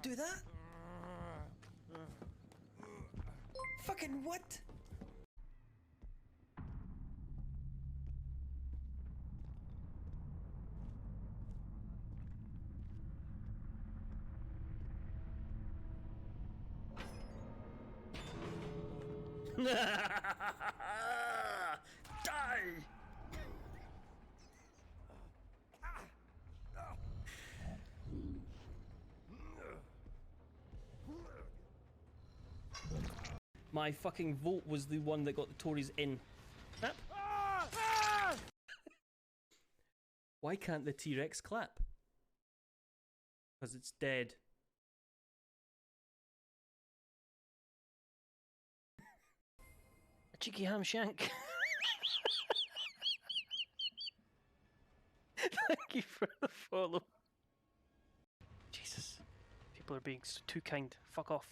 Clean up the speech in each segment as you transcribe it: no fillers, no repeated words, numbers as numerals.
do that. Fucking what? Die! My fucking vote was the one that got the Tories in. Clap. Why can't the T-Rex clap? Because it's dead. A cheeky ham shank. Thank you for the follow. Jesus. People are being too kind. Fuck off.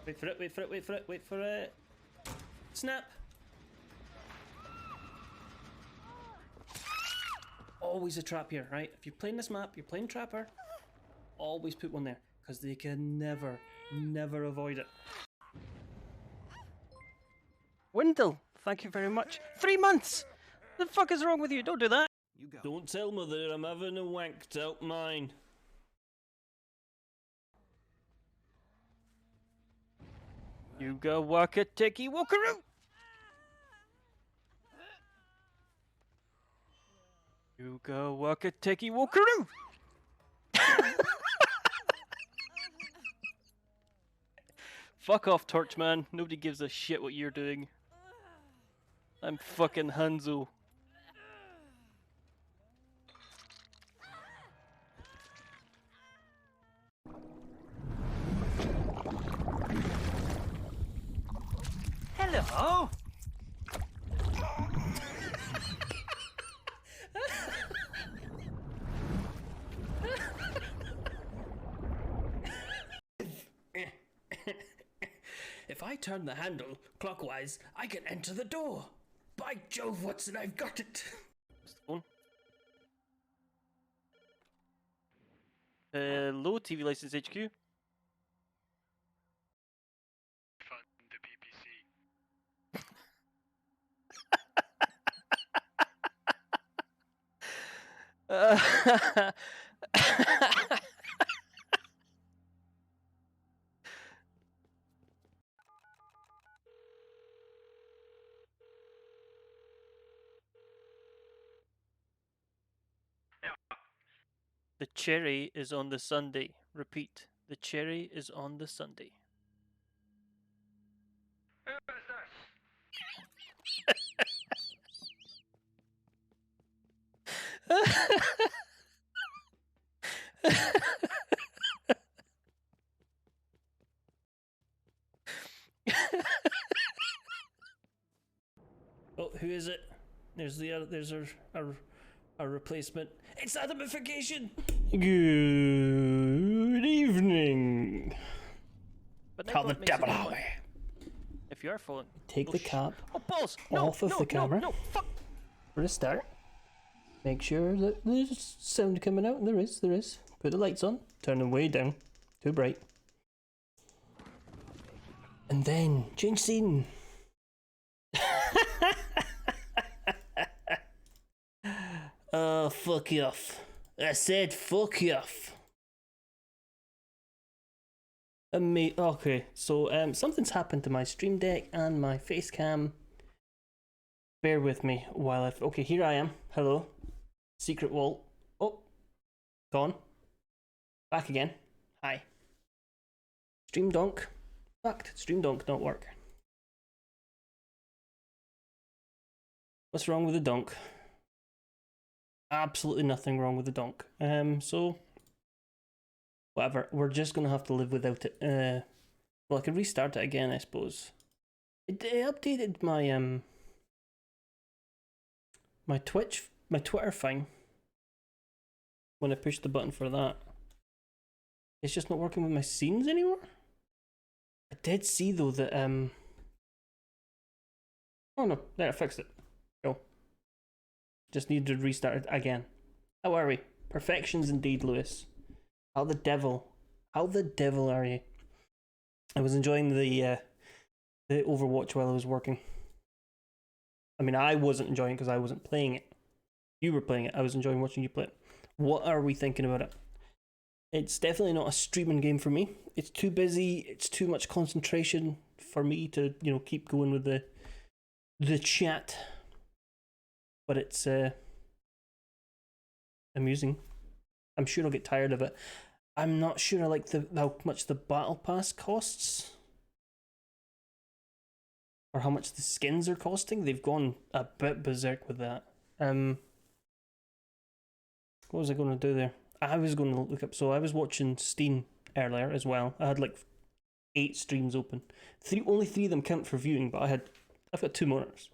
Wait for it, wait for it, wait for it, wait for it. Snap! Always a trap here, right? If you're playing this map, you're playing Trapper, always put one there. Because they can never, never avoid it. Windle, thank you very much. 3 months! The fuck is wrong with you? Don't do that! You go. Don't tell mother I'm having a wanked out mine. You go walk a ticky walkaroo! You go walk a ticky walkaroo! Fuck off, Torchman. Nobody gives a shit what you're doing. I'm fucking Hanzo. Hello? If I turn the handle clockwise, I can enter the door. By Jove, Watson, I've got it. Hello, TV License HQ. Fund the BBC. The cherry is on the sundae. Repeat. The cherry is on the sundae. Who is Oh, who is it? There's the other. There's a replacement. It's atomification. Good evening. But Call the Nightbot makes a devil good point. away. If you are falling, Take the cap oh balls! No, off of no, the camera. No, no, fuck! for a start. Make sure that there's sound coming out, and there is. Put the lights on. Turn them way down. Too bright. And then change scene. Oh, fuck you off. I said fuck you off. Okay, so something's happened to my stream deck and my face cam. Bear with me while okay, here I am. Hello. Secret wall. Oh. Gone. Back again. Hi. Stream donk. Fucked. Stream donk don't work. What's wrong with the donk? Absolutely nothing wrong with the donk. So whatever. We're just gonna have to live without it. Well, I can restart it again, I suppose. It updated my my Twitter thing when I pushed the button for that. It's just not working with my scenes anymore. I did see though that oh no, there, I fixed it. Go. Just need to restart it again. How are we? Perfections indeed, Lewis. How the devil? How the devil are you? I was enjoying the Overwatch while I was working. I mean, I wasn't enjoying it because I wasn't playing it. You were playing it. I was enjoying watching you play it. What are we thinking about it? It's definitely not a streaming game for me. It's too busy. It's too much concentration for me to, keep going with the chat. But it's amusing. I'm sure I'll get tired of it. I'm not sure I like how much the battle pass costs. Or how much the skins are costing. They've gone a bit berserk with that. What was I going to do there? I was going to look up. So I was watching Steam earlier as well. I had like 8 streams open. Only 3 of them count for viewing, but I've got 2 monitors.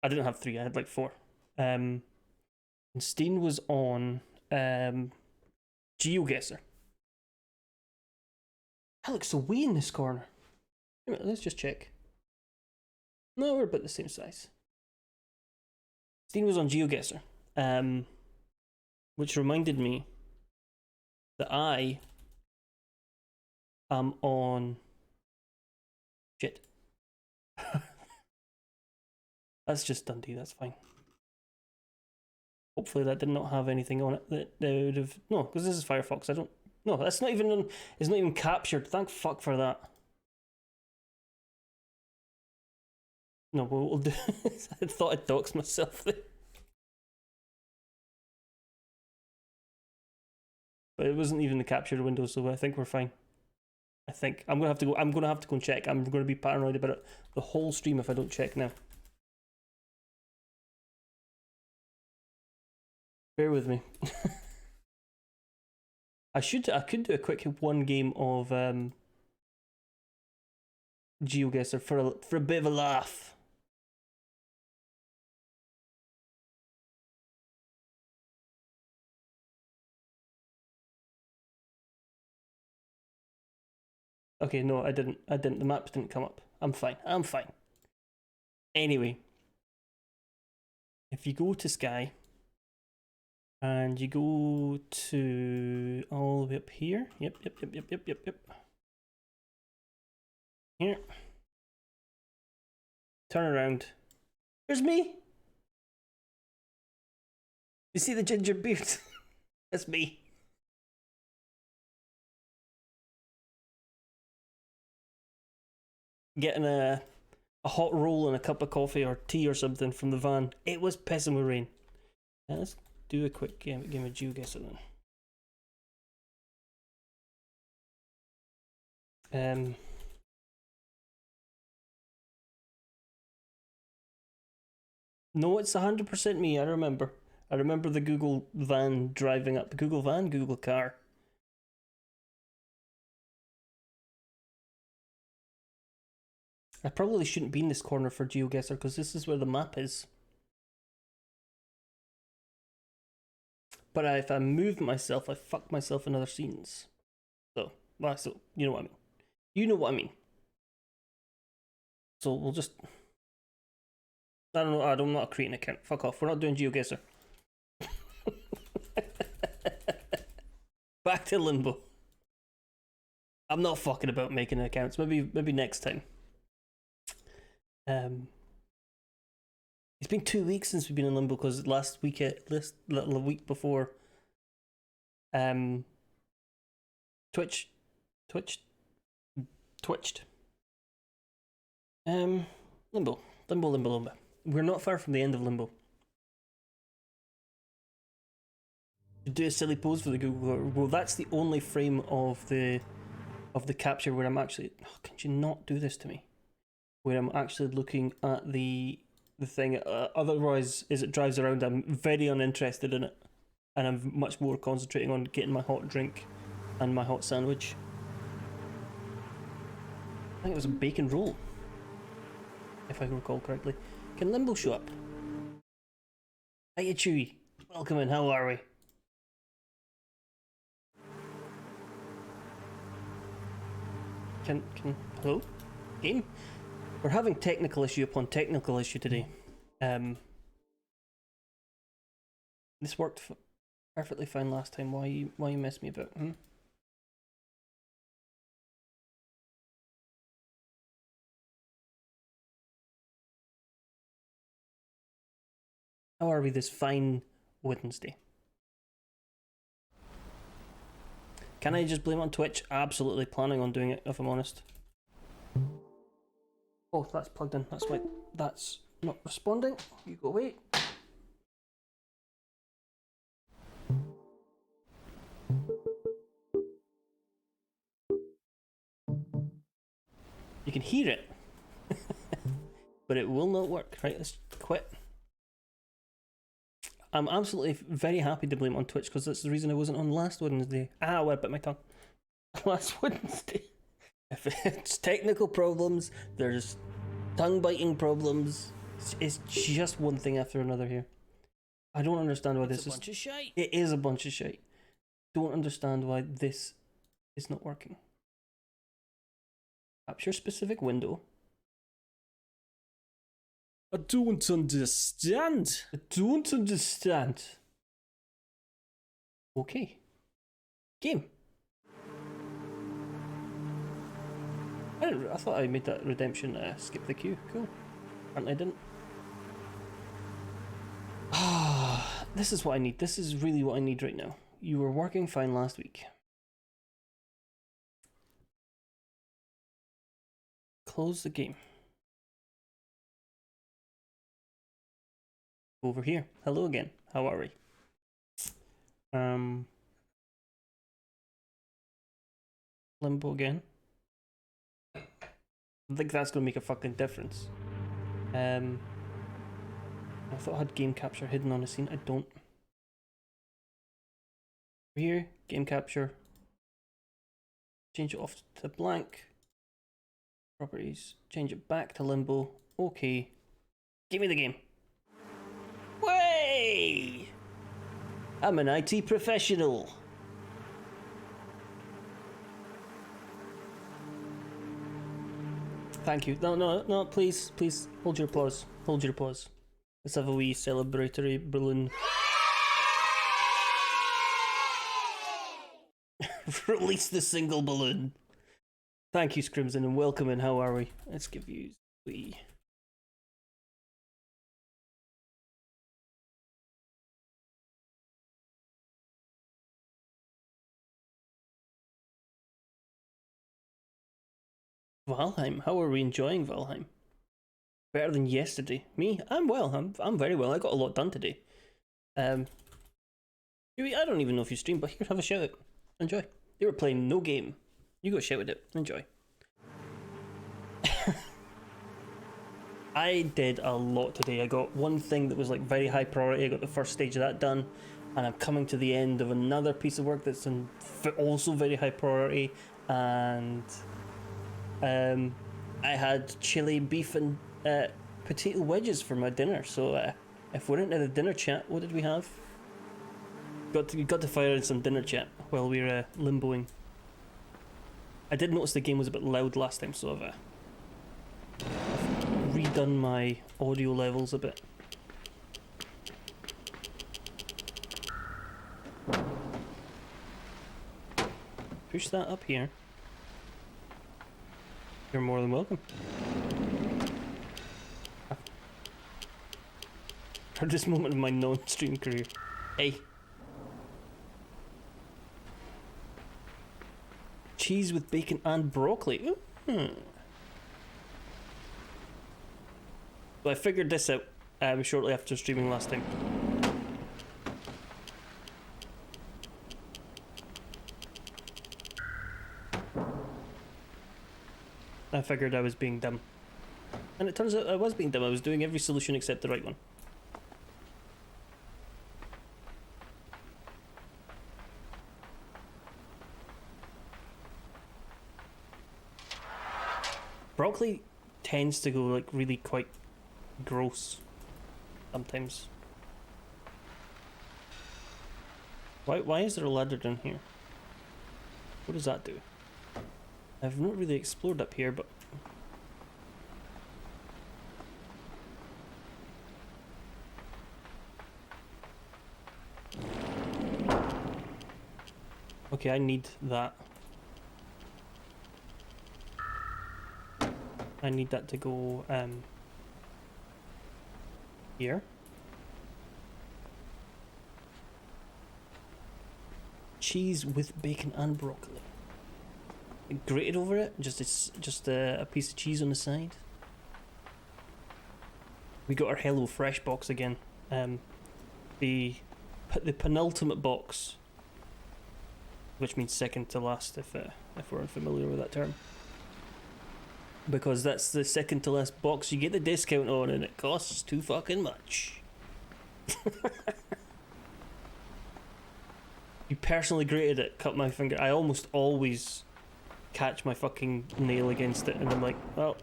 I didn't have 3. I had like 4. And Steam was on GeoGuessr. I look so wee in this corner. Wait a minute, let's just check. No, we're about the same size. Steam was on GeoGuessr, which reminded me that I am on... Shit. That's just Dundee, that's fine. Hopefully that did not have anything on it that they would have... No, because this is Firefox, I don't... No, that's not even on... It's not even captured, thank fuck for that. No, what we'll do... I thought I'd doxed myself there. But it wasn't even the captured window, so I think we're fine. I think I'm gonna have to go and check. I'm gonna be paranoid about it the whole stream if I don't check now. Bear with me. I could do a quick 1 game of GeoGuessr for a bit of a laugh. Okay, no, I didn't. The maps didn't come up. I'm fine. Anyway, if you go to Sky and you go to all the way up here. Yep. Here. Turn around. There's me. You see the ginger beard? That's me. Getting a hot roll and a cup of coffee or tea or something from the van. It was pissing with rain. Now let's do a quick game of GeoGuessr then. No, it's 100% me. I remember the Google van driving up. Google car. I probably shouldn't be in this corner for GeoGuessr because this is where the map is. But if I move myself, I fuck myself in other scenes. So you know what I mean. You know what I mean. So we'll just... I don't know, I'm not creating an account. Fuck off, we're not doing GeoGuessr. Back to Limbo. I'm not fucking about making accounts. Maybe next time. It's been 2 weeks since we've been in Limbo because last week before twitched. Limbo. We're not far from the end of Limbo. Do a silly pose for the Google. Well, that's the only frame of the capture where I'm actually... Oh, can you not do this to me? Where I'm actually looking at the thing. Otherwise, as it drives around, I'm very uninterested in it, and I'm much more concentrating on getting my hot drink and my hot sandwich. I think it was a bacon roll, if I recall correctly. Can Limbo show up? Hiya, Chewy. Welcome in. How are we? Can hello? Game? We're having technical issue upon technical issue today. This worked perfectly fine last time. Why you mess me about? How are we this fine Wednesday? Can I just blame it on Twitch? Absolutely planning on doing it, if I'm honest. Oh, that's plugged in. That's why that's not responding. You go away. You can hear it. But it will not work. Right, let's quit. I'm absolutely very happy to blame it on Twitch because that's the reason I wasn't on last Wednesday. Ah, I bit my tongue. Last Wednesday. If it's technical problems, there's tongue biting problems. It's just one thing after another here. I don't understand why this is. It's a bunch of shite. It is a bunch of shite. Don't understand why this is not working. Capture specific window. I don't understand. I don't understand. Okay. Game. I thought I made that redemption skip the queue. Cool. Apparently I didn't. Ah, this is what I need. This is really what I need right now. You were working fine last week. Close the game. Over here. Hello again. How are we? Limbo again. I think that's gonna make a fucking difference. I thought I had game capture hidden on the scene. I don't. Here, game capture. Change it off to blank. Properties. Change it back to limbo. Okay. Give me the game. Way! I'm an IT professional. Thank you. No, please, hold your applause. Hold your applause. Let's have a wee celebratory balloon. Release the single balloon. Thank you, Scrimson, and welcome in. How are we? Let's give you wee. Valheim. How are we enjoying Valheim? Better than yesterday. Me? I'm well. I'm very well. I got a lot done today. I don't even know if you streamed, but here, have a shout out. Enjoy. You were playing no game. You got shouted it. Enjoy. I did a lot today. I got one thing that was like very high priority. I got the first stage of that done, and I'm coming to the end of another piece of work that's also very high priority. And I had chili beef and potato wedges for my dinner. So if we're into the dinner chat, what did we have? Got to fire in some dinner chat while we were limboing. I did notice the game was a bit loud last time, so I've redone my audio levels a bit. Push that up here. You're more than welcome. For this moment of my non-stream career. Hey. Cheese with bacon and broccoli. So I figured this out shortly after streaming last time. I figured I was being dumb. And it turns out I was being dumb. I was doing every solution except the right one. Broccoli tends to go like really quite gross sometimes. Why is there a ladder down here? What does that do? I've not really explored up here, but okay, I need that. I need that to go here. cheese with bacon and broccoli. Grated over it, just a piece of cheese on the side. We got our Hello Fresh box again. The penultimate box, which means second to last if we're unfamiliar with that term. Because that's the second to last box you get the discount on, and it costs too fucking much. You personally grated it, cut my finger. I almost always catch my fucking nail against it, and I'm like, well,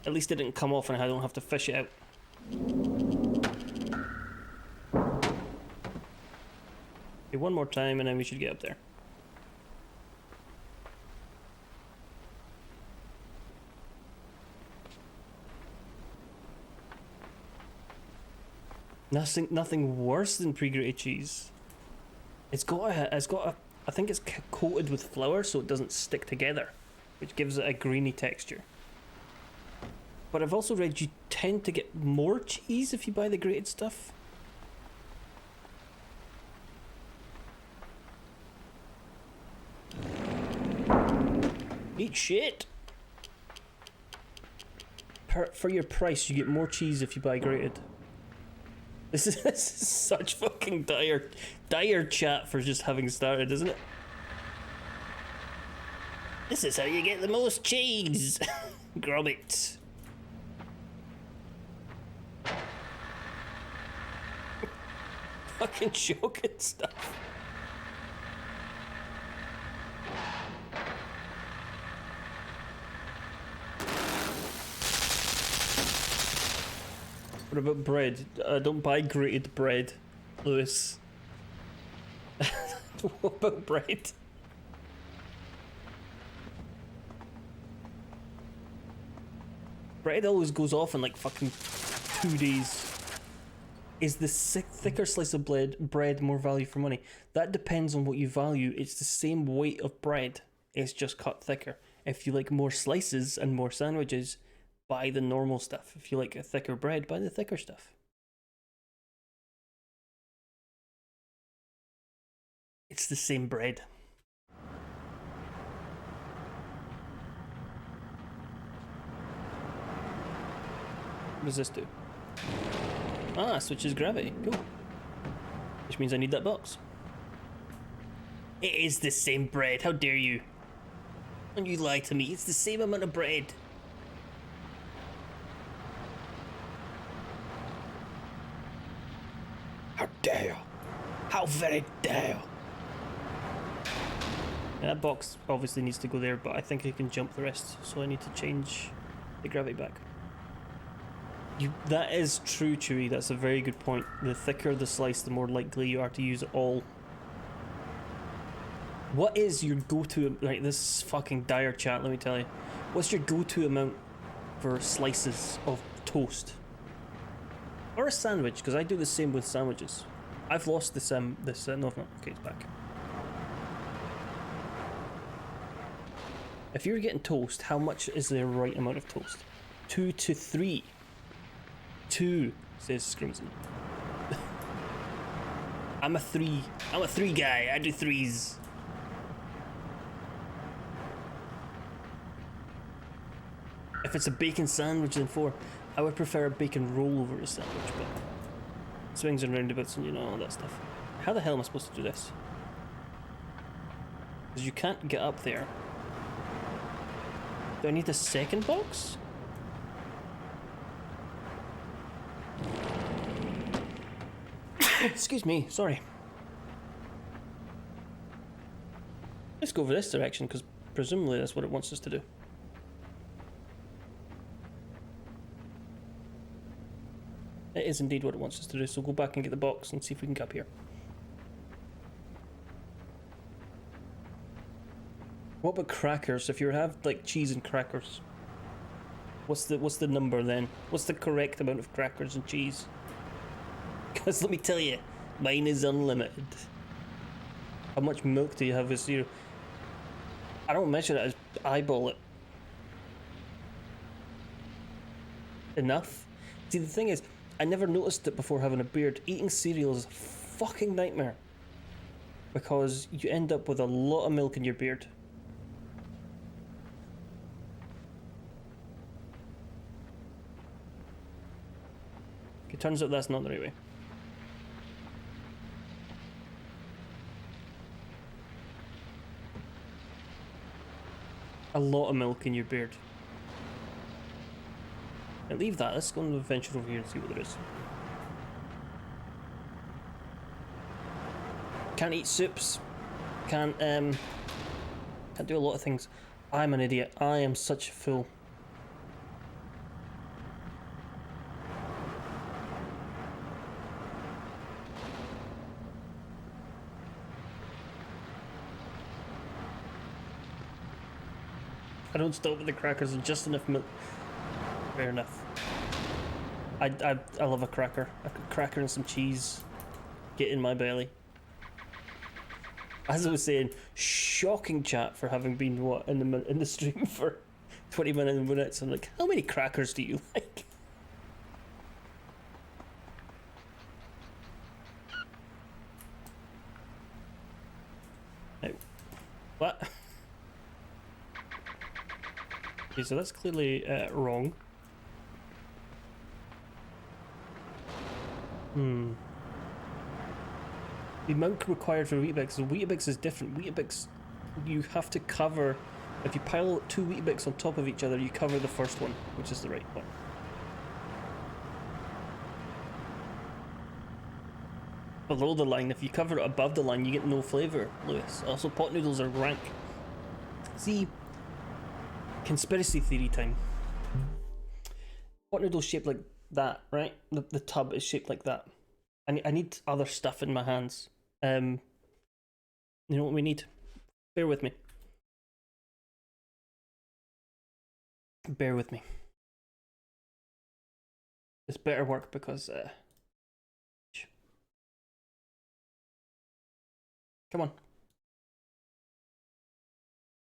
at least it didn't come off and I don't have to fish it out. Okay, one more time and then we should get up there. Nothing worse than pre-grated cheese. It's got a I think it's coated with flour so it doesn't stick together, which gives it a greeny texture. But I've also read you tend to get more cheese if you buy the grated stuff. Eat shit! For your price, you get more cheese if you buy grated. This is such fucking dire chat for just having started, isn't it? This is how you get the most cheese! Grub it. Fucking joking stuff. What about bread? Don't buy grated bread, Lewis. What about bread? Bread always goes off in like fucking 2 days. Is the thicker slice of bread more value for money? That depends on what you value. It's the same weight of bread. It's just cut thicker. If you like more slices and more sandwiches, buy the normal stuff. If you like a thicker bread, buy the thicker stuff. It's the same bread. What does this do? Ah, switches gravity. Cool. Which means I need that box. It is the same bread. How dare you? And you lie to me. It's the same amount of bread. How dare you? How very dare you? Yeah, that box obviously needs to go there, but I think I can jump the rest, so I need to change the gravity back. That is true, Chewy. That's a very good point. The thicker the slice, the more likely you are to use it all. What is your go-to... Right, this is fucking dire chat, let me tell you. What's your go-to amount for slices of toast? Or a sandwich, because I do the same with sandwiches. I've lost this, no, okay, it's back. If you're getting toast, how much is the right amount of toast? 2 to 3. 2, says Scrimson. I'm a 3 guy, I do 3s. If it's a bacon sandwich, then 4. I would prefer a bacon roll over a sandwich, but swings and roundabouts and you know, all that stuff. How the hell am I supposed to do this? Because you can't get up there. Do I need a second box? Excuse me, sorry. Let's go over this direction, because presumably that's what it wants us to do. It is indeed what it wants us to do, so go back and get the box and see if we can get up here. What about crackers? If you have like cheese and crackers, what's the number then? What's the correct amount of crackers and cheese? Because let me tell you, mine is unlimited. How much milk do you have this year? I don't measure it, I eyeball it. Enough? See, the thing is, I never noticed it before having a beard. Eating cereal is a fucking nightmare. because you end up with a lot of milk in your beard. It turns out that's not the right way. A lot of milk in your beard. Now leave that, let's go on the adventure over here and see what there is. Can't eat soups. Can't do a lot of things. I'm an idiot. I am such a fool. I don't stop with the crackers and just enough milk. Fair enough. I love a cracker. A cracker and some cheese. Get in my belly. As I was saying, shocking chat for having been what in the stream for 20 minutes. I'm like, how many crackers do you like? Now, what? Okay, so that's clearly wrong. The amount required for Weetabix. So Weetabix is different. Weetabix, you have to cover. If you pile 2 Weetabix on top of each other, you cover the first one, which is the right one. Below the line, if you cover it above the line, you get no flavour, Lewis. Also, pot noodles are rank. See, conspiracy theory time. Pot noodles shaped like that, right? The tub is shaped like that. I need other stuff in my hands. You know what we need? Bear with me. Bear with me. This better work because come on.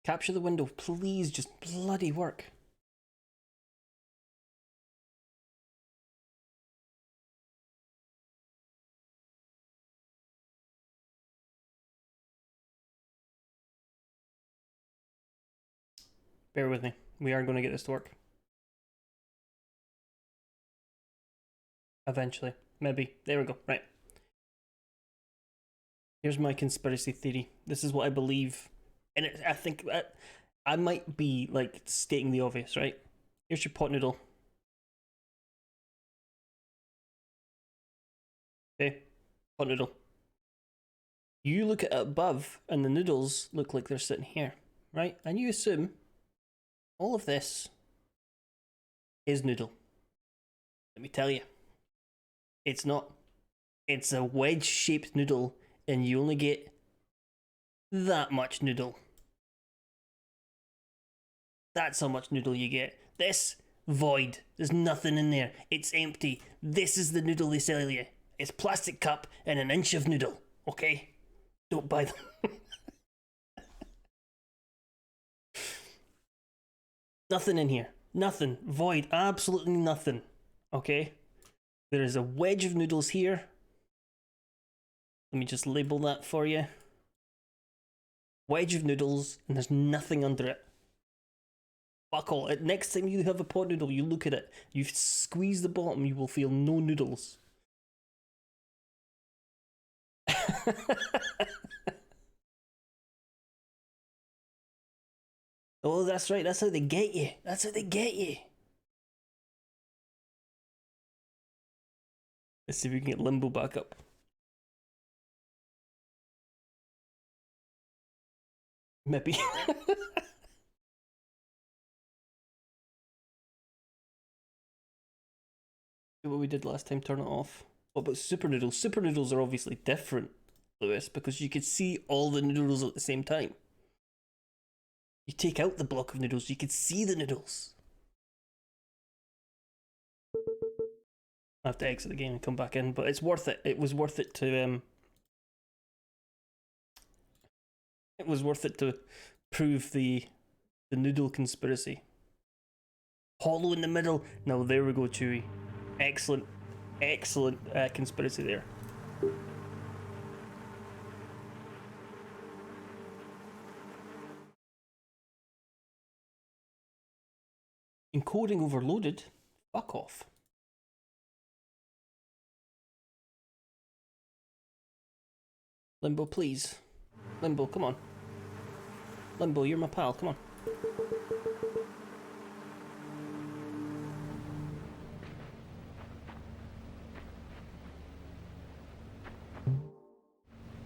Capture the window, please. Just bloody work. Bear with me. We are going to get this to work. Eventually. Maybe. There we go. Right. Here's my conspiracy theory. This is what I believe. And I think that I might be, like, stating the obvious, right? Here's your pot noodle. Okay. Pot noodle. You look at it above, and the noodles look like they're sitting here, right? And you assume all of this is noodle. Let me tell you, it's not. It's a wedge-shaped noodle, and you only get that much noodle. That's how much noodle you get. This, void. There's nothing in there. It's empty. This is the noodle they sell you. It's plastic cup and an inch of noodle, okay? Don't buy them. Nothing in here. Nothing. Void. Absolutely nothing. Okay? There is a wedge of noodles here. Let me just label that for you. Wedge of noodles, and there's nothing under it. Fuck all. Next time you have a pot noodle, you look at it. You squeeze the bottom, you will feel no noodles. Oh, that's right. That's how they get you. That's how they get you. Let's see if we can get Limbo back up. Maybe. What we did last time, turn it off. What about super noodles? Super noodles are obviously different, Lewis, because you could see all the noodles at the same time. You take out the block of noodles, you could see the noodles. I have to exit the game and come back in, but it's worth it. It was worth it to it was worth it to prove the noodle conspiracy. Hollow in the middle. Now there we go, Chewie. Excellent, excellent conspiracy there. Encoding overloaded? Fuck off. Limbo, please. Limbo, come on. Limbo, you're my pal, come on.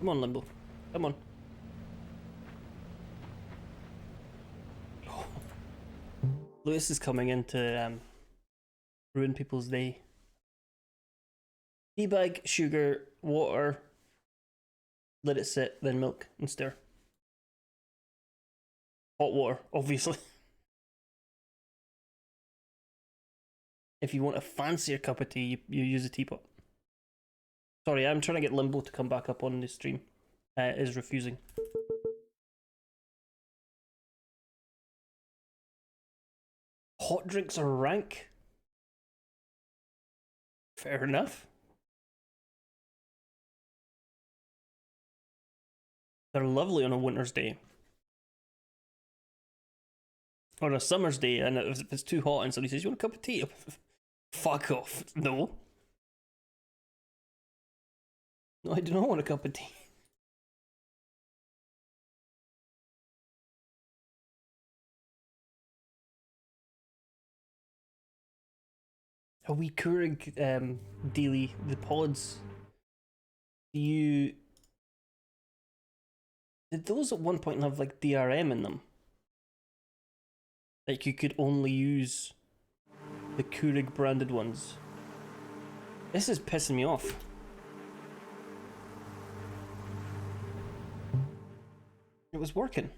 Come on, Limbo. Come on. Lewis is coming in to ruin people's day. Debag, sugar, water. Let it sit, then milk and stir. Hot water, obviously. If you want a fancier cup of tea, you use a teapot. Sorry, I'm trying to get Limbo to come back up on the stream. Is refusing. Hot drinks are rank? Fair enough. They're lovely on a winter's day. On a summer's day, and if it's too hot and somebody says, you want a cup of tea? Fuck off. No. No, I do not want a cup of tea. A wee Keurig dealie, the pods. Did those at one point have like DRM in them? Like you could only use the Keurig branded ones. This is pissing me off. It was working.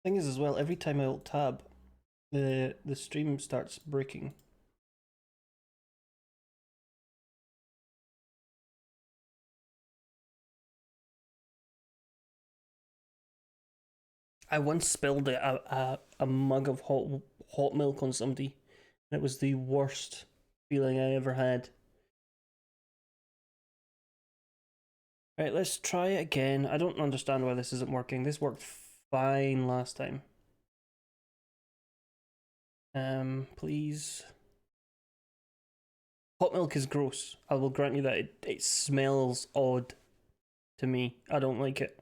Thing is as well, every time I alt tab, the stream starts breaking. I once spilled a mug of hot milk on somebody, and it was the worst feeling I ever had. Right, let's try it again. I don't understand why this isn't working. This worked fine last time. Please. Hot milk is gross. I will grant you that it smells odd to me. I don't like it.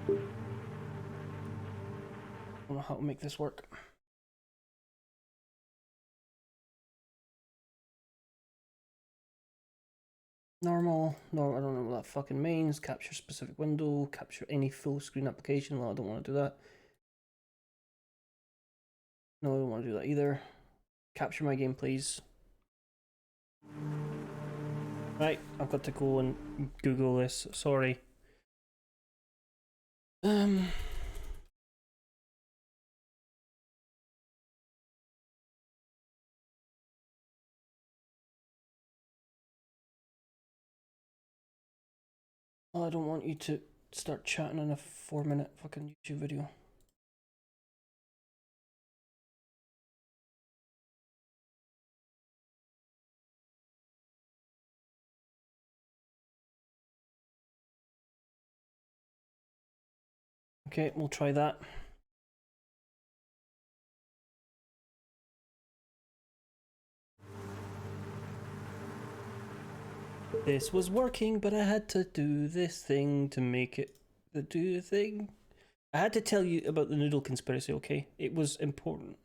I don't know how to make this work. Normal, no, I don't know what that fucking means. Capture specific window, capture any full screen application. Well, I don't want to do that. No, I don't want to do that either. Capture my game, please. Right, I've got to go and Google this. Sorry. Oh, I don't want you to start chatting in a 4-minute fucking YouTube video. Okay, we'll try that. This was working, but I had to do this thing to make it do the thing. I had to tell you about the noodle conspiracy, okay? It was important.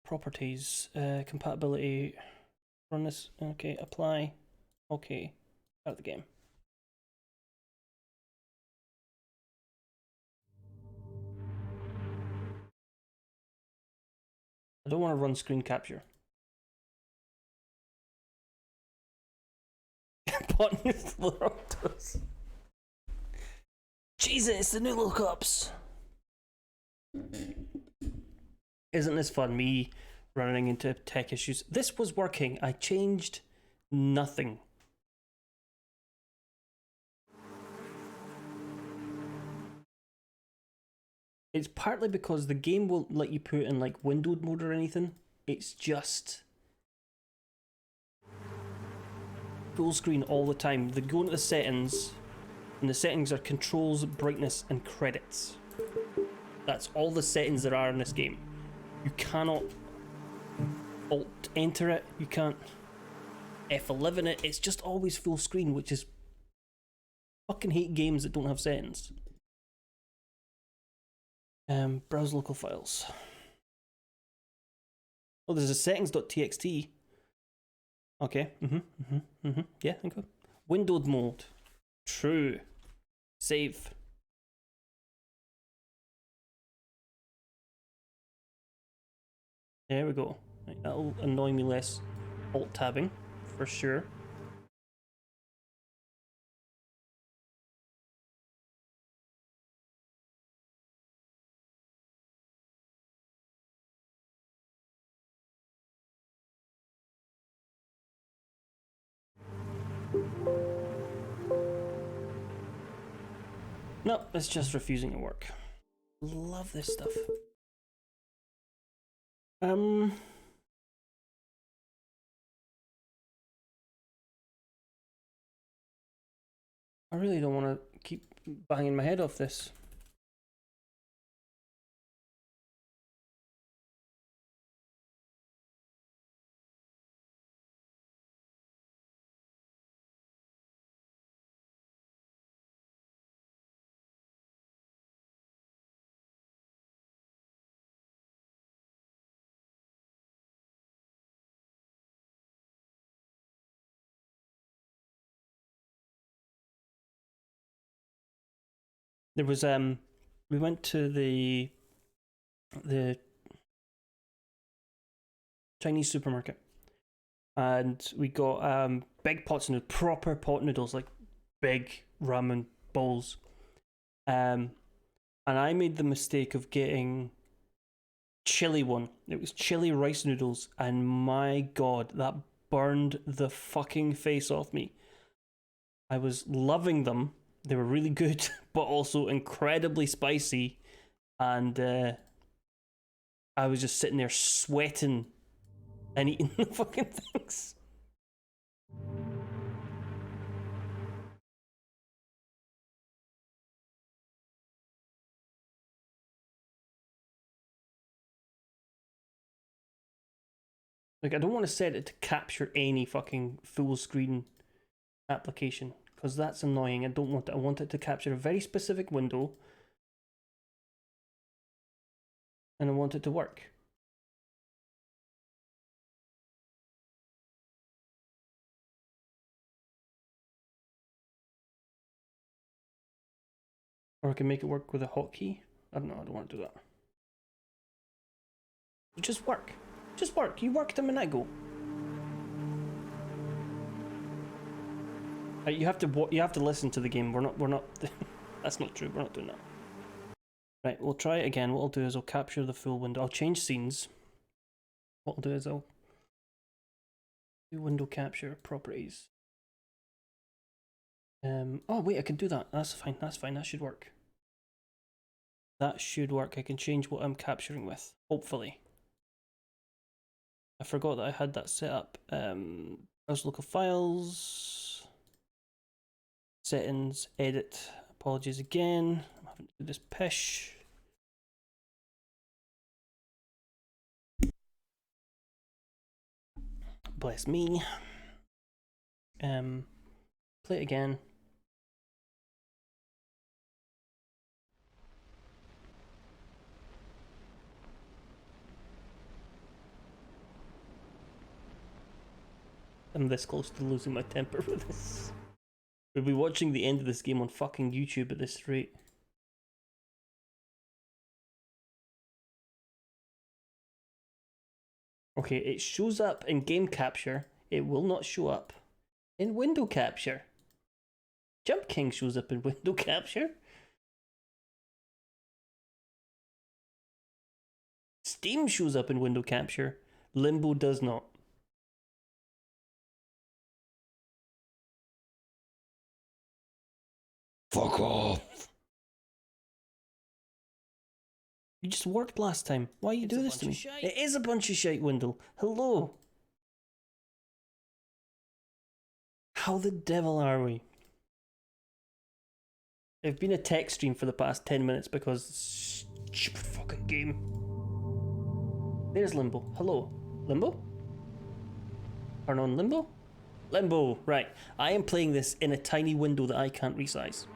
Properties, compatibility, run this, okay, apply, okay, out of the game. I don't want to run screen capture. Bottomless Loroctos. Jesus, the noodle cups. Isn't this fun, me running into tech issues? This was working. I changed nothing. It's partly because the game won't let you put in like windowed mode or anything. It's just full screen all the time. They go into the settings, and the settings are controls, brightness, and credits. That's all the settings there are in this game. You cannot alt enter it. You can't F11 it. It's just always full screen, which is fucking hate games that don't have settings. Browse local files. Oh, there's a settings.txt. Okay. Yeah, okay. Windowed mode. True. Save. There we go. Right, that'll annoy me less. Alt tabbing, for sure. No, it's just refusing to work. Love this stuff. I really don't want to keep banging my head off this. There was we went to the Chinese supermarket, and we got big pots of proper pot noodles, like big ramen bowls. And I made the mistake of getting chili one. It was chili rice noodles, and my god, that burned the fucking face off me. I was loving them. They were really good, but also incredibly spicy, and I was just sitting there sweating and eating the fucking things. Like, I don't want to set it to capture any fucking full screen application, because that's annoying. I don't want it. I want it to capture a very specific window, and I want it to work. Or I can make it work with a hotkey. I don't know, I don't want to do that. Just work. Just work. You worked a minute ago. You have to listen to the game. We're not that's not true. We're not doing that. Right, we'll try it again. What I'll do is I'll capture the full window. I'll change scenes. What I'll do is I'll do window capture properties. Oh wait, I can do that. That's fine. That's fine. That should work. That should work. I can change what I'm capturing with. Hopefully. I forgot that I had that set up. Browse local files. Settings. Edit. Apologies again. I'm having to do this pish. Bless me. Play it again. I'm this close to losing my temper for this. We'll be watching the end of this game on fucking YouTube at this rate. Okay, it shows up in game capture. It will not show up in window capture. Jump King shows up in window capture. Steam shows up in window capture. Limbo does not. Fuck off. You just worked last time. Why you do this to me? It is a bunch of shite, Windle. Hello. How the devil are we? I've been a tech stream for the past 10 minutes because stupid fucking game. There's Limbo. Hello. Limbo? Turn on Limbo? Limbo, right. I am playing this in a tiny window that I can't resize.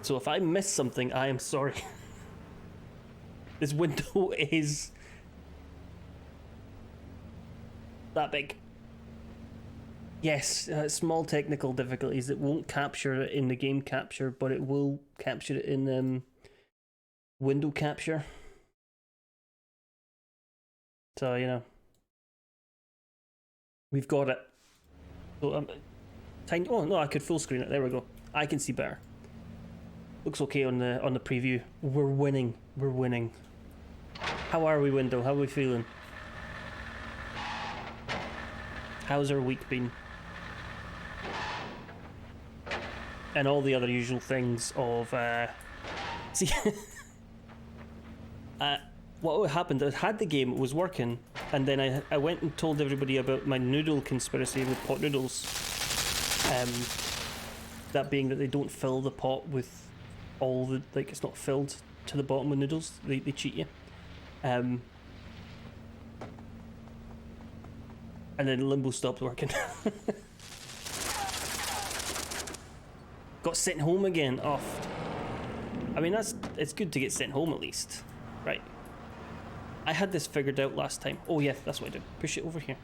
So if I miss something, I am sorry. This window is that big. Yes, small technical difficulties. It won't capture it in the game capture, but it will capture it in window capture. So, you know, we've got it. So, tiny. Oh no, I could full screen it. There we go. I can see better. Looks okay on the preview. We're winning. We're winning. How are we, Window? How are we feeling? How's our week been? And all the other usual things of see what happened, I had the game, it was working, and then I went and told everybody about my noodle conspiracy with pot noodles. That being that they don't fill the pot with all the, like, it's not filled to the bottom with noodles, they cheat you. And then Limbo stopped working. Got sent home again. Oh, I mean, it's good to get sent home at least, right? I had this figured out last time. Oh yeah, that's what I do. Push it over here.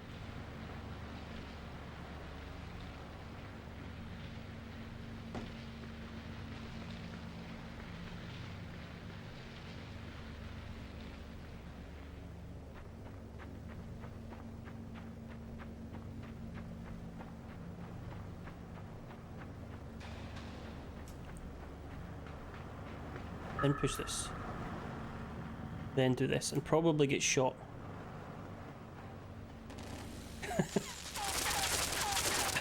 Then push this. Then do this, and probably get shot.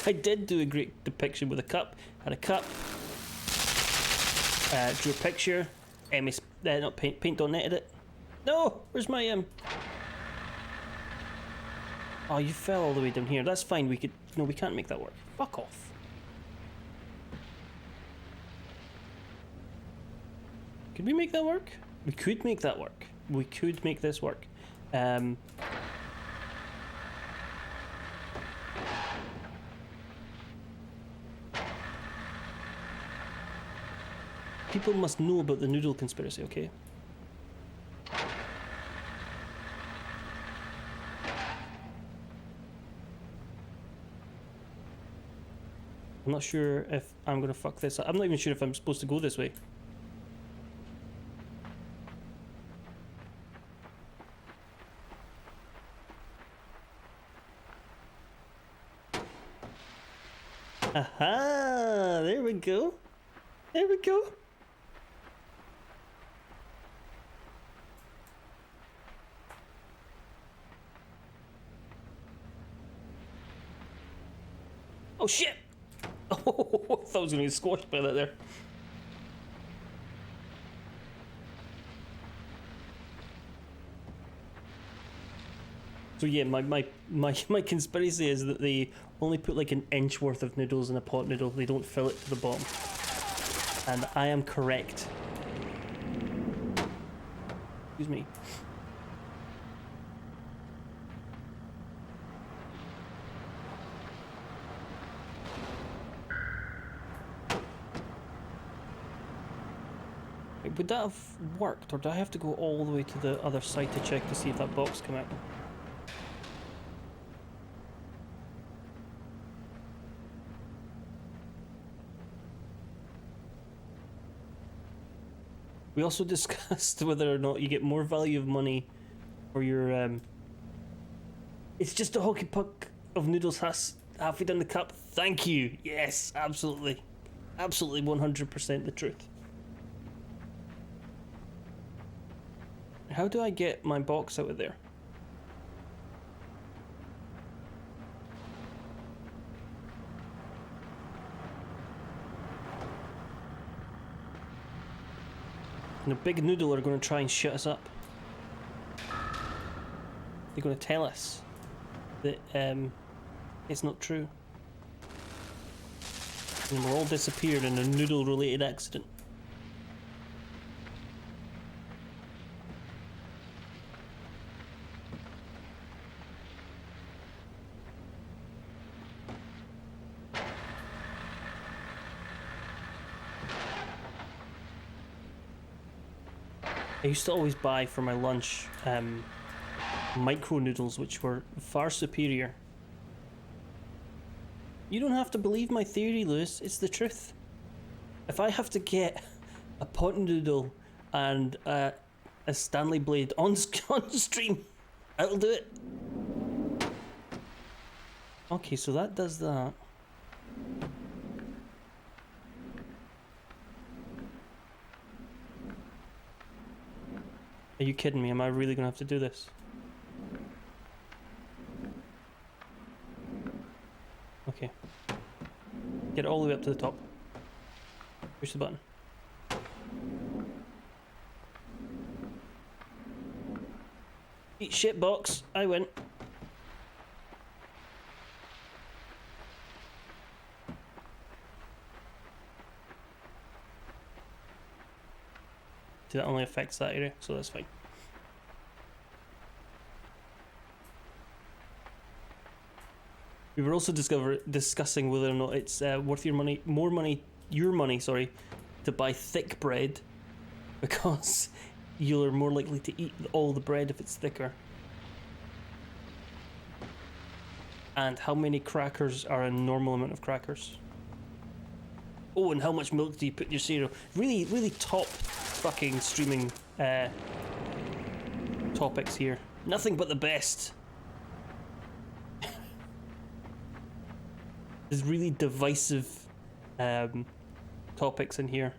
I did do a great depiction with a cup. Had a cup. Drew a picture. Not paint on netted it. No, where's my Oh, you fell all the way down here. That's fine. We could. No, we can't make that work. Fuck off. Could we make that work? We could make that work. We could make this work. People must know about the noodle conspiracy, okay? I'm not sure if I'm gonna fuck this up. I'm not even sure if I'm supposed to go this way. Aha! There we go. There we go. Oh shit! Oh, I thought I was gonna get squashed by that there. So yeah, my conspiracy is that they only put like an inch worth of noodles in a pot noodle. They don't fill it to the bottom. And I am correct. Excuse me. Wait, would that have worked, or do I have to go all the way to the other side to check to see if that box came out? We also discussed whether or not you get more value of money for your it's just a hockey puck of noodles halfway down the cup. Thank you. Yes, absolutely. Absolutely 100% the truth. How do I get my box out of there? And the big noodle are going to try and shut us up. They're going to tell us that it's not true. And we're all disappeared in a noodle-related accident. I used to always buy for my lunch micro noodles, which were far superior. You don't have to believe my theory, Lewis. It's the truth. If I have to get a pot noodle and a Stanley blade on stream, I'll do it. Okay, so that does that. Are you kidding me? Am I really gonna have to do this? Okay. Get it all the way up to the top. Push the button. Eat shit, box. I win. That only affects that area, so that's fine. We were also discussing whether or not it's worth your money, sorry, to buy thick bread, because you're more likely to eat all the bread if it's thicker. And how many crackers are a normal amount of crackers? Oh, and how much milk do you put in your cereal? Really, really top fucking streaming topics here. Nothing but the best. There's really divisive topics in here.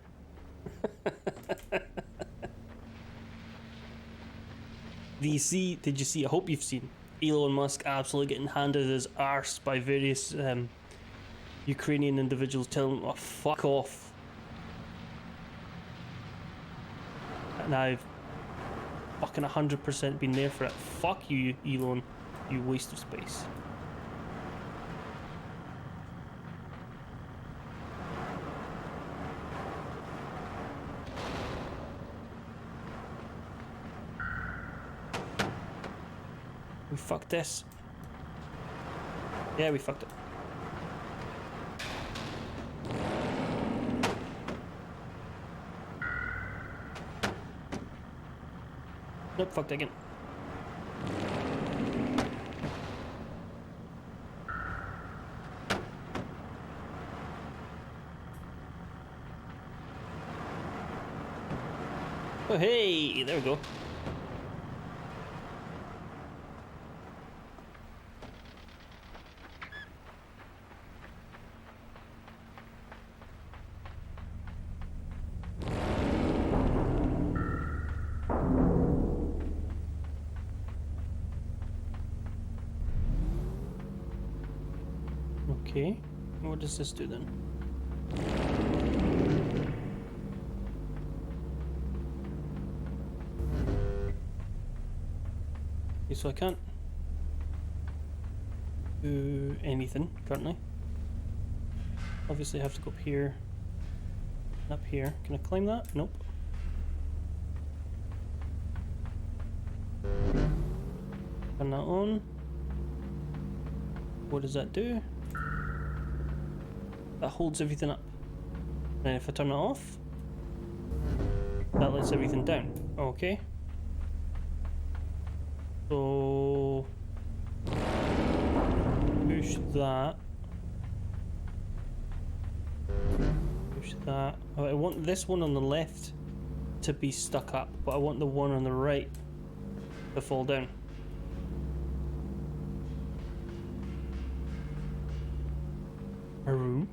Did you see, I hope you've seen, Elon Musk absolutely getting handed his arse by various Ukrainian individuals telling him, oh, fuck off. And I've fucking 100% been there for it. Fuck you, Elon, you waste of space. We fucked this. Yeah, we fucked it. Nope, fucked again. Oh hey, there we go. Okay, what does this do then? Okay, so I can't do anything currently. Obviously I have to go up here, up here. Can I climb that? Nope. Turn that on. What does that do? That holds everything up. And if I turn it off, that lets everything down. Okay. So push that. Push that. Oh, I want this one on the left to be stuck up, but I want the one on the right to fall down. A room.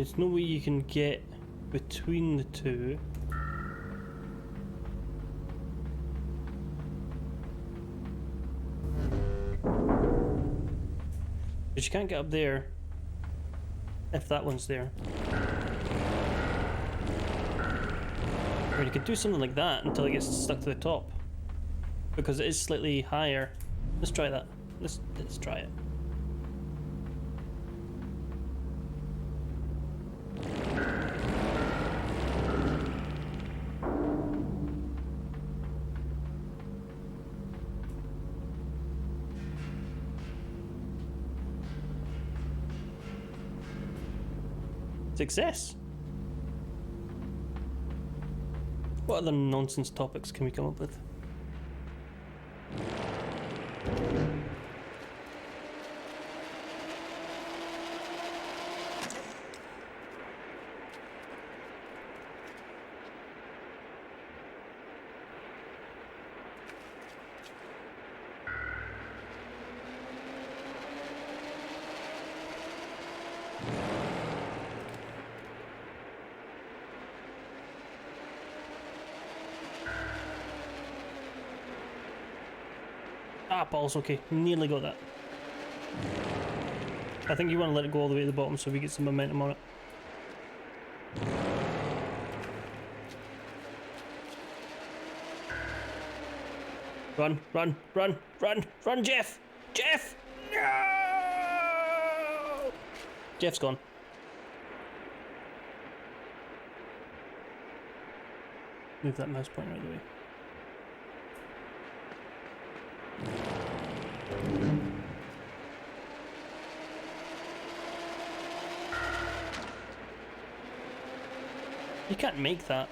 There's no way you can get between the two. But you can't get up there if that one's there. Or you could do something like that until it gets stuck to the top. Because it is slightly higher. Let's try that. Let's try it. Success! What other nonsense topics can we come up with? Ah, balls, okay. Nearly got that. I think you want to let it go all the way to the bottom so we get some momentum on it. Run, run, run, run, run, Jeff! Jeff! No! Jeff's gone. Move that mouse pointer out of the way. You can't make that.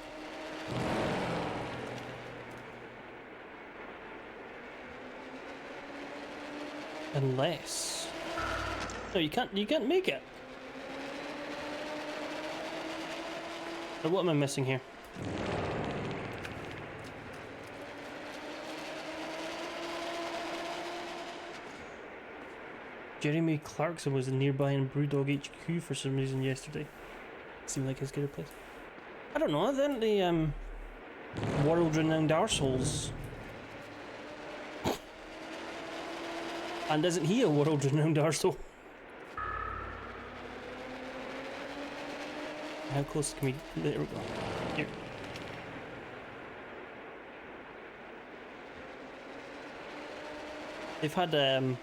Unless... No, you can't make it. Now what am I missing here? Jeremy Clarkson was nearby in Brewdog HQ for some reason yesterday. Seemed like his good place. I don't know, then the world-renowned arseholes. And isn't he a world-renowned arsehole? How close can we... There we go. Here. They've had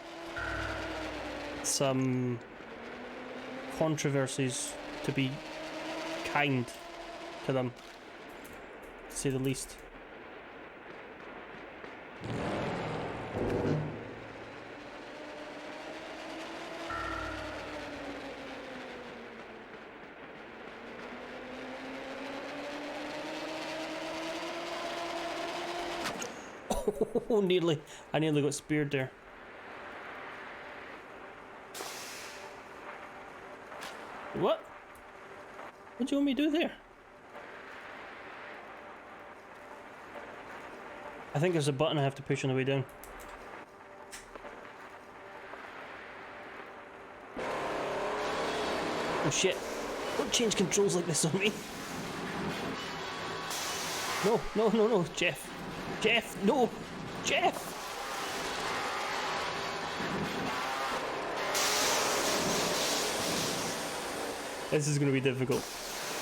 some controversies, to be kind to them, to say the least. Oh, nearly. I nearly got speared there. What? What do you want me to do there? I think there's a button I have to push on the way down. Oh shit. Don't change controls like this on me. No, no, no, no, Jeff. Jeff, no! Jeff! This is going to be difficult.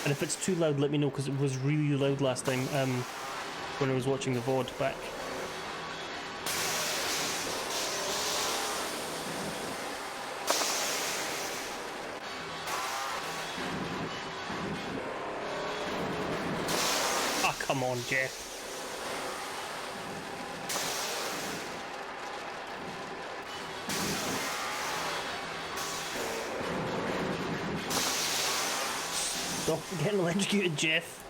And if it's too loud, let me know, because it was really loud last time when I was watching the VOD back. Ah, come on, Jeff. Stop getting electrocuted, Jeff.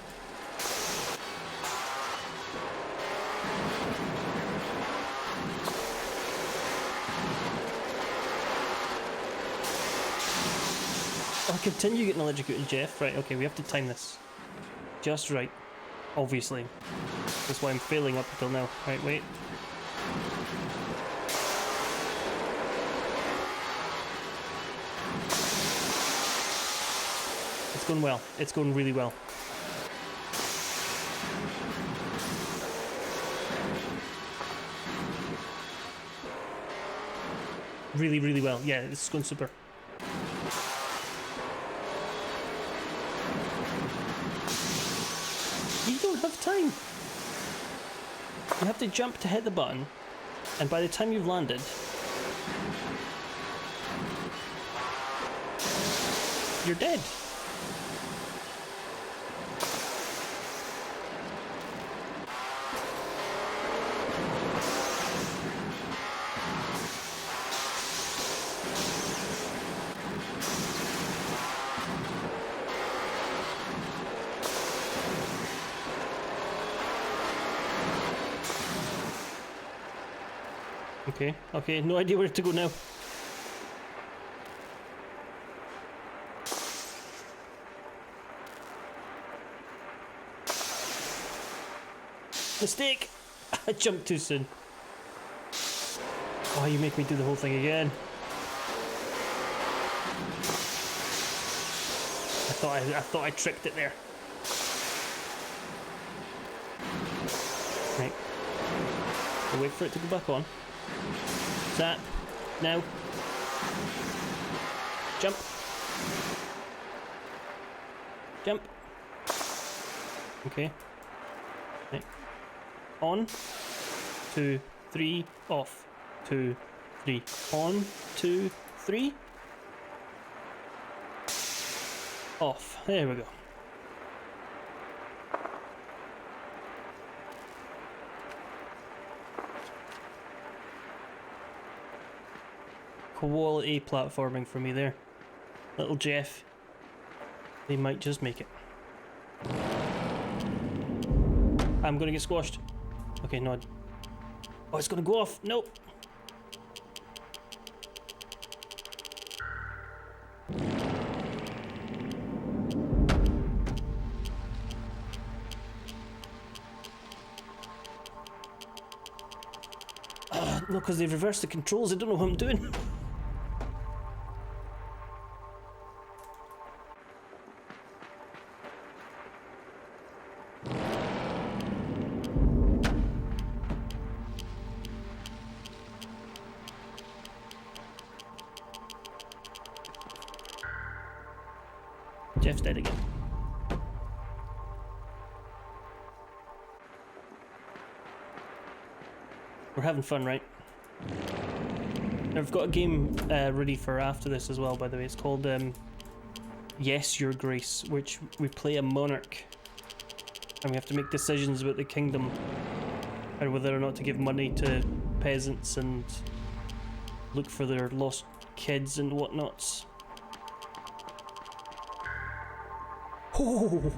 I'll continue getting electrocuted, Jeff. Right, okay, we have to time this. Just right. Obviously. That's why I'm failing up until now. Right, wait. It's going well. It's going really well. Really, really well. Yeah, this is going super. You don't have time. You have to jump to hit the button, and by the time you've landed, you're dead. Okay, okay, no idea where to go now. Mistake! I jumped too soon. Oh, you make me do the whole thing again. I thought I tricked it there. Right. I'll wait for it to go back on. Zap. Now. Jump. Jump. Okay. Right. On. 2, 3. Off. 2, 3. On. 2, 3. Off. There we go. Quality platforming for me there. Little Jeff. They might just make it. I'm gonna get squashed. Okay, no. Oh, it's gonna go off. Nope. No, because they've reversed the controls. I don't know what I'm doing. Jeff's dead again. We're having fun, right? I've got a game ready for after this as well, by the way. It's called Yes, Your Grace, which we play a monarch. And we have to make decisions about the kingdom and whether or not to give money to peasants and look for their lost kids and whatnots. Oh!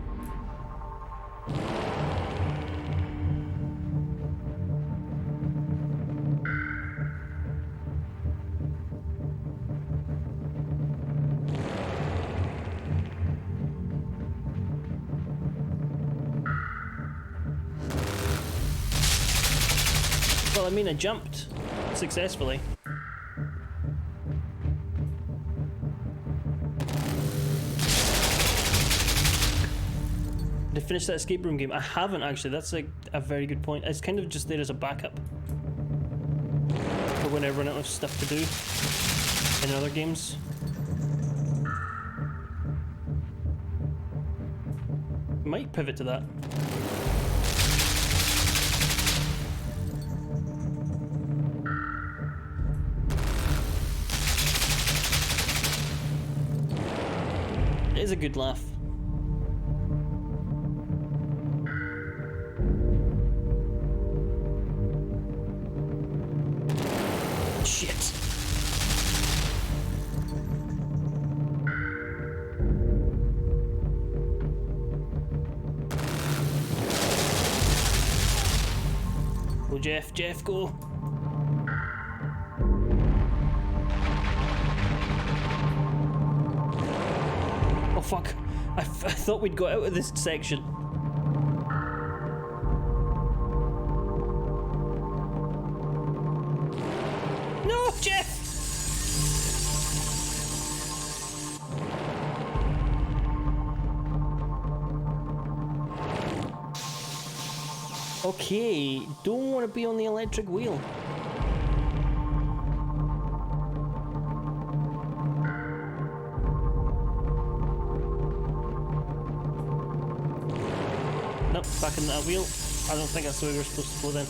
Well, I mean, I jumped successfully. Did I finish that escape room game? I haven't actually. That's like a very good point. It's kind of just there as a backup for when I run out of stuff to do in other games. Might pivot to that. It is a good laugh. Shit. Go, Jeff. Jeff, go. Oh, fuck. I thought we'd got out of this section. No, Jeff! Okay, don't want to be on the electric wheel. Nope, back in that wheel. I don't think that's the way we're supposed to go then.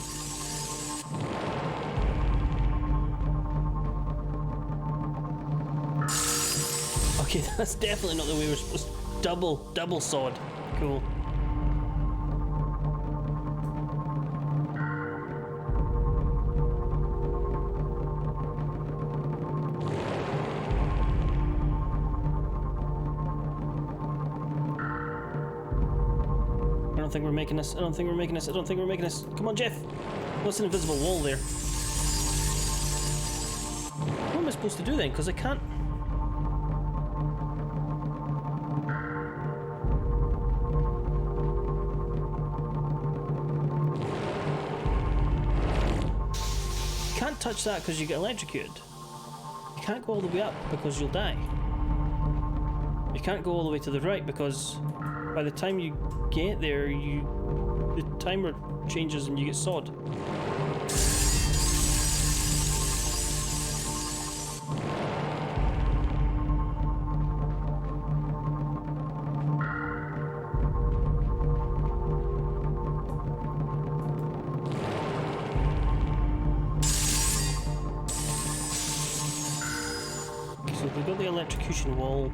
Okay, that's definitely not the way we're supposed to. Double sod. Cool. I don't think we're making this. I don't think we're making this. I don't think we're making this. Come on, Jeff. What's an invisible wall there? What am I supposed to do then? Because I can't. You can't touch that because you get electrocuted. You can't go all the way up because you'll die. You can't go all the way to the right because by the time you get there, the timer changes and you get sawed. So we've got the electrocution wall.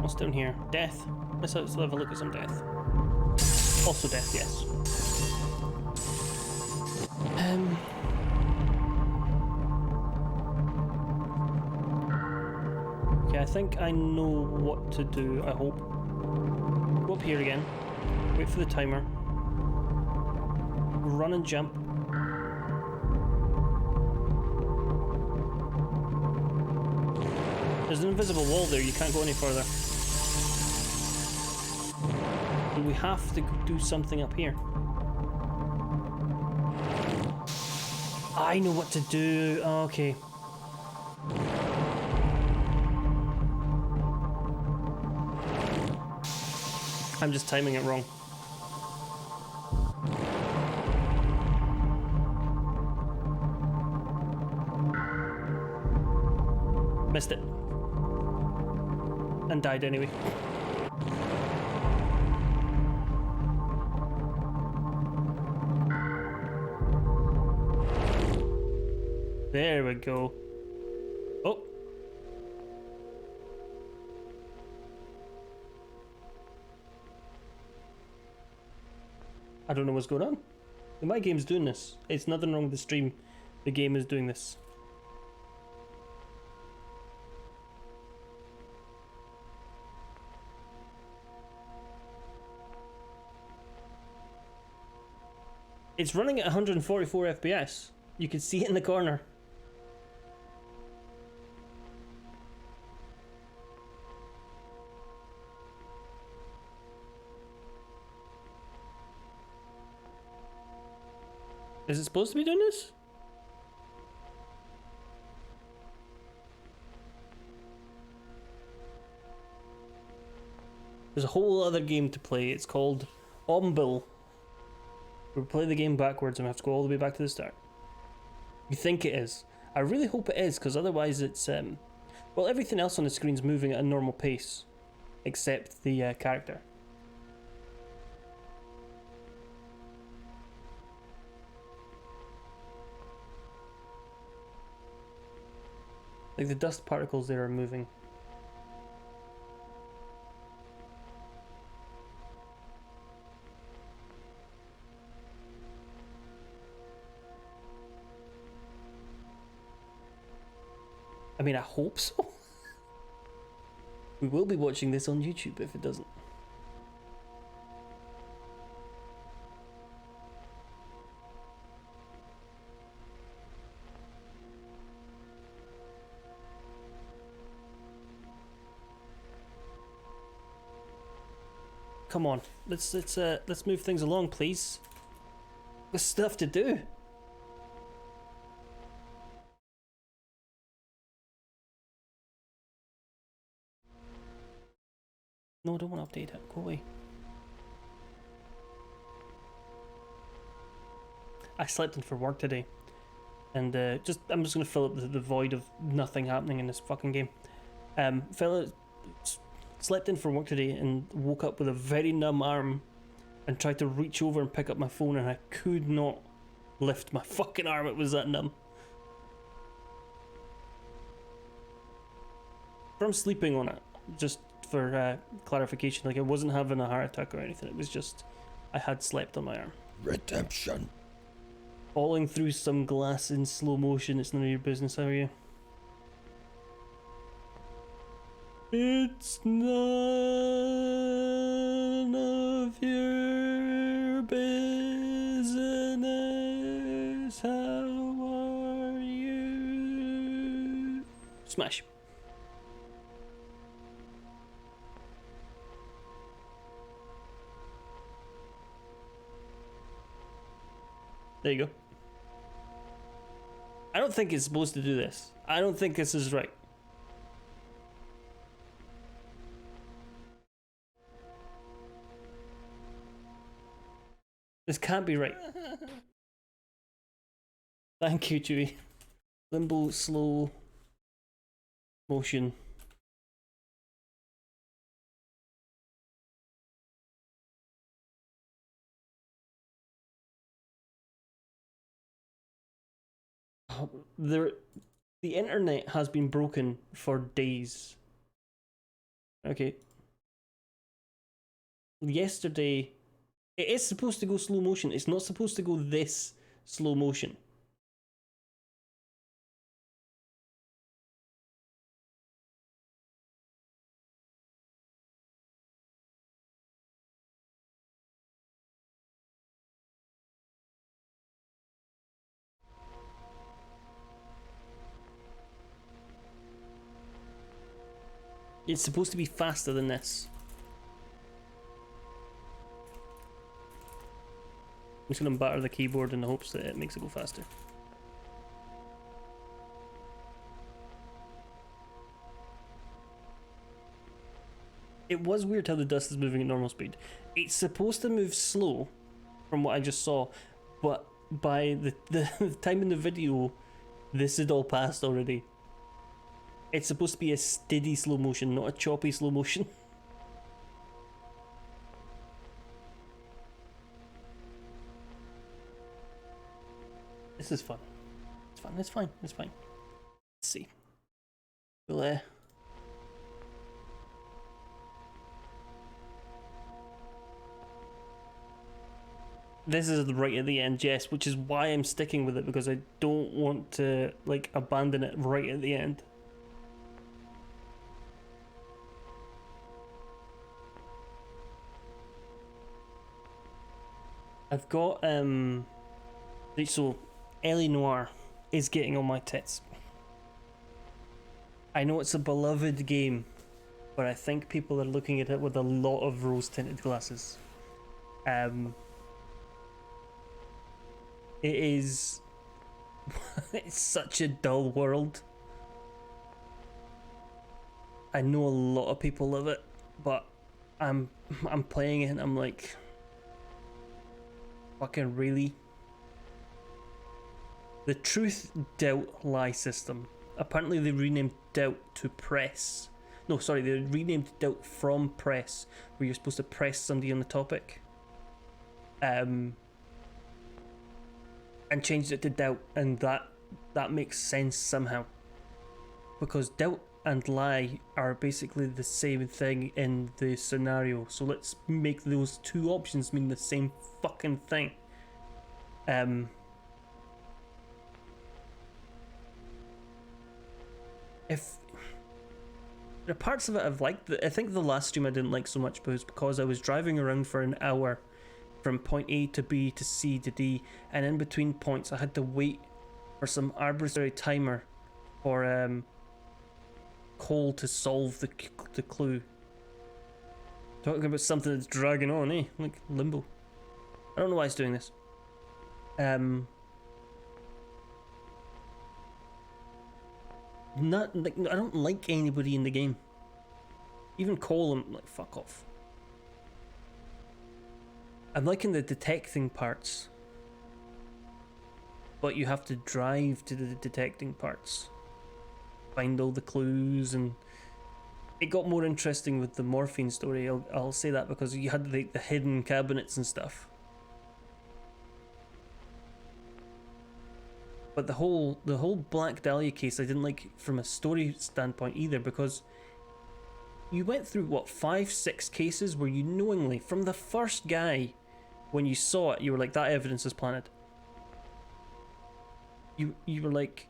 What's down here? Death. Let's have a look at some death. Also death, yes. Okay, I think I know what to do, I hope. Go up here again. Wait for the timer. Run and jump. There's an invisible wall there, you can't go any further. And we have to do something up here. I know what to do. Oh, okay. I'm just timing it wrong. Missed it. And died anyway. There we go. Oh. I don't know what's going on. My game's doing this. It's nothing wrong with the stream. The game is doing this. It's running at 144 FPS. You can see it in the corner. Is it supposed to be doing this? There's a whole other game to play. It's called Ombil. We play the game backwards and we have to go all the way back to the start. You think it is. I really hope it is, because otherwise it's well, everything else on the screen's moving at a normal pace, except the character. Like the dust particles there are moving. I mean, I hope so. We will be watching this on YouTube if it doesn't. Come on, let's move things along, please. There's stuff to do. No, I don't want to update it. Go away. I slept in for work today, and I'm just gonna fill up the void of nothing happening in this fucking game. Slept in for work today and woke up with a very numb arm, and tried to reach over and pick up my phone, and I could not lift my fucking arm. It was that numb. From sleeping on it, just for clarification, like I wasn't having a heart attack or anything. It was just I had slept on my arm. Redemption. Falling through some glass in slow motion. It's none of your business, how are you? It's none of your business. How are you? Smash. There you go. I don't think it's supposed to do this. I don't think this is right. This can't be right. Thank you, Chewie. Limbo slow motion. The internet has been broken for days. Okay. Yesterday, it is supposed to go slow motion. It's not supposed to go this slow motion. It's supposed to be faster than this. I'm just gonna batter the keyboard in the hopes that it makes it go faster. It was weird how the dust is moving at normal speed. It's supposed to move slow, from what I just saw, but by the time in the video, this had all passed already. It's supposed to be a steady slow motion, not a choppy slow motion. This is fun. It's fun. It's fine. It's fine. Let's see. We'll This is right at the end, yes, which is why I'm sticking with it, because I don't want to like abandon it right at the end. I've got so Ellie Noire is getting on my tits. I know it's a beloved game, but I think people are looking at it with a lot of rose-tinted glasses. It is it's such a dull world. I know a lot of people love it, but I'm playing it and I'm like, fucking really? The truth doubt lie system. Apparently they renamed doubt to press. No, sorry, they renamed doubt from press, where you're supposed to press somebody on the topic. And changed it to doubt, and that makes sense somehow. Because doubt and lie are basically the same thing in the scenario, so let's make those two options mean the same fucking thing. If there are parts of it I've liked, I think the last stream I didn't like so much because I was driving around for an hour from point A to B to C to D, and in between points I had to wait for some arbitrary timer for Cole to solve the clue. Talking about something that's dragging on, eh? Like Limbo. I don't know why it's doing this. Not like, I don't like anybody in the game. Even Cole, I'm like, fuck off. I'm liking the detecting parts. but you have to drive to the detecting parts, find all the clues, and it got more interesting with the morphine story. I'll say that because you had the hidden cabinets and stuff. But the whole Black Dahlia case I didn't like from a story standpoint either, because you went through what 5-6 cases where you knowingly, from the first guy, when you saw it, you were like, that evidence is planted. You were like,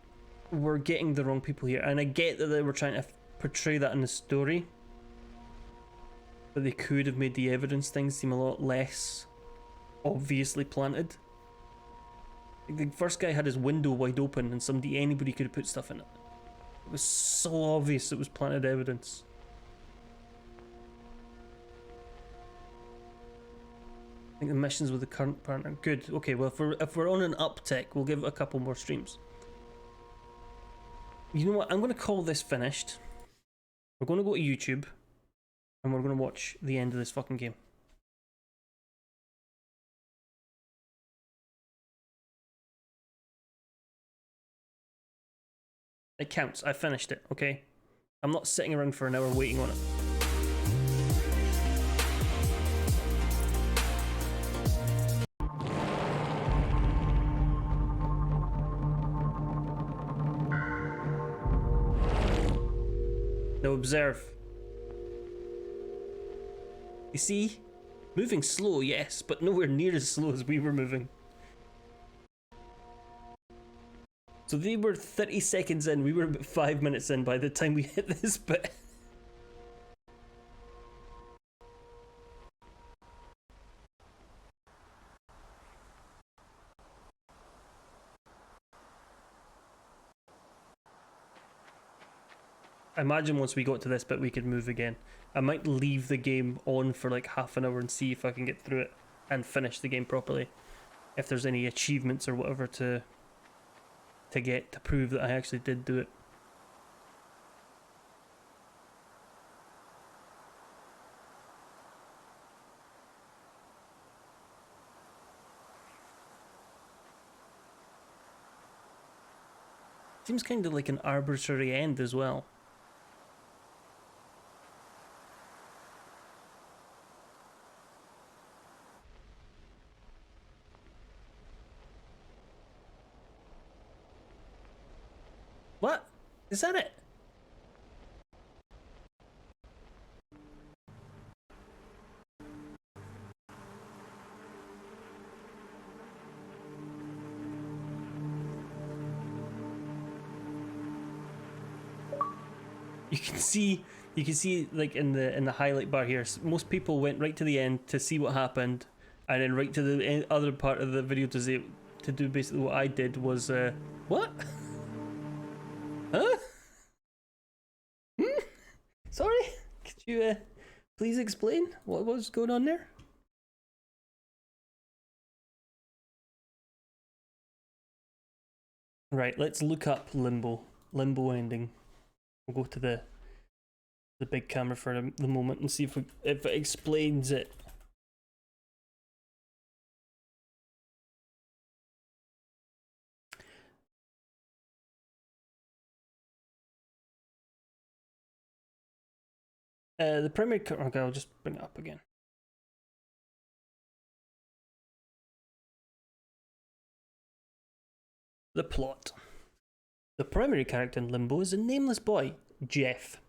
we're getting the wrong people here, and I get that they were trying to portray that in the story, but they could have made the evidence thing seem a lot less obviously planted. The first guy had his window wide open and anybody could have put stuff in it. It was so obvious it was planted evidence. I think the missions with the current partner, good. Okay, well if we're on an uptick, we'll give it a couple more streams. You know what? I'm gonna call this finished. We're gonna go to YouTube, and we're gonna watch the end of this fucking game. It counts. I finished it, okay? I'm not sitting around for an hour waiting on it. Now observe. You see? Moving slow, yes, but nowhere near as slow as we were moving. So they were 30 seconds in, we were about 5 minutes in by the time we hit this bit. I imagine once we got to this bit we could move again. I might leave the game on for like half an hour and see if I can get through it and finish the game properly. If there's any achievements or whatever to get to prove that I actually did do it. Seems kind of like an arbitrary end as well. What? Is that it? You can see like in the highlight bar here, most people went right to the end to see what happened, and then right to the other part of the video to do basically what I did was what? Huh? Sorry? Could you please explain what was going on there? Right, let's look up Limbo ending. We'll go to the big camera for the moment and see if it explains it. The primary... Okay, I'll just bring it up again. The plot. The primary character in Limbo is a nameless boy, Jeff,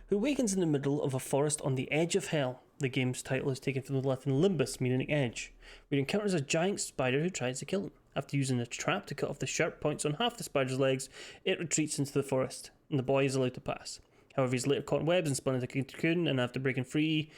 who awakens in the middle of a forest on the edge of hell. The game's title is taken from the Latin limbus, meaning edge, where he encounters a giant spider who tries to kill him. After using a trap to cut off the sharp points on half the spider's legs, it retreats into the forest, and the boy is allowed to pass. However, he's later caught in webs and spun into a cocoon, and after breaking free,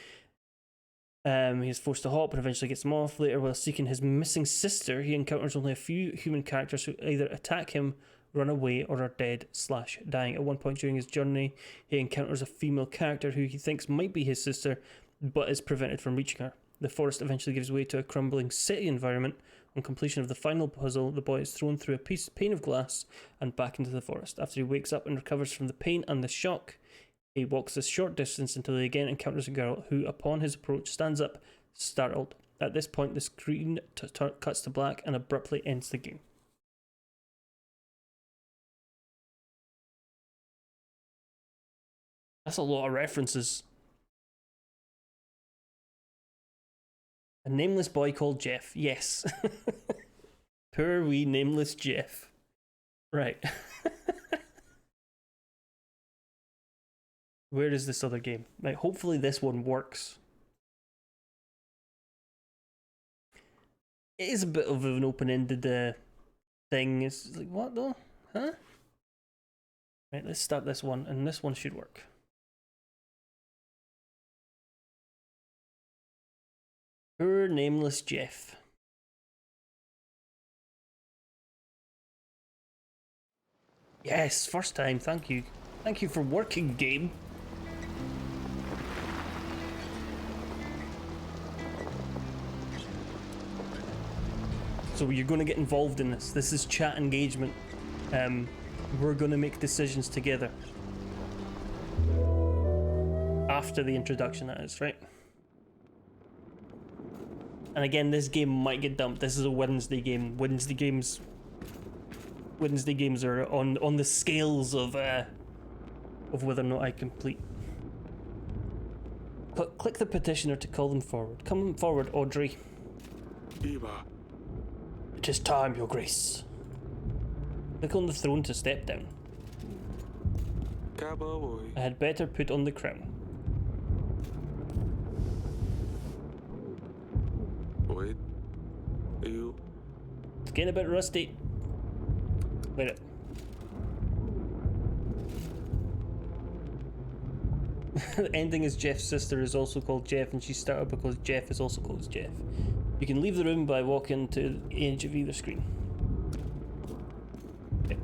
he is forced to hop and eventually gets him off. Later, while seeking his missing sister, he encounters only a few human characters who either attack him, run away, or are dead/dying. At one point during his journey, he encounters a female character who he thinks might be his sister, but is prevented from reaching her. The forest eventually gives way to a crumbling city environment. On completion of the final puzzle, the boy is thrown through a pane of glass and back into the forest. After he wakes up and recovers from the pain and the shock, he walks a short distance until he again encounters a girl who, upon his approach, stands up, startled. At this point, the screen cuts to black and abruptly ends the game. That's a lot of references. A nameless boy called Jeff. Yes. Poor wee nameless Jeff. Right. Where is this other game? Right, hopefully this one works. It is a bit of an open-ended thing. It's like, what though? Huh? Right, let's start this one, and this one should work. Poor nameless Jeff. Yes, first time, thank you. Thank you for working, game. So you're going to get involved in this. This is chat engagement. We're going to make decisions together. After the introduction, that is, right? And again, this game might get dumped. This is a Wednesday game. Wednesday games are on the scales of whether or not I complete. Click the petitioner to call them forward. Come forward, Audrey. Eva. It is time, Your Grace. Click on the throne to step down. Cowboy. I had better put on the crown. Wait. You. It's getting a bit rusty. Wait it. The ending is Jeff's sister is also called Jeff, and she started because Jeff is also called Jeff. You can leave the room by walking to the edge of either screen. Okay.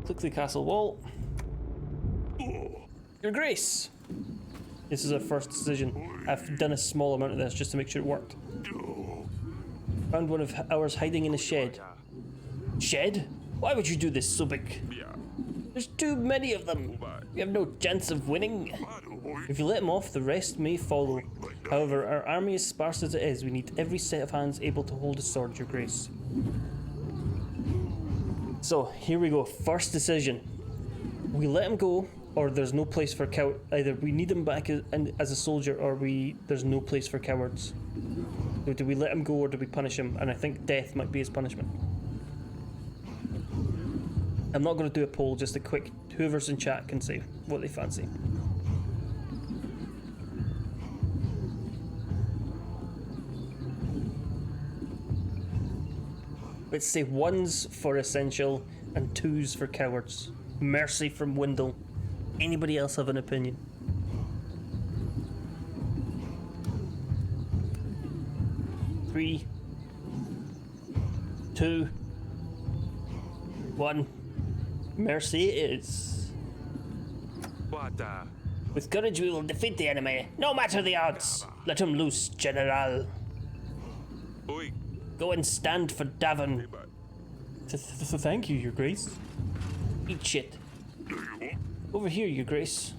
Click the castle wall. Your Grace! This is our first decision. I've done a small amount of this just to make sure it worked. Found one of ours hiding in a shed. Shed? Why would you do this, Subik? There's too many of them. We have no chance of winning. If you let him off, the rest may follow. However, our army is sparse as it is. We need every set of hands able to hold a sword, Your Grace. So, here we go. First decision. We let him go, or there's no place for coward. Either we need him back as a soldier, or there's no place for cowards. So do we let him go, or do we punish him? And I think death might be his punishment. I'm not going to do a poll, just a quick, whoever's in chat can say what they fancy. Let's say 1's for essential and 2's for cowards. Mercy from Windle. Anybody else have an opinion? Three, 2, 1. Mercy it is. What the? With courage we will defeat the enemy, no matter the odds. Let him loose, General. Oi. Go and stand for Davin. Thank you, Your Grace. Eat shit. Over here, Your Grace.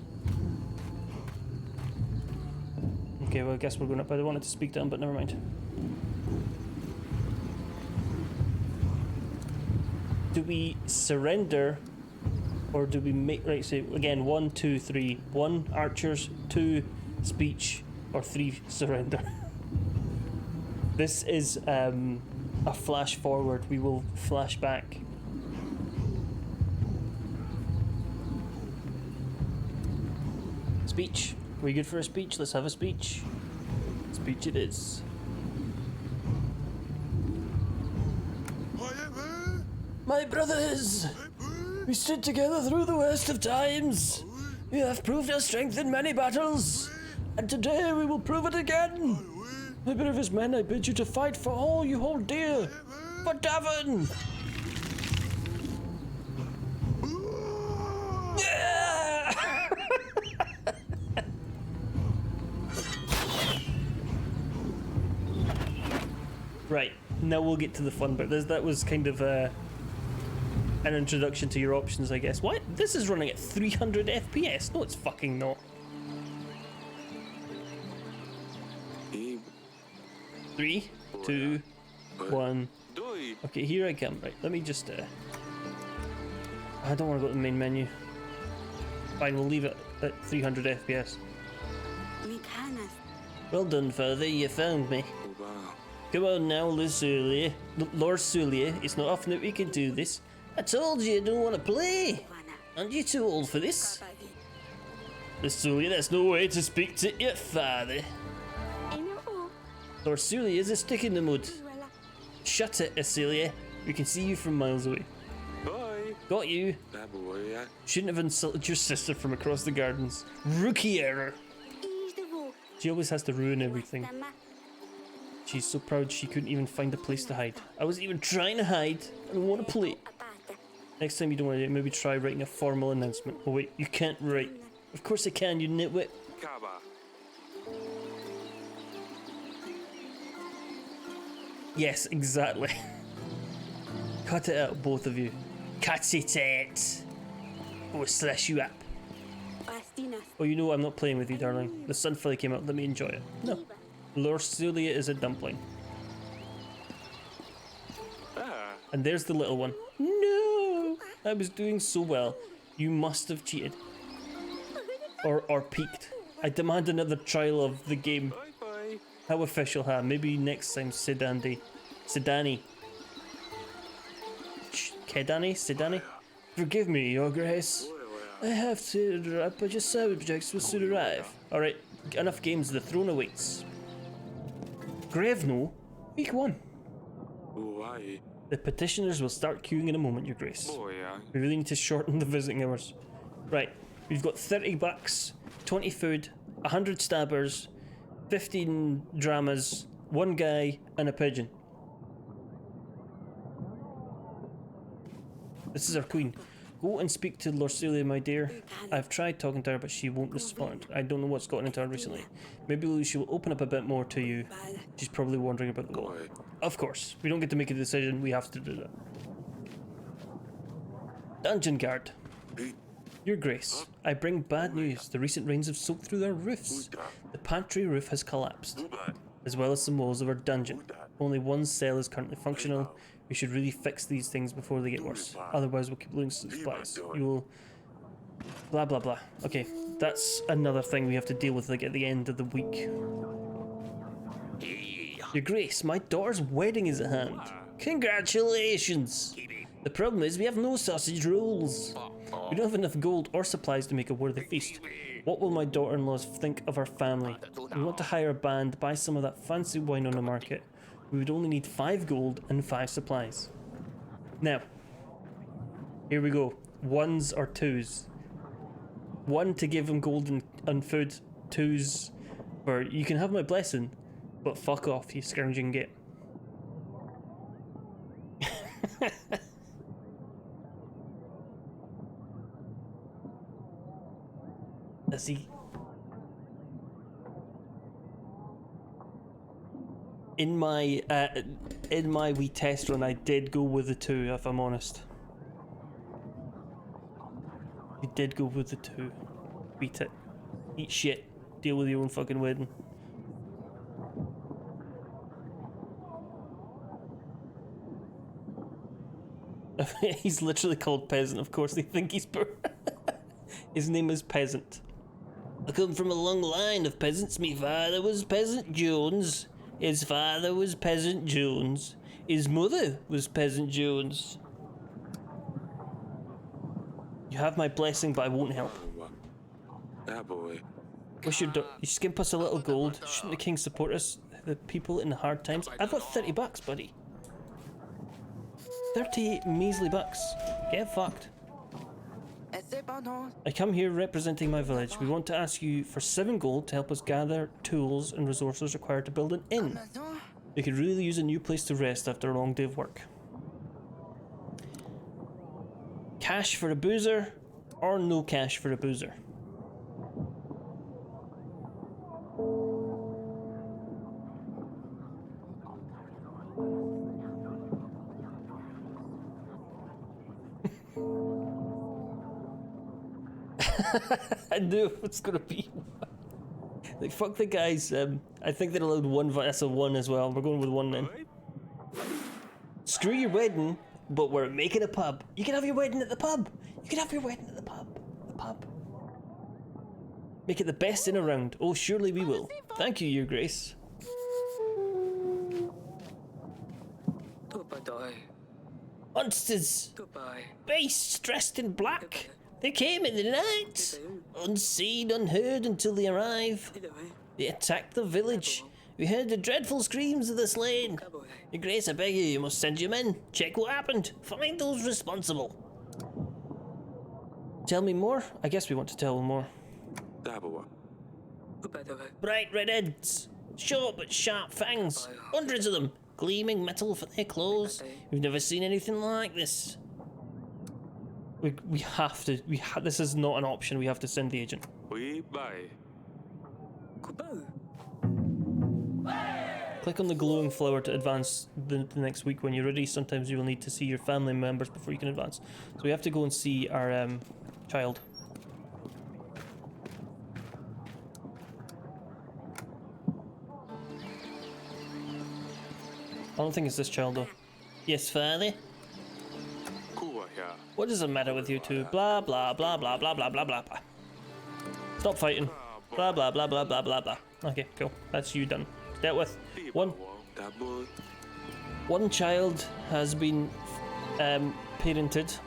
Okay, well I guess we're going up. I wanted to speak to him, but never mind. Do we surrender, or do we make, right, say again, 1, 2, 3, 1 archers, 2 speech, or 3 surrender? This is a flash forward. We will flash back. Speech. Are we good for a speech? Let's have a speech. Speech it is. My brothers! We stood together through the worst of times. We have proved our strength in many battles, and today we will prove it again. My bravest men, I bid you to fight for all you hold dear. For Davin! Right, now we'll get to the fun bit. That was kind of an introduction to your options, I guess. What? This is running at 300 FPS? No, it's fucking not. Eve. 3, 2, 1. Doi. Okay, here I come. Right, let me just. I don't want to go to the main menu. Fine, we'll leave it at 300 FPS. Mikanas. Well done, father, you found me. Uba. Come on now, Lusulia. Lord Sulia, it's not often that we can do this. I told you I don't want to play. Aren't you too old for this? Lusulia, that's no way to speak to your father. Lord Sulia is a stick in the mud. Shut it, Asilia. We can see you from miles away. Bye. Got you. That boy. Shouldn't have insulted your sister from across the gardens. Rookie error. She always has to ruin everything. She's so proud she couldn't even find a place to hide. I wasn't even trying to hide. I don't want to play. Next time you don't want to do it, maybe try writing a formal announcement. Oh wait, you can't write. Of course I can, you nitwit. Kaba. Yes, exactly. Cut it out, both of you. Cut it out. Or slash you up. Oh, you know what? I'm not playing with you, darling. The sun finally came out. Let me enjoy it. No. Lord Sulia is a dumpling. Ah. And there's the little one. No! I was doing so well. You must have cheated. Or peaked. I demand another trial of the game. Bye bye. How official, huh? Maybe next time, Sedani. Kedani? Sedani? Forgive me, Your Grace. I have to interrupt, but your subjects will soon arrive. Alright, enough games. The throne awaits. Grevno? Week 1. Why? The petitioners will start queuing in a moment, Your Grace. Boy. We really need to shorten the visiting hours. Right, we've got 30 bucks, 20 food, 100 stabbers, 15 dramas, 1 guy, and a pigeon. This is our queen. Go and speak to Lorcelia, my dear. I've tried talking to her, but she won't respond. I don't know what's gotten into her recently. Maybe she will open up a bit more to you. She's probably wondering about the wall. Of course, we don't get to make a decision. We have to do that. Dungeon guard. Your Grace, I bring bad news. The recent rains have soaked through our roofs. The pantry roof has collapsed, as well as some walls of our dungeon. Only one cell is currently functional. We should really fix these things before they get worse. Otherwise, we'll keep losing supplies. You will... Blah, blah, blah. Okay, that's another thing we have to deal with like at the end of the week. Your Grace, my daughter's wedding is at hand. Congratulations! The problem is we have no sausage rolls. We don't have enough gold or supplies to make a worthy feast. What will my daughter-in-laws think of our family? We want to hire a band, buy some of that fancy wine on the market. We would only need 5 gold and 5 supplies. Now, here we go. 1s or 2s. 1 to give them gold and food. 2s for you can have my blessing, but fuck off, you scrounging git. Does he? In my wee test run, I did go with the 2, if I'm honest. I did go with the 2. Beat it. Eat shit. Deal with your own fucking wedding. He's literally called Peasant, of course they think he's poor. His name is Peasant. I come from a long line of peasants. Me father was Peasant Jones. His father was Peasant Jones. His mother was Peasant Jones. You have my blessing, but I won't help. That boy. Wish you skimp us a little gold. Shouldn't the king support us, the people in the hard times? I've got 30 bucks, buddy. 30 measly bucks. Get fucked. I come here representing my village. We want to ask you for 7 gold to help us gather tools and resources required to build an inn. We could really use a new place to rest after a long day of work. Cash for a boozer, or no cash for a boozer? I knew it's gonna be like fuck the guys. I think they're allowed 1. That's a 1 as well. We're going with 1 then. Screw your wedding, but we're making a pub. You can have your wedding at the pub. You can have your wedding at the pub. The pub. Make it the best in around. Oh, surely we will. Thank you, Your Grace. Monsters! Beasts dressed in black! They came in the night! Unseen, unheard until they arrive. They attacked the village. We heard the dreadful screams of the slain. Your Grace, I beg you must send your men. Check what happened. Find those responsible. Tell me more? I guess we want to tell more. Bright red heads. Short but sharp fangs. Hundreds of them. Gleaming metal for their claws. We've never seen anything like this. We have to. This is not an option. We have to send the agent. Click on the glowing flower to advance the next week when you're ready. Sometimes you will need to see your family members before you can advance. So we have to go and see our child. I don't think it's this child though. Yes, father? What is the matter with you two? Blah blah blah blah blah blah blah blah blah. Stop fighting. Blah blah blah blah blah blah blah. Okay, cool. That's you done. Dealt with. One child has been parented.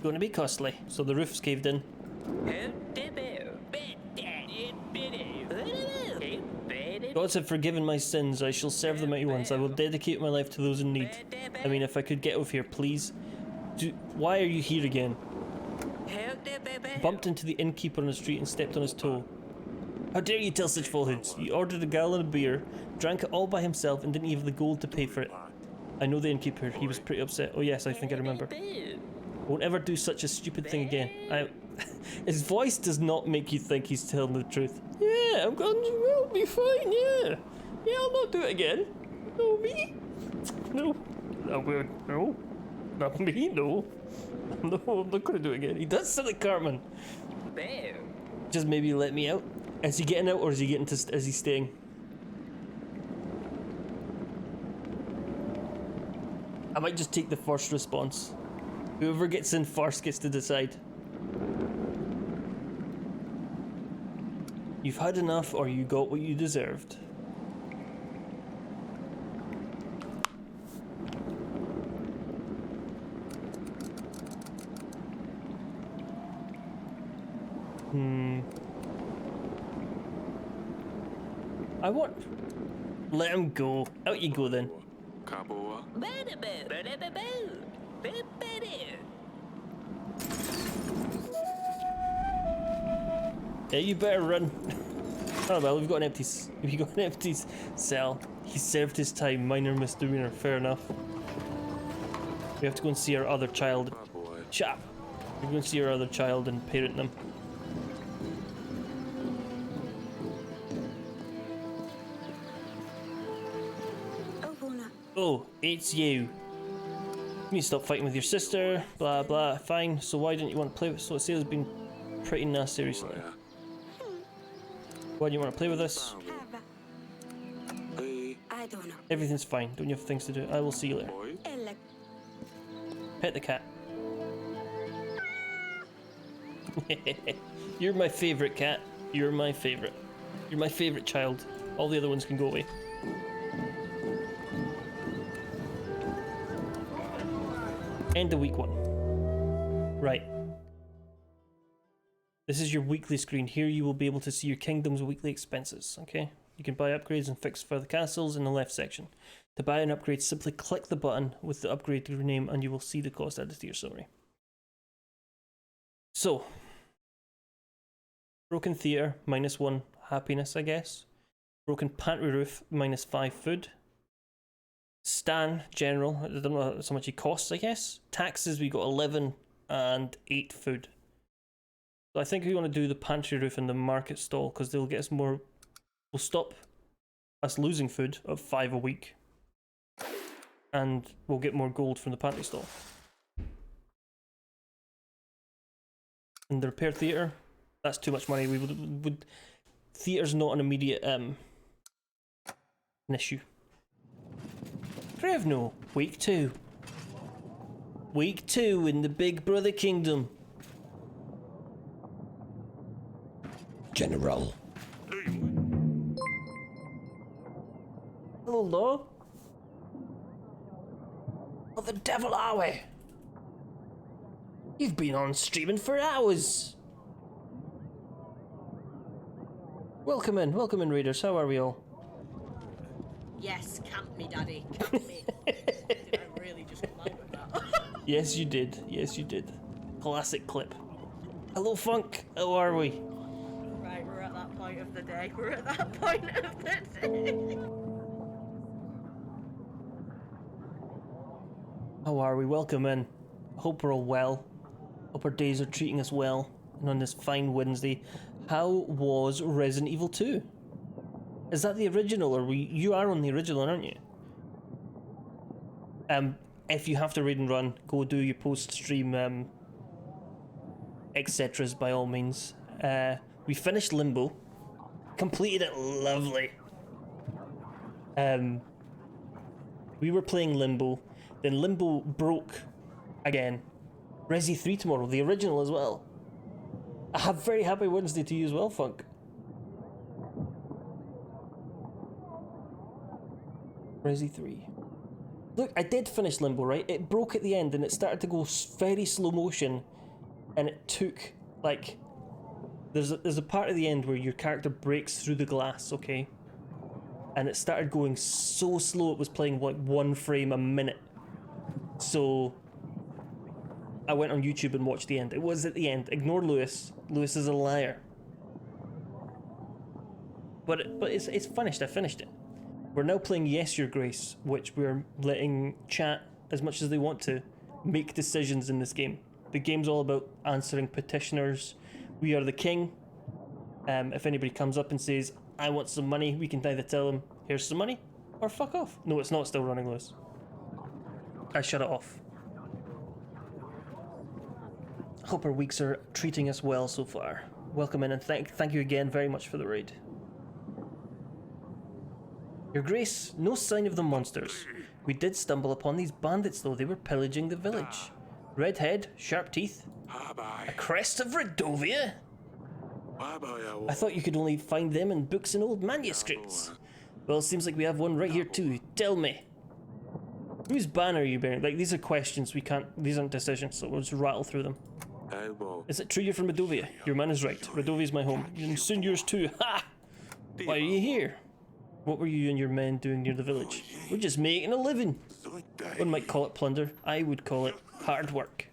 Going to be costly, so the roof's caved in. Gods have forgiven my sins. I shall serve the mighty ones. I will dedicate my life to those in need. I mean, if I could get over here, please. Why are you here again? Bumped into the innkeeper on the street and stepped on his toe. How dare you tell such falsehoods? You ordered a gallon of beer, drank it all by himself, and didn't even have the gold to pay for it. I know the innkeeper. He was pretty upset. Oh yes, I think I remember. Won't ever do such a stupid thing again. His voice does not make you think he's telling the truth. Yeah, I'm going to will be fine, yeah. Yeah, I'll not do it again. No, me? No. No. Not me, no. No, I'm not going to do it again. He does sound like Cartman. Just maybe let me out. Is he getting out or is he getting to, is he staying? I might just take the first response. Whoever gets in first gets to decide. You've had enough or you got what you deserved. I want... Let him go. Out you go then. Yeah, you better run. Oh well, we've got an empty cell. He served his time, minor misdemeanor, fair enough. We have to go and see our other child. Shut up. We're going to see our other child and parent them. Oh, it's you. You need to stop fighting with your sister, blah blah, fine. So why didn't you want to play with... So Sale's been pretty nasty recently. Why do you want to play with us? I don't know. Everything's fine, don't you have things to do? I will see you later. Pet the cat. You're my favourite cat. You're my favourite. You're my favourite child. All the other ones can go away. End of week 1. Right. This is your weekly screen. Here you will be able to see your kingdom's weekly expenses, okay? You can buy upgrades and fix further castles in the left section. To buy an upgrade, simply click the button with the upgrade name and you will see the cost added to your summary. So, broken theatre, -1 happiness, I guess. Broken pantry roof, -5 food. Stan, general, I don't know how much he costs, I guess. Taxes, we got 11 and 8 food. So I think we want to do the pantry roof and the market stall because they'll get us more... We'll stop us losing food of 5 a week. And we'll get more gold from the pantry stall. And the repair theatre, that's too much money. We would theatre's not an immediate an issue. Grevno, week 2. Week 2 in the Big Brother Kingdom. General. Hello, Law. What the devil are we? You've been on streaming for hours. Welcome in, readers. How are we all? Yes, camp me, Daddy. Camp me. Did I really just come out with that? Yes, you did. Yes, you did. Classic clip. Hello, Funk. How are we? Right, we're at that point of the day. We're at that point of the day. How are we? Welcome in. Hope we're all well. Hope our days are treating us well. And on this fine Wednesday, how was Resident Evil 2? Is that the original, or you are on the original, aren't you? If you have to read and run, go do your post-stream etceteras by all means. We finished Limbo, completed it lovely. We were playing Limbo, then Limbo broke again. Resi 3 tomorrow, the original as well. I have very happy Wednesday to you as well, Funk. Resi 3. Look, I did finish Limbo, right? It broke at the end and it started to go very slow motion, and it took, like, there's a part at the end where your character breaks through the glass, okay? And it started going so slow it was playing like 1 frame a minute. So I went on YouTube and watched the end. It was at the end. Ignore Lewis. Lewis is a liar. But it's finished. I finished it. We're now playing Yes, Your Grace, which we're letting chat, as much as they want to, make decisions in this game. The game's all about answering petitioners. We are the king. If anybody comes up and says, I want some money, we can either tell them, here's some money, or fuck off. No, it's not still running, Lewis. I shut it off. Hope our weeks are treating us well so far. Welcome in and thank you again very much for the raid. Your Grace, no sign of the monsters. We did stumble upon these bandits though, they were pillaging the village. Red head, sharp teeth, a crest of Redovia? I thought you could only find them in books and old manuscripts. Well, it seems like we have one right here too. Tell me. Whose banner are you bearing? Like, these are questions, these aren't decisions, so we'll just rattle through them. Is it true you're from Redovia? Your man is right. Redovia's my home. And soon yours too. Ha! Why are you here? What were you and your men doing near the village? We're just making a living. One might call it plunder. I would call it hard work.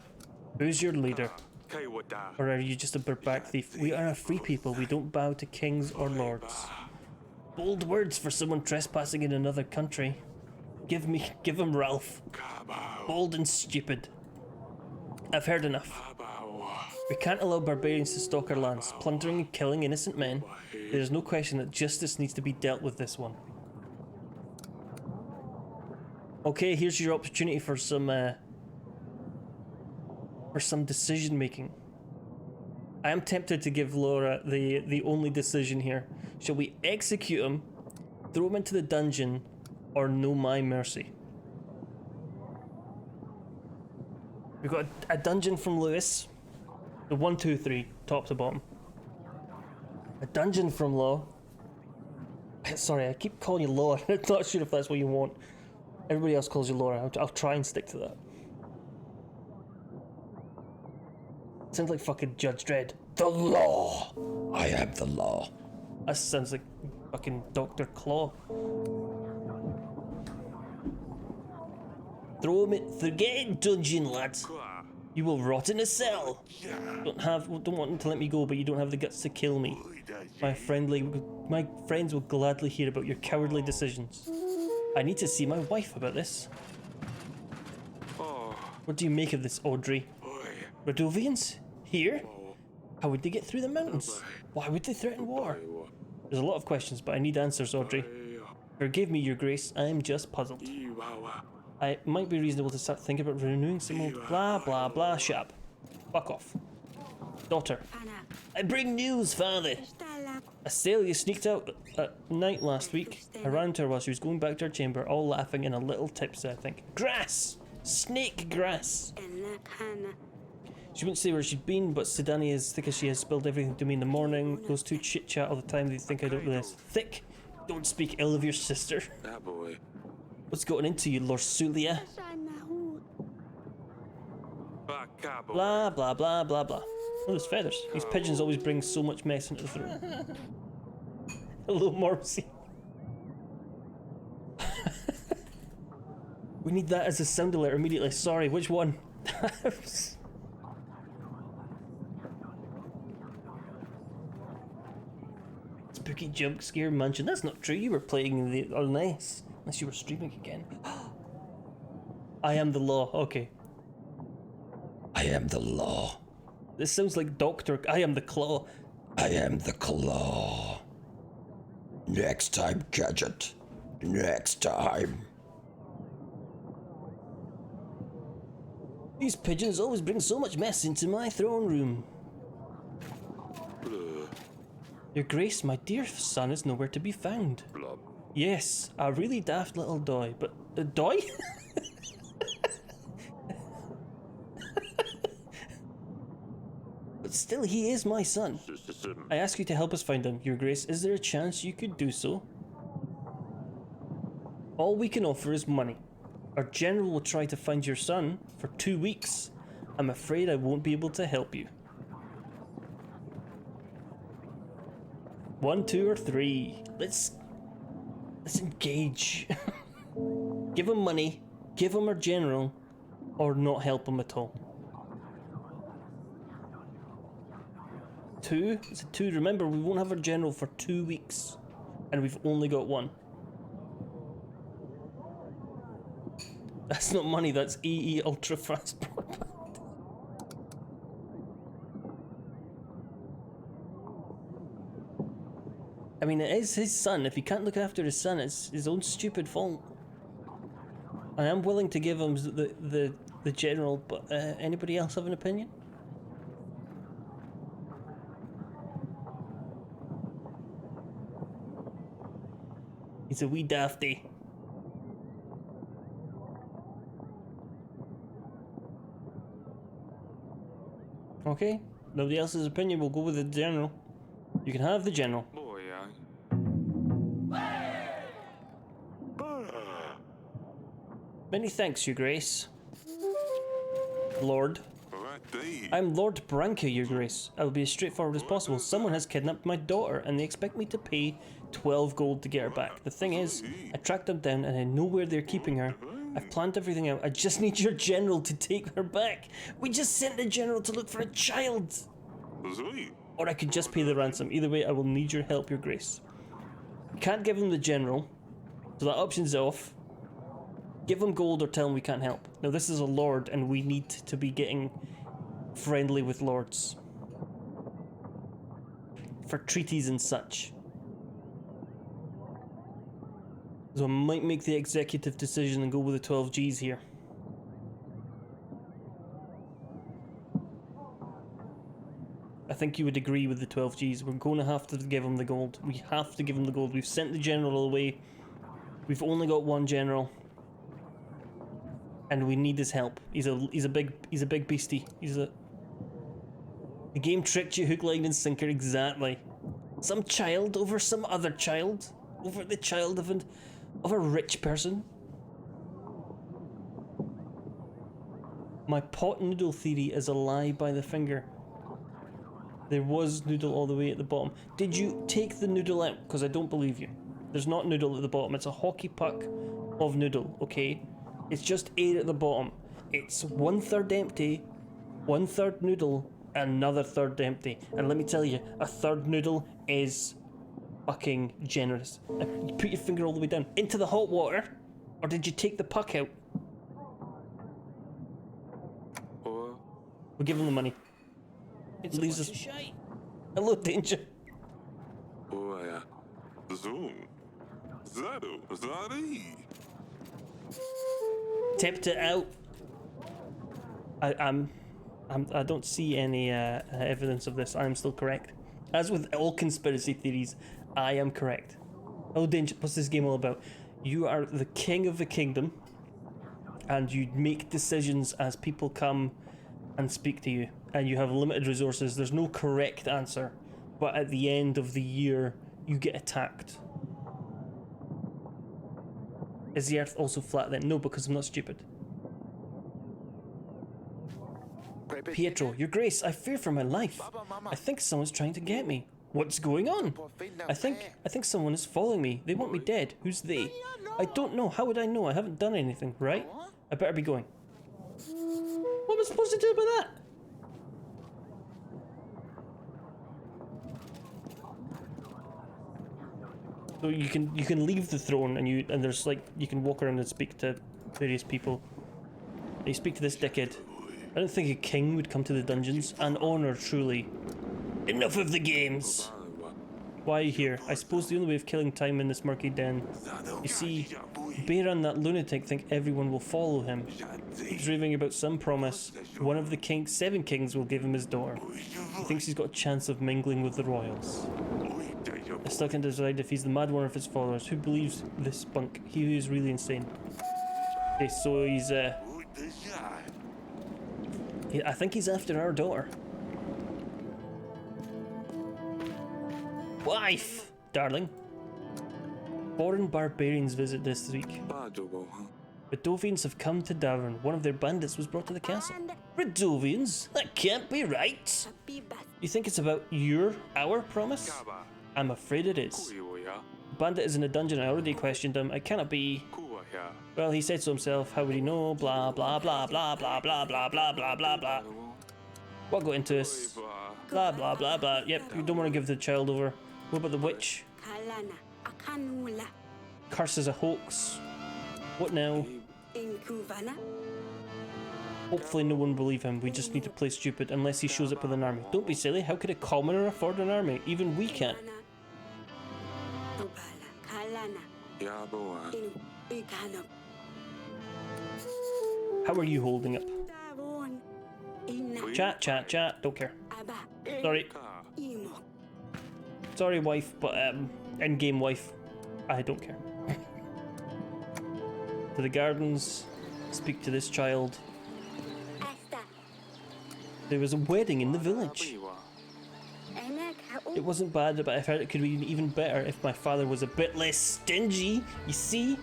Who's your leader? Or are you just a bareback thief? We are a free people. We don't bow to kings or lords. Bold words for someone trespassing in another country. Give him Ralph. Bold and stupid. I've heard enough. We can't allow barbarians to stalk our lands, plundering and killing innocent men. There is no question that justice needs to be dealt with this one. Okay, here's your opportunity for some decision making. I am tempted to give Laura the only decision here. Shall we execute him, throw him into the dungeon, or no my mercy? We've got a dungeon from Lewis. The 1, 2, 3, top to bottom. A dungeon from Law. Sorry, I keep calling you Law. I'm not sure if that's what you want. Everybody else calls you Laura. I'll try and stick to that. Sounds like fucking Judge Dredd. The law! I am the law. That sounds like fucking Dr. Claw. Throw him in. Forget it, dungeon, lads. You will rot in a cell. Don't want them to let me go, but you don't have the guts to kill me. My friends will gladly hear about your cowardly decisions. I need to see my wife about this. What do you make of this, Audrey? Redovians? Here? How would they get through the mountains? Why would they threaten war? There's a lot of questions, but I need answers, Audrey. Forgive me, Your Grace, I am just puzzled. It might be reasonable to start thinking about renewing some old blah blah blah. Shut up. Fuck off. Daughter. I bring news, father. Acelia sneaked out at night last week. I ran into her while she was going back to her chamber, all laughing and a little tipsy, I think. Grass! Snake grass! She wouldn't say where she'd been, but Sidani is thick as she has, spilled everything to me in the morning. Those two chit-chat all the time, they think I don't realize. Thick? Don't speak ill of your sister. That boy. What's gotten into you, Lorsulia? Baka boy. Blah, blah, blah, blah, blah. Oh, there's feathers. These pigeons always bring so much mess into the throat. Hello, Morpsey. We need that as a sound alert immediately. Sorry, which one? Spooky jump scare mansion. That's not true. You were playing the unless you were streaming again. I am the law. Okay. I am the law. This sounds like Doctor. I am the claw. I am the claw. Next time, Gadget. Next time. These pigeons always bring so much mess into my throne room. Your Grace, my dear son is nowhere to be found. Blub. Yes, a really daft little doy, but... A doy? But still, he is my son. I ask you to help us find him, Your Grace. Is there a chance you could do so? All we can offer is money. Our general will try to find your son for 2 weeks. I'm afraid I won't be able to help you. 1, 2, or 3. Let's engage. Give him money, give him our general, or not help him at all. 2? Is it 2? Remember, we won't have our general for 2 weeks, and we've only got 1. That's not money, that's EE ultra fast broadband. I mean, it is his son. If he can't look after his son, it's his own stupid fault. I am willing to give him the general, but anybody else have an opinion? He's a wee dafty. Okay, nobody else's opinion, we'll go with the general. You can have the general. Boy, Many thanks, Your Grace. Lord. right there. I'm Lord Branca, Your Grace. I will be as straightforward as possible. Someone has kidnapped my daughter and they expect me to pay 12 gold to get her back. The thing is, I tracked them down and I know where they're keeping her. I've planned everything out. I just need your general to take her back. We just sent the general to look for a child. Sweet. Or I could just pay the ransom. Either way, I will need your help, Your Grace. Can't give him the general, so that option's off. Give him gold or tell him we can't help. Now this is a lord and we need to be getting friendly with lords. For treaties and such. So I might make the executive decision and go with the 12 Gs here. I think you would agree with the 12 Gs. We're going to have to give him the gold. We have to give him the gold. We've sent the general away. We've only got one general. And we need his help. He's a big beastie. The game tricked you, hook, line, and sinker, exactly. Some child over some other child. Over the child of a rich person. My pot noodle theory is a lie by the finger. There was noodle all the way at the bottom. Did you take the noodle out? Because I don't believe you. There's not noodle at the bottom. It's a hockey puck of noodle, okay? It's just air at the bottom. It's 1/3 empty, 1/3 noodle, another third empty. And let me tell you, a third noodle is fucking generous. You put your finger all the way down into the hot water, or did you take the puck out? Or We'll give him the money. It leaves us. Hello, danger. boy, zoom. Zado, Zadi. Tipped it out. I don't see any evidence of this. I'm still correct. As with all conspiracy theories, I am correct. Oh, danger! What's this game all about? You are the king of the kingdom, and you make decisions as people come and speak to you, and you have limited resources. There's no correct answer, but at the end of the year, you get attacked. Is the Earth also flat then? No, because I'm not stupid. Pietro, Your Grace, I fear for my life. I think someone's trying to get me. What's going on? I think someone is following me. They want me dead. Who's they? I don't know. How would I know? I haven't done anything, right? I better be going. What am I supposed to do about that? So you can leave the throne and there's like you can walk around and speak to various people. You speak to this dickhead. I don't think a king would come to the dungeons. An honor, truly. Enough of the games. Why are you here? I suppose the only way of killing time in this murky den. You see, Bear and that lunatic think everyone will follow him. He's raving about some promise. One of the 7 kings will give him his daughter. He thinks he's got a chance of mingling with the royals. I still can't decide if he's the mad one of his followers. Who believes this spunk? He who is really insane. Okay, so he's I think he's after our daughter. Wife, darling. Foreign barbarians visit this week. Radovians have come to Davern. One of their bandits was brought to the castle. Radovians? That can't be right. You think it's about our promise? I'm afraid it is. Bandit is in a dungeon. I already questioned him. It cannot be. Well, he said so himself. How would he know? Blah blah blah blah blah blah blah blah blah blah blah. What got into us? Blah blah blah blah. Yep, you don't want to give the child over. What about the witch? Curse is a hoax. What now? Hopefully no one will believe him. We just need to play stupid unless he shows up with an army. Don't be silly. How could a commoner afford an army? Even we can't. How are you holding up? Chat. Don't care. Sorry, wife, but in-game wife, I don't care. To the gardens, speak to this child. There was a wedding in the village. It wasn't bad, but I've heard it could be even better if my father was a bit less stingy. You see?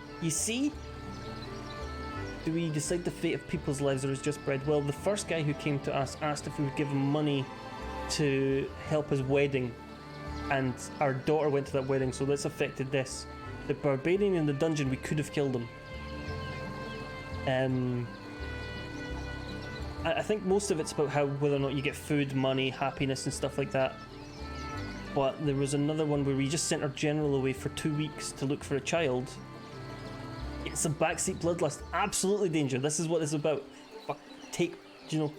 Do we decide the fate of people's lives or is just bread? Well, the first guy who came to us asked if we would give him money to help his wedding, and our daughter went to that wedding, so that's affected this. The barbarian in the dungeon, we could have killed him. I think most of it's about whether or not you get food, money, happiness and stuff like that. But there was another one where we just sent our general away for 2 weeks to look for a child. It's a backseat bloodlust. Absolutely danger. This is what this is about.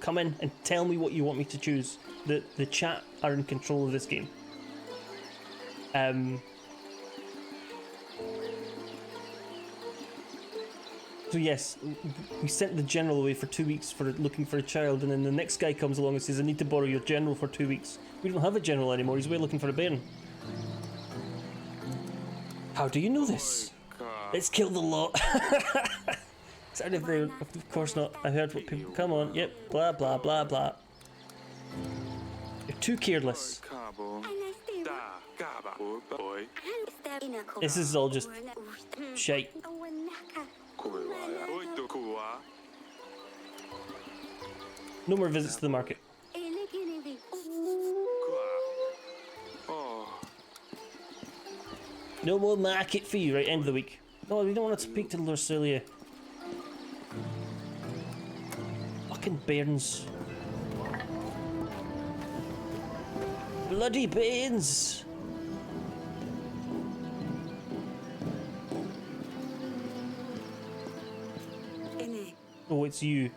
Come in and tell me what you want me to choose. The chat are in control of this game. So yes, we sent the general away for 2 weeks for looking for a child, and then the next guy comes along and says, I need to borrow your general for 2 weeks. We don't have a general anymore, he's away looking for a baron. How do you know this? Let's kill the lot. Sorry if they, of course not. I heard what people, come on, yep, blah blah blah blah. You're too careless. This is all just shite. No more visits to the market. No more market for you, right? End of the week. No, we don't want to speak to Lorsilia. Fucking bairns. Bloody bairns! Oh, it's you.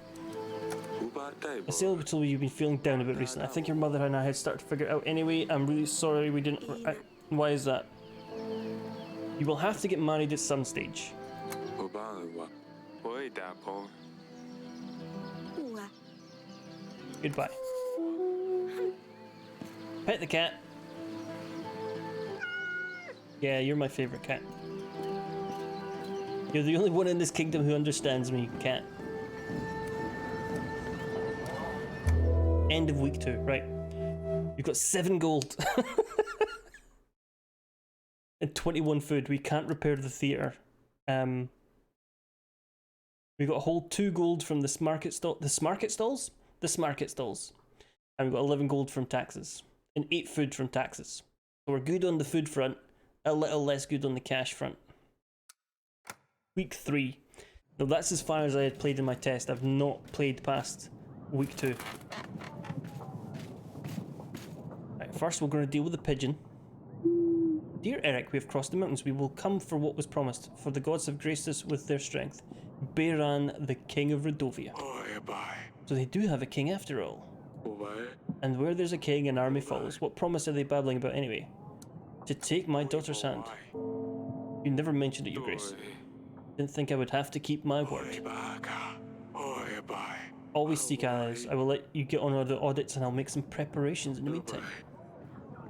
A sailor told me you've been feeling down a bit recently. I think your mother and I had started to figure it out anyway. I'm really sorry we didn't... why is that? You will have to get married at some stage. Goodbye. Pet the cat. Yeah, you're my favourite cat. You're the only one in this kingdom who understands me, cat. End of week 2, right. You've got 7 gold. And 21 food. We can't repair the theatre. We got a whole 2 gold from this market stall. This market stalls? This market stalls. And we got 11 gold from taxes. And 8 food from taxes. So we're good on the food front. A little less good on the cash front. Week 3. Now that's as far as I had played in my test. I've not played past week 2. Right, first we're going to deal with the pigeon. Dear Eric, we have crossed the mountains. We will come for what was promised, for the gods have graced us with their strength. Beiran, the king of Redovia. So they do have a king after all. And where there's a king, an army follows. What promise are they babbling about anyway? To take my daughter's hand. You never mentioned it, Your Grace. Didn't think I would have to keep my word. Always seek allies. I will let you get on the audits and I'll make some preparations in the meantime.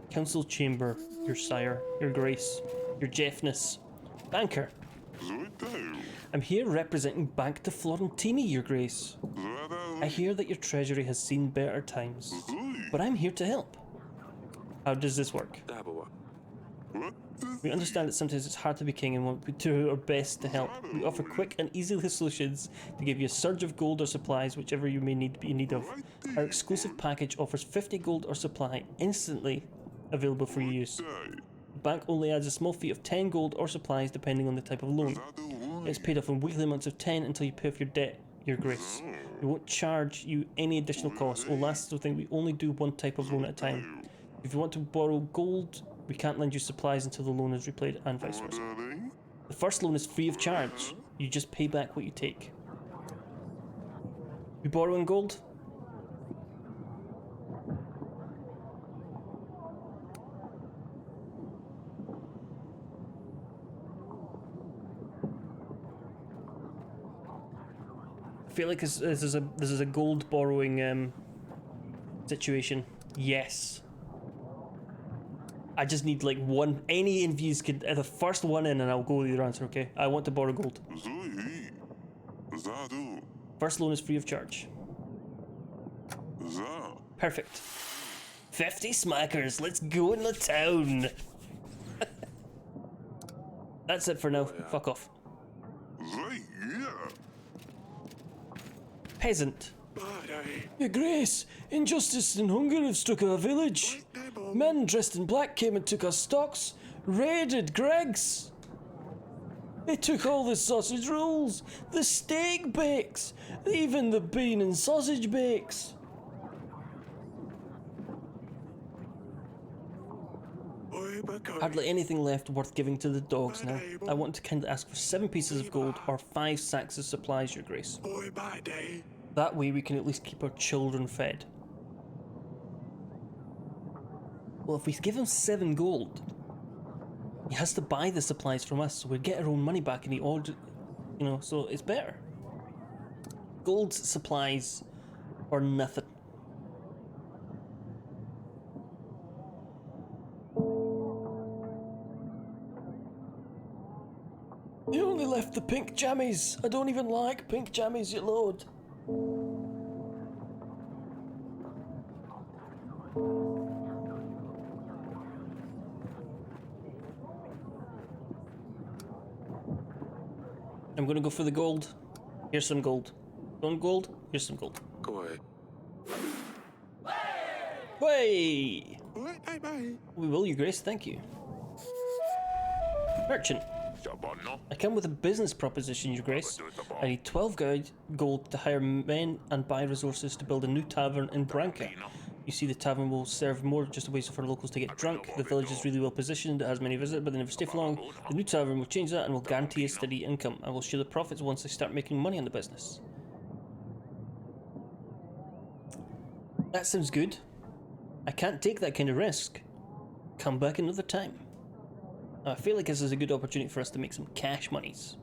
Council chamber, your sire, your grace, your Jeffness. Banker. I'm here representing Bank de Florentini, your grace. I hear that your treasury has seen better times, but I'm here to help. How does this work? We understand that sometimes it's hard to be king and want to do our best to help. We offer quick and easy solutions to give you a surge of gold or supplies, whichever you may be in need of. Our exclusive package offers 50 gold or supply instantly available for your use. The bank only adds a small fee of 10 gold or supplies depending on the type of loan. It's paid off in weekly amounts of 10 until you pay off your debt, your grace. We won't charge you any additional costs. Oh, last thing, we only do one type of loan at a time. If you want to borrow gold, we can't lend you supplies until the loan is repaid and vice versa. The first loan is free of charge. You just pay back what you take. You borrowing gold? I feel like this is a gold borrowing situation. Yes. I just need like one. Any envies could the first one in, and I'll go with your answer. Okay. I want to borrow gold. First loan is free of charge. Perfect. 50 smackers. Let's go in the town. That's it for now. Fuck off. Peasant. Your Grace, injustice and hunger have struck our village. Men dressed in black came and took our stocks, raided Greg's. They took all the sausage rolls, the steak bakes, even the bean and sausage bakes. Hardly anything left worth giving to the dogs now. I want to kindly ask for 7 pieces of gold or 5 sacks of supplies, Your Grace. That way we can at least keep our children fed. Well, if we give him 7 gold, he has to buy the supplies from us, so we get our own money back and he order, you know, so it's better. Gold supplies or nothing. You only left the pink jammies. I don't even like pink jammies, you lord. I'm gonna go for the gold. Here's some gold. Want gold? Here's some gold. Way! We will, Your Grace, thank you. Merchant. I come with a business proposition, Your Grace. I need 12 gold to hire men and buy resources to build a new tavern in Branca. You see, the tavern will serve more just a way for locals to get drunk. The village is really well positioned, it has many visitors, but they never stay for long. The new tavern will change that and will guarantee a steady income. I will share the profits once they start making money on the business. That sounds good. I can't take that kind of risk. Come back another time. Now, I feel like this is a good opportunity for us to make some cash monies.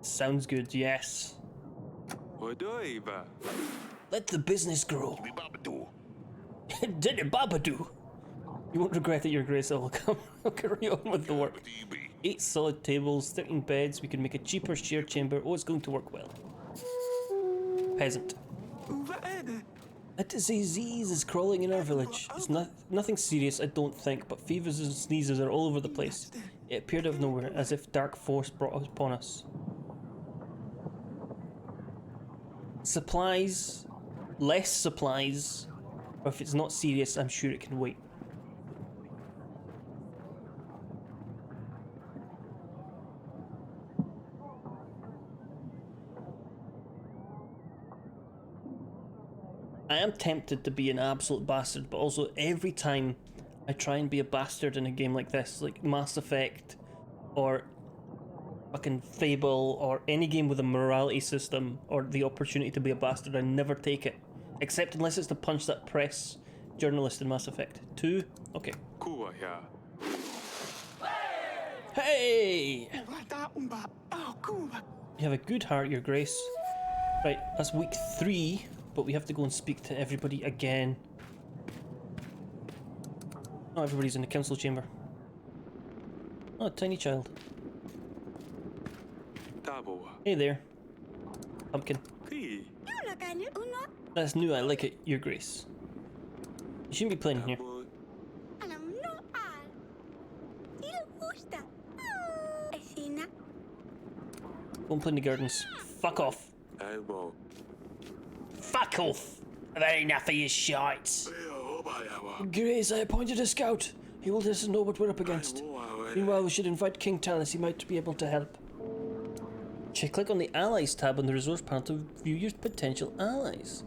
Sounds good, yes. Let the business grow. Did it babadoo? You won't regret it, Your Grace. I'll come. I'll carry on with the work. 8 solid tables, 13 beds. We can make a cheaper shared chamber. Oh, it's going to work well. Peasant. A disease is crawling in our village. It's nothing serious, I don't think, but fevers and sneezes are all over the place. It appeared out of nowhere, as if dark force brought it upon us. Supplies, less supplies, or if it's not serious, I'm sure it can wait. I am tempted to be an absolute bastard, but also every time I try and be a bastard in a game like this, like Mass Effect, or fucking Fable, or any game with a morality system, or the opportunity to be a bastard, I never take it. Except unless it's to punch that press journalist in Mass Effect 2. Okay. Hey! You have a good heart, Your Grace. Right, that's week 3. But we have to go and speak to everybody again. Not everybody's in the council chamber. Oh, a tiny child. Hey there. Pumpkin. That's new, I like it, Your Grace. You shouldn't be playing in here. Go and play in the gardens. Fuck off. Fuck off! I've had enough of your shite. Grace, I appointed a scout. He will let us know what we're up against. Meanwhile, we should invite King Talus. He might be able to help. Click on the Allies tab on the resource panel to view your potential allies.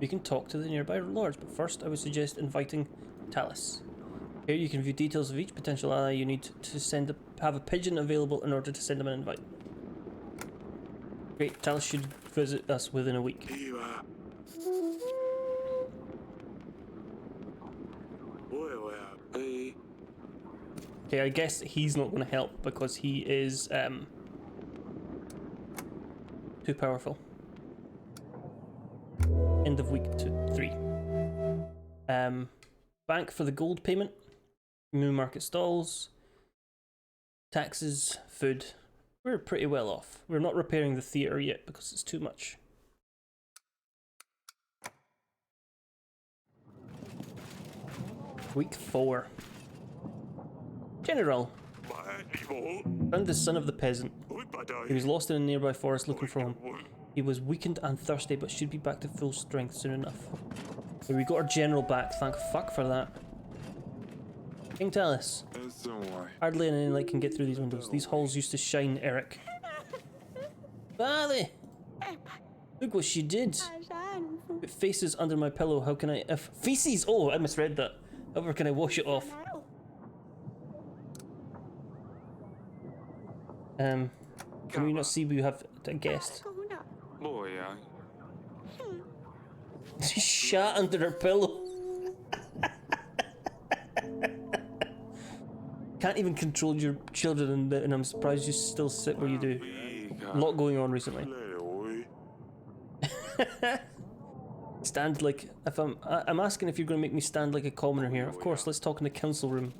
You can talk to the nearby lords, but first I would suggest inviting Talus. Here you can view details of each potential ally. You need to have a pigeon available in order to send them an invite. Great, Talus should visit us within a week. Okay, I guess he's not going to help because he is too powerful. End of week 3. Bank for the gold payment. New market stalls. Taxes, food. We're pretty well off. We're not repairing the theatre yet because it's too much. Week 4. General. Found the son of the peasant. He was lost in a nearby forest looking for him. He was weakened and thirsty, but should be back to full strength soon enough. So we got our general back, thank fuck for that. King Talus. Hardly any light can get through these windows. These halls used to shine, Eric. Father! Look what she did. It faces under my pillow. How can I... feces! Oh, I misread that. However can I wash it off? Can we not see we have a guest? She shat under her pillow. Can't even control your children, and I'm surprised you still sit where you do. A lot going on recently. Stand like... if I'm asking if you're going to make me stand like a commoner here. Of course, let's talk in the council room.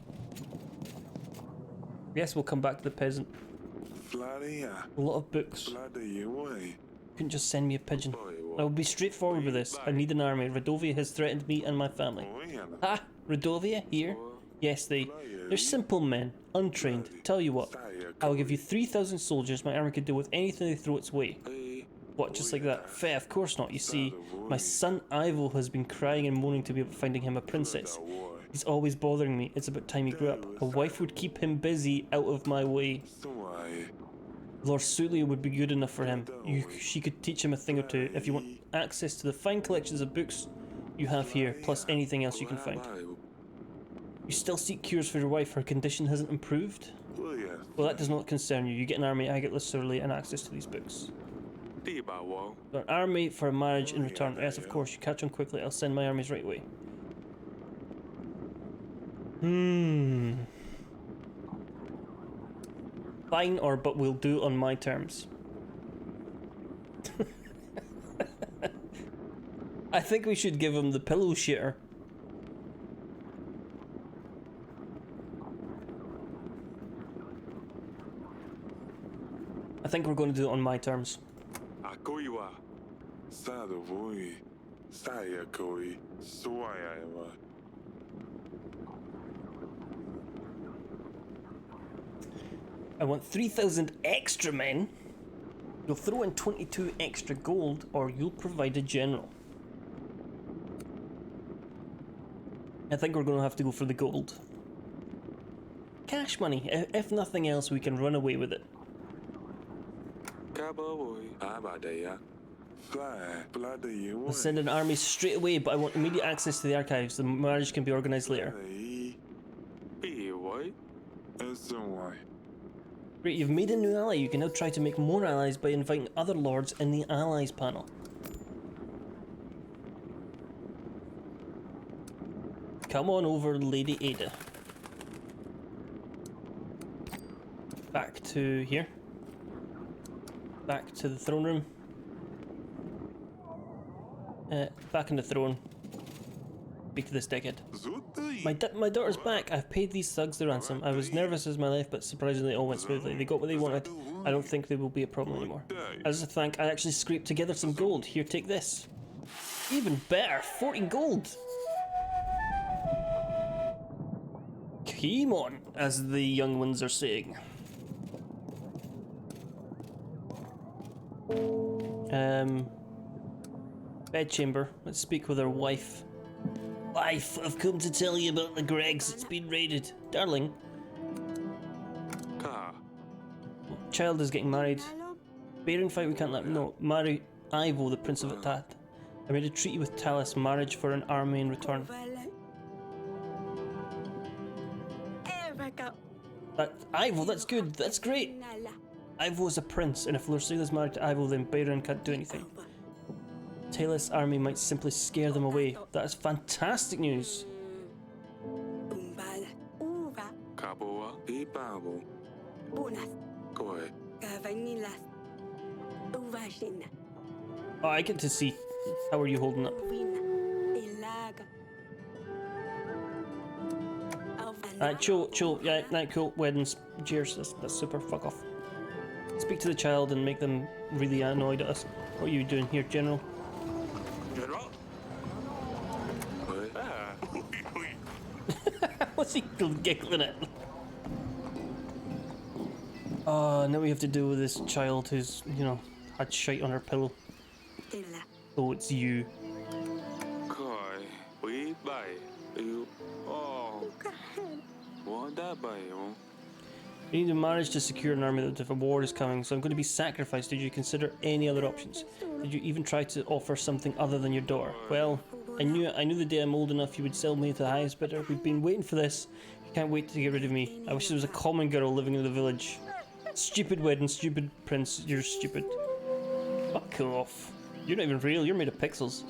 Yes, we'll come back to the peasant. A lot of books. Couldn't just send me a pigeon. I will be straightforward with this. I need an army. Radovia has threatened me and my family. Ah, Radovia? Here? Yes, they're simple men, untrained. Tell you what, I will give you 3,000 soldiers. My army could deal with anything they throw its way. What, just like that? Fair, of course not. You see, my son Ivo has been crying and moaning to me about finding him a princess. He's always bothering me. It's about time he grew up. A wife would keep him busy, out of my way. Lord Sulia would be good enough for him. She could teach him a thing or two. If you want access to the fine collections of books you have here, plus anything else you can find. You still seek cures for your wife. Her condition hasn't improved? Well, that does not concern you. You get an army, I get Surly and access to these books. An army for a marriage in return. Yes, of course. You catch on quickly. I'll send my armies right away. Fine, but we'll do on my terms. I think we should give him the pillow shitter. think we're going to do it on my terms. Akoiwa. Sadovoi. Sayakoi. Suayawa. I want 3,000 extra men. You'll throw in 22 extra gold, or you'll provide a general. I think we're going to have to go for the gold. Cash money. If nothing else, we can run away with it. Kabawoi. Abadaya. Fly. Bloody. I'll send an army straight away, but I want immediate access to the archives. The marriage can be organised later. What? Why? Great, you've made a new ally. You can now try to make more allies by inviting other lords in the allies panel. Come on over, Lady Ada. Back to here. Back to the throne room. Back in the throne. Speak to this dickhead. My daughter's back. I've paid these thugs the ransom. I was nervous as my life, but surprisingly it all went smoothly. They got what they wanted. I don't think they will be a problem anymore. As a thank, I actually scraped together some gold. Here, take this. Even better, 14 gold. Come on, as the young ones are saying. Bedchamber. Let's speak with her wife. Wife, I've come to tell you about the Gregs. It's been raided. Darling. Child is getting married. Baron fight, we can't let him know. Marry Ivo, the Prince of Atat. I made a treaty with Talus, marriage for an army in return. Ivo, that's good. That's great. Ivo is a prince, and if Lucila's married to Ivo, then Baron can't do anything. Talus' army might simply scare them away. That is fantastic news. Oh, I get to see. How are you holding up? Chill. Yeah, cool. Weddings. Cheers. That's super. Fuck off. Speak to the child and make them really annoyed at us. What are you doing here, General? General? What's he giggling at? Now we have to deal with this child who's, you know, had shite on her pillow. Oh, it's you. You need a marriage to secure an army that if a war is coming, so I'm going to be sacrificed. Did you consider any other options? Did you even try to offer something other than your daughter? Well, I knew the day I'm old enough you would sell me to the highest bidder. We've been waiting for this. You can't wait to get rid of me. I wish there was a common girl living in the village. Stupid wedding, stupid prince, you're stupid. Fuck off. You're not even real, you're made of pixels.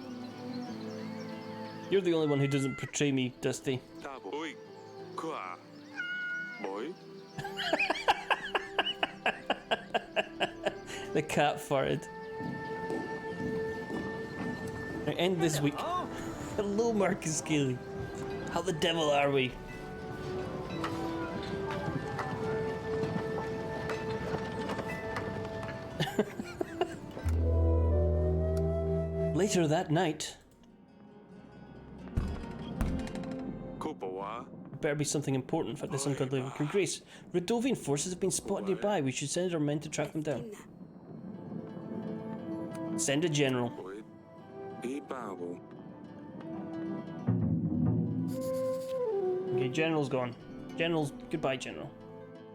You're the only one who doesn't portray me, Dusty. The cat farted. I end this week. Hello, Marcus Keeley. How the devil are we? Later that night. Better be something important for this ungodly Grace. Radovian forces have been spotted nearby. We should send our men to track them down. Send a general. Okay, general's gone. General's goodbye, general.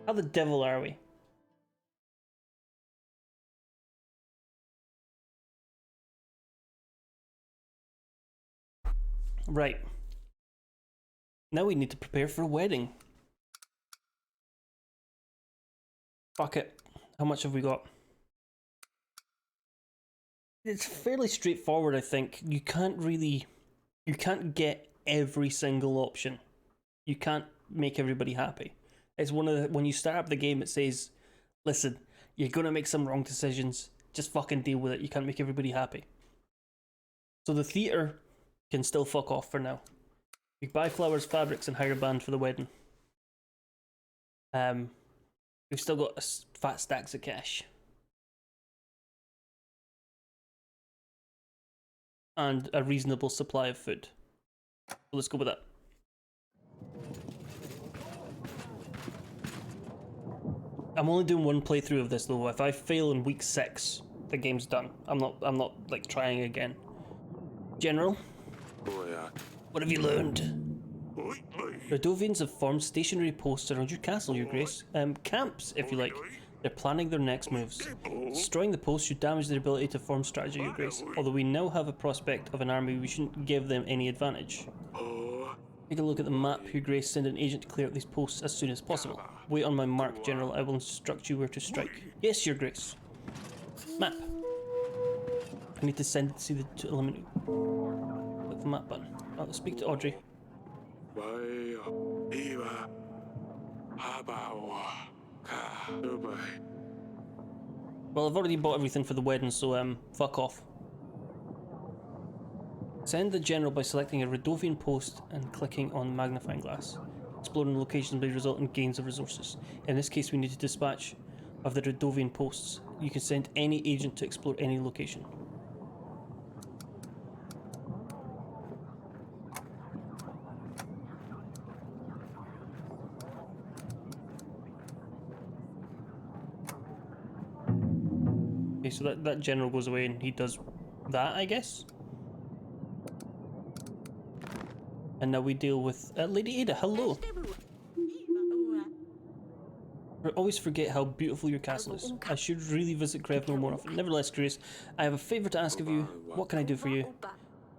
How the devil are we? Right. Now we need to prepare for a wedding. Fuck it. How much have we got? It's fairly straightforward, I think. You can't get every single option. You can't make everybody happy. It's when you start up the game, it says, listen, you're gonna make some wrong decisions. Just fucking deal with it. You can't make everybody happy. So the theatre can still fuck off for now. You buy flowers, fabrics, and hire a band for the wedding. We've still got fat stacks of cash. and a reasonable supply of food. So let's go with that. I'm only doing one playthrough of this though. If I fail in week 6, the game's done. I'm not like trying again. General, what have you learned? Radovians have formed stationary posts around your castle, Your Grace. Camps, if you like. They're planning their next moves. Destroying the posts should damage their ability to form strategy, Your Grace. Although we now have a prospect of an army, we shouldn't give them any advantage. Take a look at the map, Your Grace. Send an agent to clear out these posts as soon as possible. Wait on my mark, General. I will instruct you where to strike. Yes, Your Grace. Map. I need to send it to eliminate. Click the map button. I'll speak to Audrey. Well, I've already bought everything for the wedding, so fuck off. Send the general by selecting a Radovian post and clicking on magnifying glass. Exploring locations may result in gains of resources. In this case, we need to dispatch of the Radovian posts. You can send any agent to explore any location. Okay, so that general goes away and he does that, I guess? And now we deal with Lady Ada. Hello. I always forget how beautiful your castle is. I should really visit Greville more often. Nevertheless, Grace, I have a favour to ask of you. What can I do for you?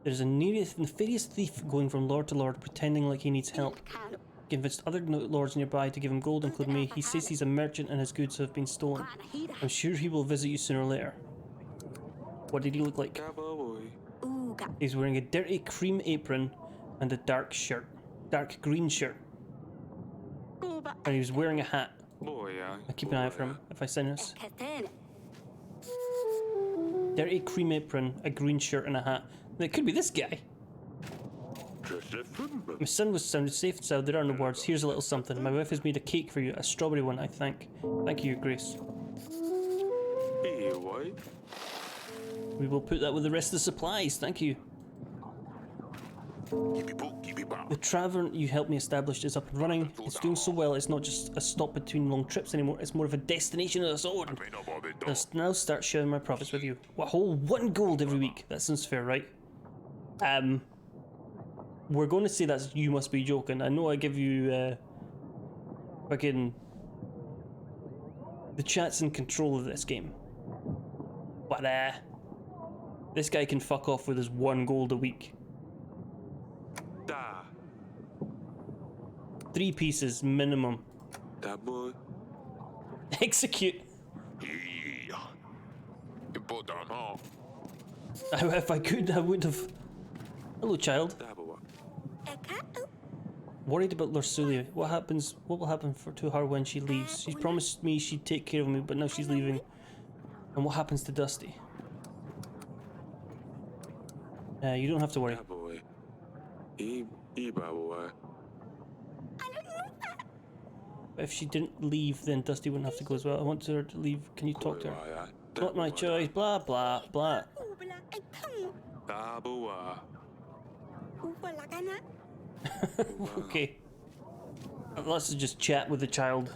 There's a nefarious thief going from lord to lord, pretending like he needs help. Convinced other lords nearby to give him gold, including me. He says he's a merchant and his goods have been stolen. I'm sure he will visit you sooner or later. What did he look like? He's wearing a dirty cream apron and a dark green shirt. And he was wearing a hat. I keep an eye out for him if I send this. Dirty cream apron, a green shirt and a hat. It could be this guy. My son was sounded safe and sound. There are no words. Here's a little something. My wife has made a cake for you, a strawberry one, I think. Thank you, Your Grace. We will put that with the rest of the supplies. Thank you. The tavern you helped me establish is up and running. It's doing so well, it's not just a stop between long trips anymore. It's more of a destination of its own. Let's now start sharing my profits with you. A whole 1 gold every week. That sounds fair, right? We're going to say that's you must be joking. I know I give you fucking the chat's in control of this game, but this guy can fuck off with his 1 gold a week. 3 pieces minimum. Execute. If I could, I would have. Hello, child. Worried about Lursulia. What will happen to her when she leaves? She promised me she'd take care of me, but now she's leaving. And what happens to Dusty? You don't have to worry. If she didn't leave, then Dusty wouldn't have to go as well. I want her to leave. Can you talk to her? Not my choice. Blah, blah, blah. Okay. Let's just chat with the child.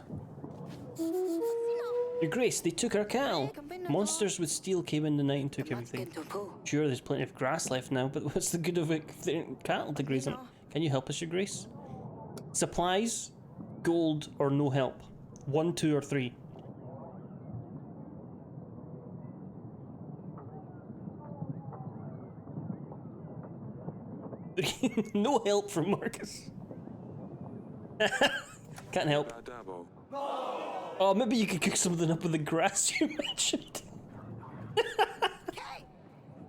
Your Grace, they took our cow. Monsters with steel came in the night and took everything. Sure, there's plenty of grass left now, but what's the good of it cattle to graze on? Can you help us, Your Grace? Supplies, gold, or no help? 1, 2, or 3? No help from Marcus. Can't help. Oh, maybe you could cook something up with the grass you mentioned.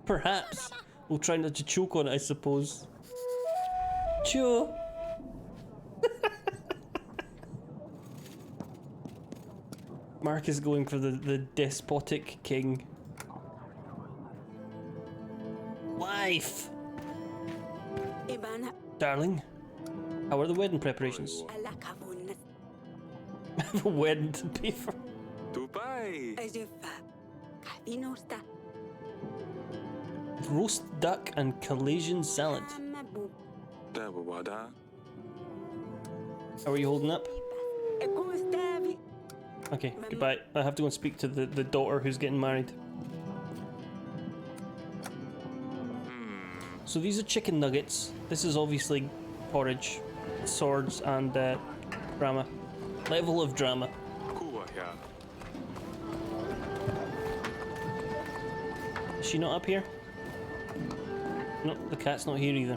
Perhaps. We'll try not to choke on it, I suppose. Sure. Mark is going for the despotic king. Wife! Darling, how are the wedding preparations? I have a wedding to pay for. roast duck and Caucasian salad. Amabu. Dabawada. How are you holding up? Gustavi. Okay, goodbye. I have to go and speak to the daughter who's getting married. So these are chicken nuggets. This is obviously porridge, swords, and drama. Level of drama. Kuwa ya. Is she not up here? No, the cat's not here either.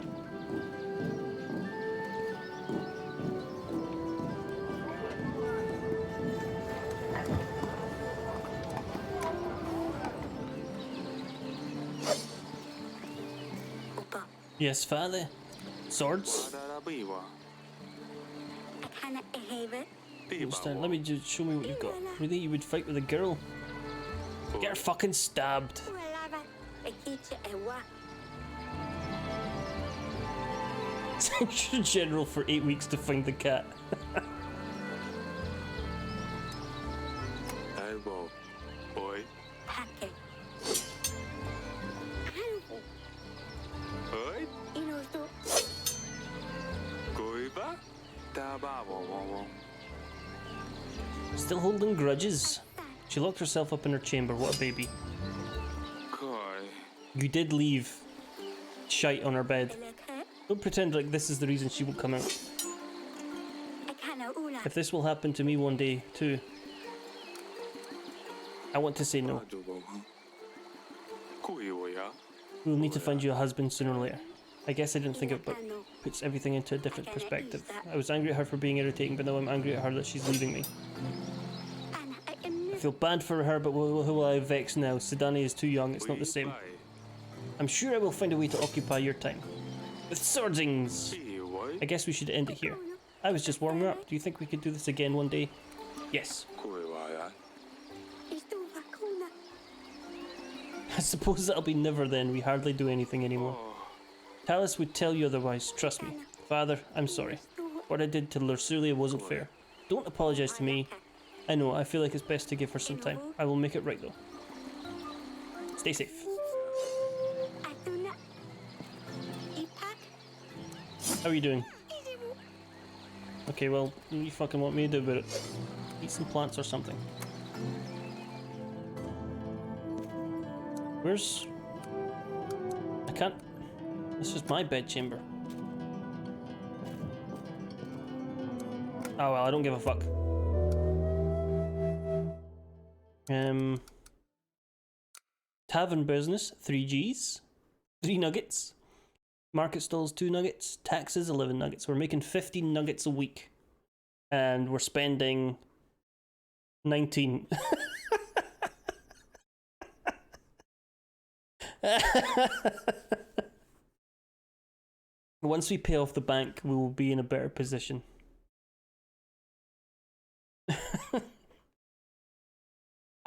Upa. Yes, father. Swords? Wadarabiwa. Akana eheve. Understand. Let me just show me what you've got. Really, you would fight with a girl? Get her fucking stabbed. Walava. Ekiche ewa. Send your general for 8 weeks to find the cat. Aibo. Oi. Hake. Hanfu. Oi. Inosu. Goiba. Dabawa. Still holding grudges. She locked herself up in her chamber. What a baby. Koi. You did leave shite on her bed. Eleke. Don't pretend like this is the reason she won't come out. Akana ula. If this will happen to me one day too, I want to say no. Kuiwa. We'll need to find you a husband sooner or later. I guess I didn't think of it, but puts everything into a different perspective. I was angry at her for being irritating, but now I'm angry at her that she's leaving me. Ana I feel bad for her, but who will I vex now? Sidani is too young, it's not the same. I'm sure I will find a way to occupy your time. With swordsings! I guess we should end it here. I was just warming up. Do you think we could do this again one day? Yes. Istuva kuna. I suppose that'll be never then. We hardly do anything anymore. Talus would tell you otherwise, trust me. Father, I'm sorry. What I did to Lursulia wasn't fair. Don't apologise to me. I know, I feel like it's best to give her some time. I will make it right though. Stay safe. Atuna. Ipak. How are you doing? Izibu. Okay, well, what do you fucking want me to do about it? Eat some plants or something. Where's... I can't... This is my bedchamber. Oh well, I don't give a fuck. Tavern business, 3 Gs. 3 nuggets. Market stalls, 2 nuggets. Taxes, 11 nuggets. We're making 15 nuggets a week. And we're spending 19. Once we pay off the bank, we will be in a better position.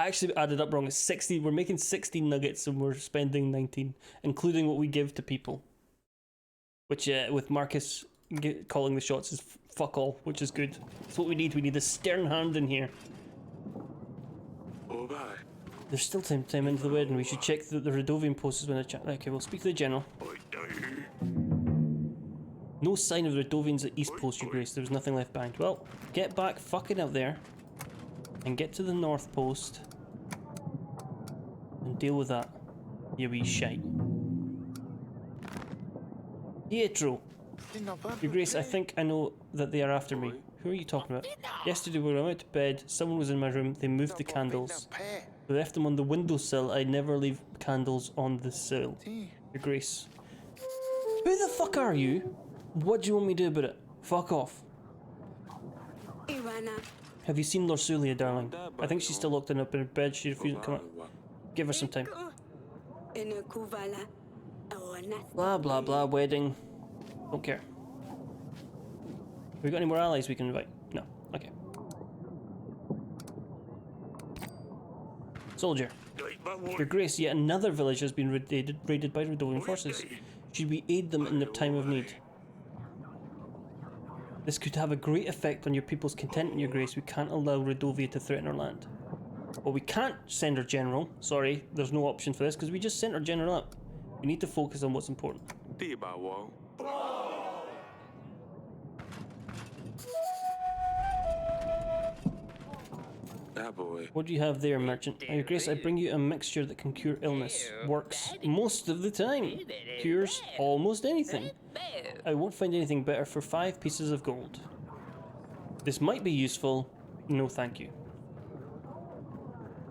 I actually added up wrong. It's 60. We're making 16 nuggets and we're spending 19, including what we give to people. Which, with Marcus calling the shots, is fuck all, which is good. That's what we need. We need a stern hand in here. Oh, bye. There's still time into the wedding. We should check that the Radovian post is when I chat. Okay, we'll speak to the general. No sign of the Radovians at East Post, Your Grace. There was nothing left behind. Well, get back fucking out there and get to the North Post and deal with that, you wee shite. Pietro! Your Grace, I think I know that they are after me. Who are you talking about? Yesterday when I went to bed, someone was in my room. They moved the candles. They left them on the windowsill. I never leave candles on the sill. Your Grace. Who the fuck are you? What do you want me to do about it? Fuck off. Ivana. Have you seen Lorsulia, darling? I think she's still locked up in her bed. She refused to come out. Give her some time. Enekuvala. Awana. Blah blah blah, wedding. Don't care. Have we got any more allies we can invite? No. Okay. Soldier. Your Grace, yet another village has been raided by Radovian forces. Should we aid them in their time of need? This could have a great effect on your people's content, Your Grace. We can't allow Radovia to threaten our land. Well, we can't send our general. Sorry, there's no option for this because we just sent our general up. We need to focus on what's important. 地霸王， that boy. What do you have there, merchant? Your Grace, I bring you a mixture that can cure illness. Works most of the time. Cures almost anything. I won't find anything better for 5 pieces of gold. This might be useful. No, thank you.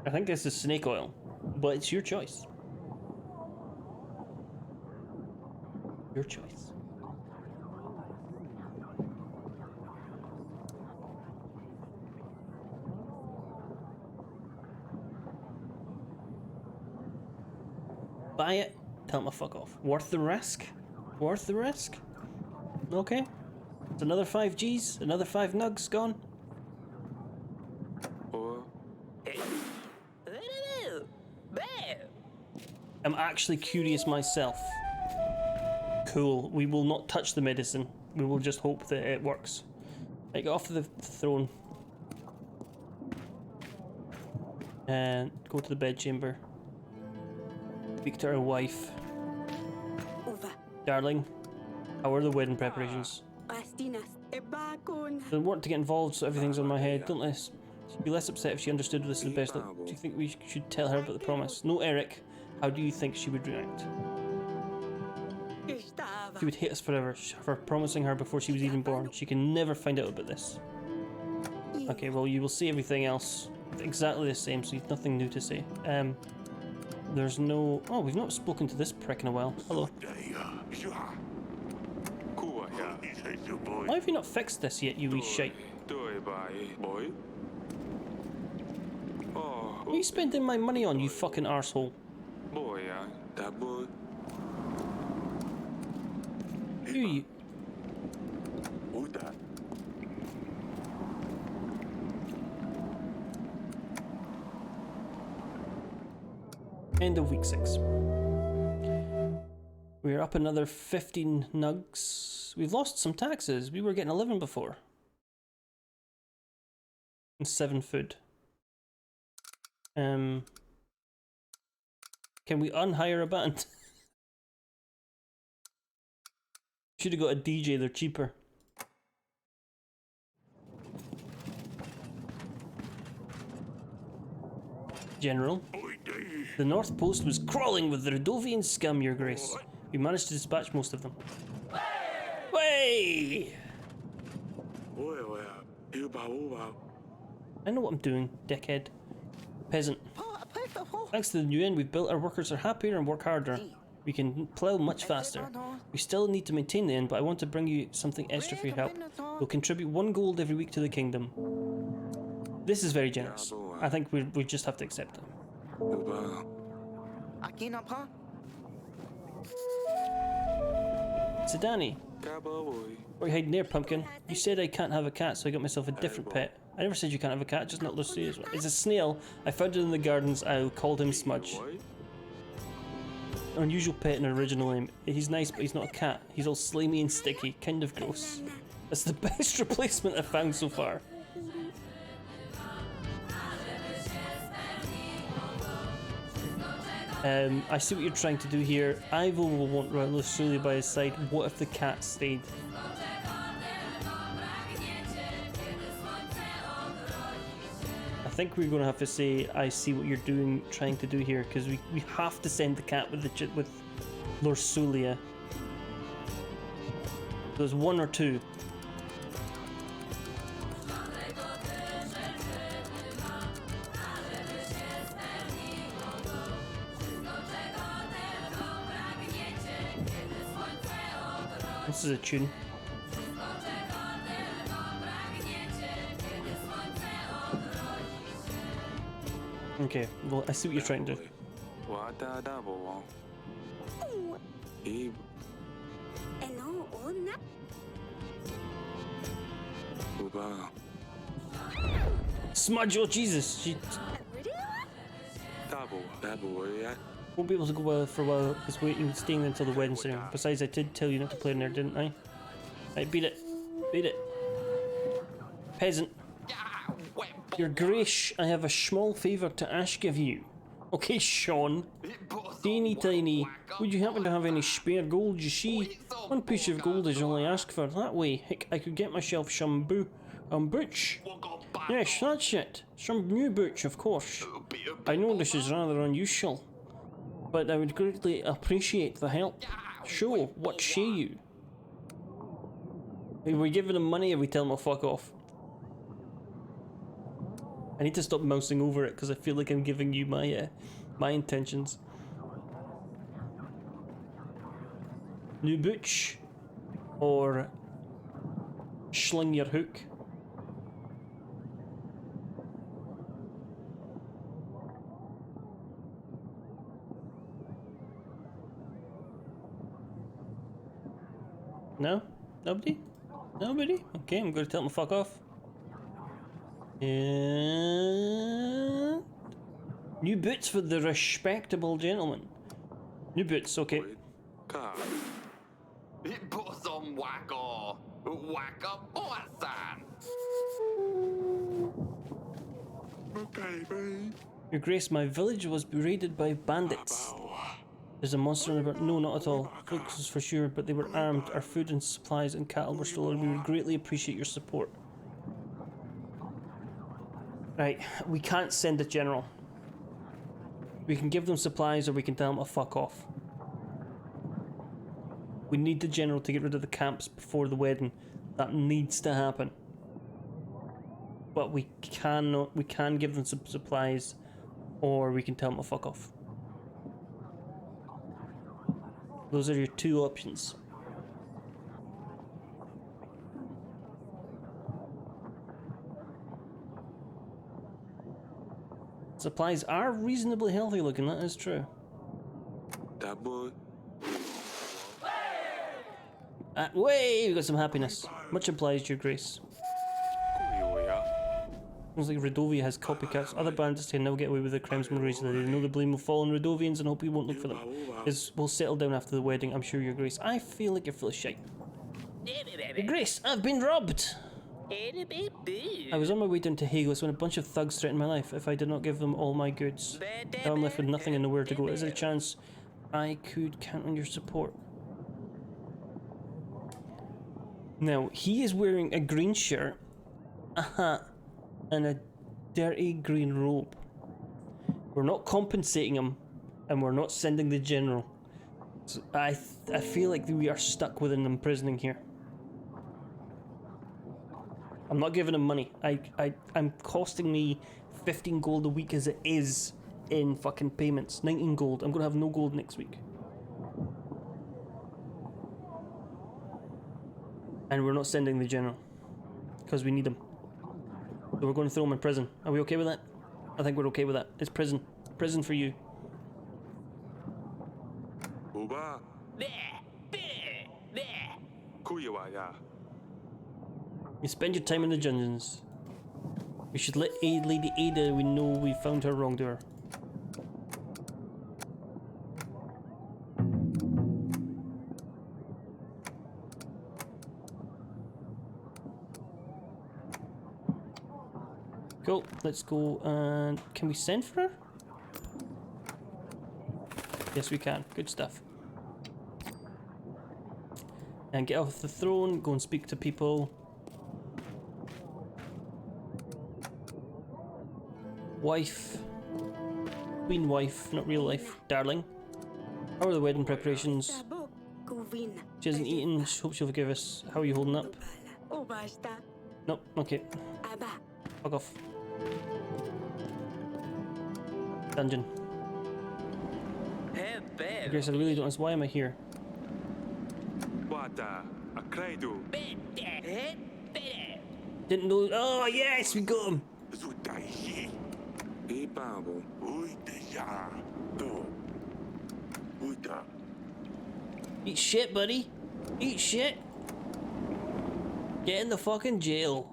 I think this is snake oil, but it's your choice. Your choice. Buy it. Tell him to fuck off. Worth the risk? Worth the risk? Okay. It's another 5 Gs, another 5 nugs gone. Or I'm actually curious myself. Cool. We will not touch the medicine. We will just hope that it works. Right, get off the throne. And go to the bedchamber. Speak to our wife. Uva. Darling, how are the wedding preparations? Pastinas. Ebakon. Doesn't want to get involved, so everything's on my head. Don't let she'd be less upset if she understood this is the best. Do you think we should tell her about the promise? No, Eric. How do you think she would react? She would hate us forever for promising her before she was even born. She can never find out about this. Okay, well, you will see everything else exactly the same, so you've nothing new to say. There's no... Oh, we've not spoken to this prick in a while. Hello. Why have you not fixed this yet, you wee shite? 对吧，boy？哦 What are you spending my money on, you fucking arsehole? ，boy 啊，that boy。 You... End of week 6. We're up another 15 nugs. We've lost some taxes. We were getting 11 before. And 7 food. Can we unhire a band? Should have got a DJ, they're cheaper. General. The North Post was crawling with the Radovian scum, Your Grace. We managed to dispatch most of them. Way! I know what I'm doing, dickhead. Peasant. Thanks to the new inn we've built, our workers are happier and work harder. We can plough much faster. We still need to maintain the inn, but I want to bring you something extra for your help. We'll contribute 1 gold every week to the kingdom. This is very generous. I think we just have to accept it. Danny. What are you hiding there, pumpkin? You said I can't have a cat, so I got myself a different pet. I never said you can't have a cat, just not Lucia's one. It's a snail. I found it in the gardens. I called him Smudge. Unusual pet and original name. He's nice, but he's not a cat. He's all slimy and sticky, kind of gross. That's the best replacement I've found so far. I see what you're trying to do here. Ivo will want Lucilia by his side. What if the cat stayed? I think we're going to have to say, I see what you're trying to do here, because we have to send the cat with Lorsulia. There's 1 or 2. This is a tune. Okay, well, I see what you're trying to do. Smudge, oh Jesus! She won't be able to go well for a while because we're staying until the wedding ceremony. Besides, I did tell you not to play in there, didn't I? Right, beat it. Beat it. Peasant. Your Grace, I have a small favour to ask of you. Okay, Sean. Teeny tiny. Would you happen to have any spare gold, you see? One piece of gold is all I ask for. That way, heck, I could get myself some boots. Yes, that's it. Some new boots, of course. I know this is rather unusual, but I would greatly appreciate the help. So, what say you? Are we giving him money or we tell him to fuck off? I need to stop mousing over it because I feel like I'm giving you my intentions. New boots or sling your hook. No? Nobody? Nobody? Okay, I'm gonna tell him to fuck off. And new boots for the respectable gentleman. New boots, okay. Car. It puts on wacko. Wacko Boasan. Okay, babe. Your Grace, my village was raided by bandits. There's a monster in the No, not at all. Folks for sure, but they were armed. Our food and supplies and cattle were stolen. We would greatly appreciate your support. Right, we can't send a general. We can give them supplies or we can tell them to fuck off. We need the general to get rid of the camps before the wedding. That needs to happen. But we can give them some supplies or we can tell them to fuck off. Those are your two options. Supplies are reasonably healthy looking, that is true. That boy. Way! We got some happiness. Much obliged, Your Grace. Seems like Redovia has copycats. Other bandits can now get away with their crimes more easily. They know the blame will fall on Redovians and hope we won't look for them. We'll settle down after the wedding, I'm sure, Your Grace. I feel like you're full of shite. Your Grace, I've been robbed! I was on my way down to Hagos when a bunch of thugs threatened my life if I did not give them all my goods. Now I'm left with nothing and nowhere to go. Is there a chance I could count on your support? Now, he is wearing a green shirt, a hat, and a dirty green robe. We're not compensating him, and we're not sending the general. So I feel like we are stuck with an imprisoning here. I'm not giving him money. I'm costing me 15 gold a week as it is in fucking payments. 19 gold. I'm gonna have no gold next week. And we're not sending the general because we need him. So we're going to throw him in prison. Are we okay with that? I think we're okay with that. It's prison. Prison for you. Uba. Kuyawaya. You spend your time in the dungeons. We should let Lady Ada we know we found her wrongdoer. Cool, let's go and can we send for her? Yes we can, good stuff. And get off the throne, go and speak to people. Wife. Queen wife, not real life, darling. How are the wedding preparations? She hasn't eaten, she hopes she'll forgive us. How are you holding up? Nope, okay. Fuck off. Dungeon. I guess I really don't ask why am I here? Wata. A credo. Didn't know. Oh yes, we got him. Ibabo. Eat shit, buddy. Eat shit. Get in the fucking jail.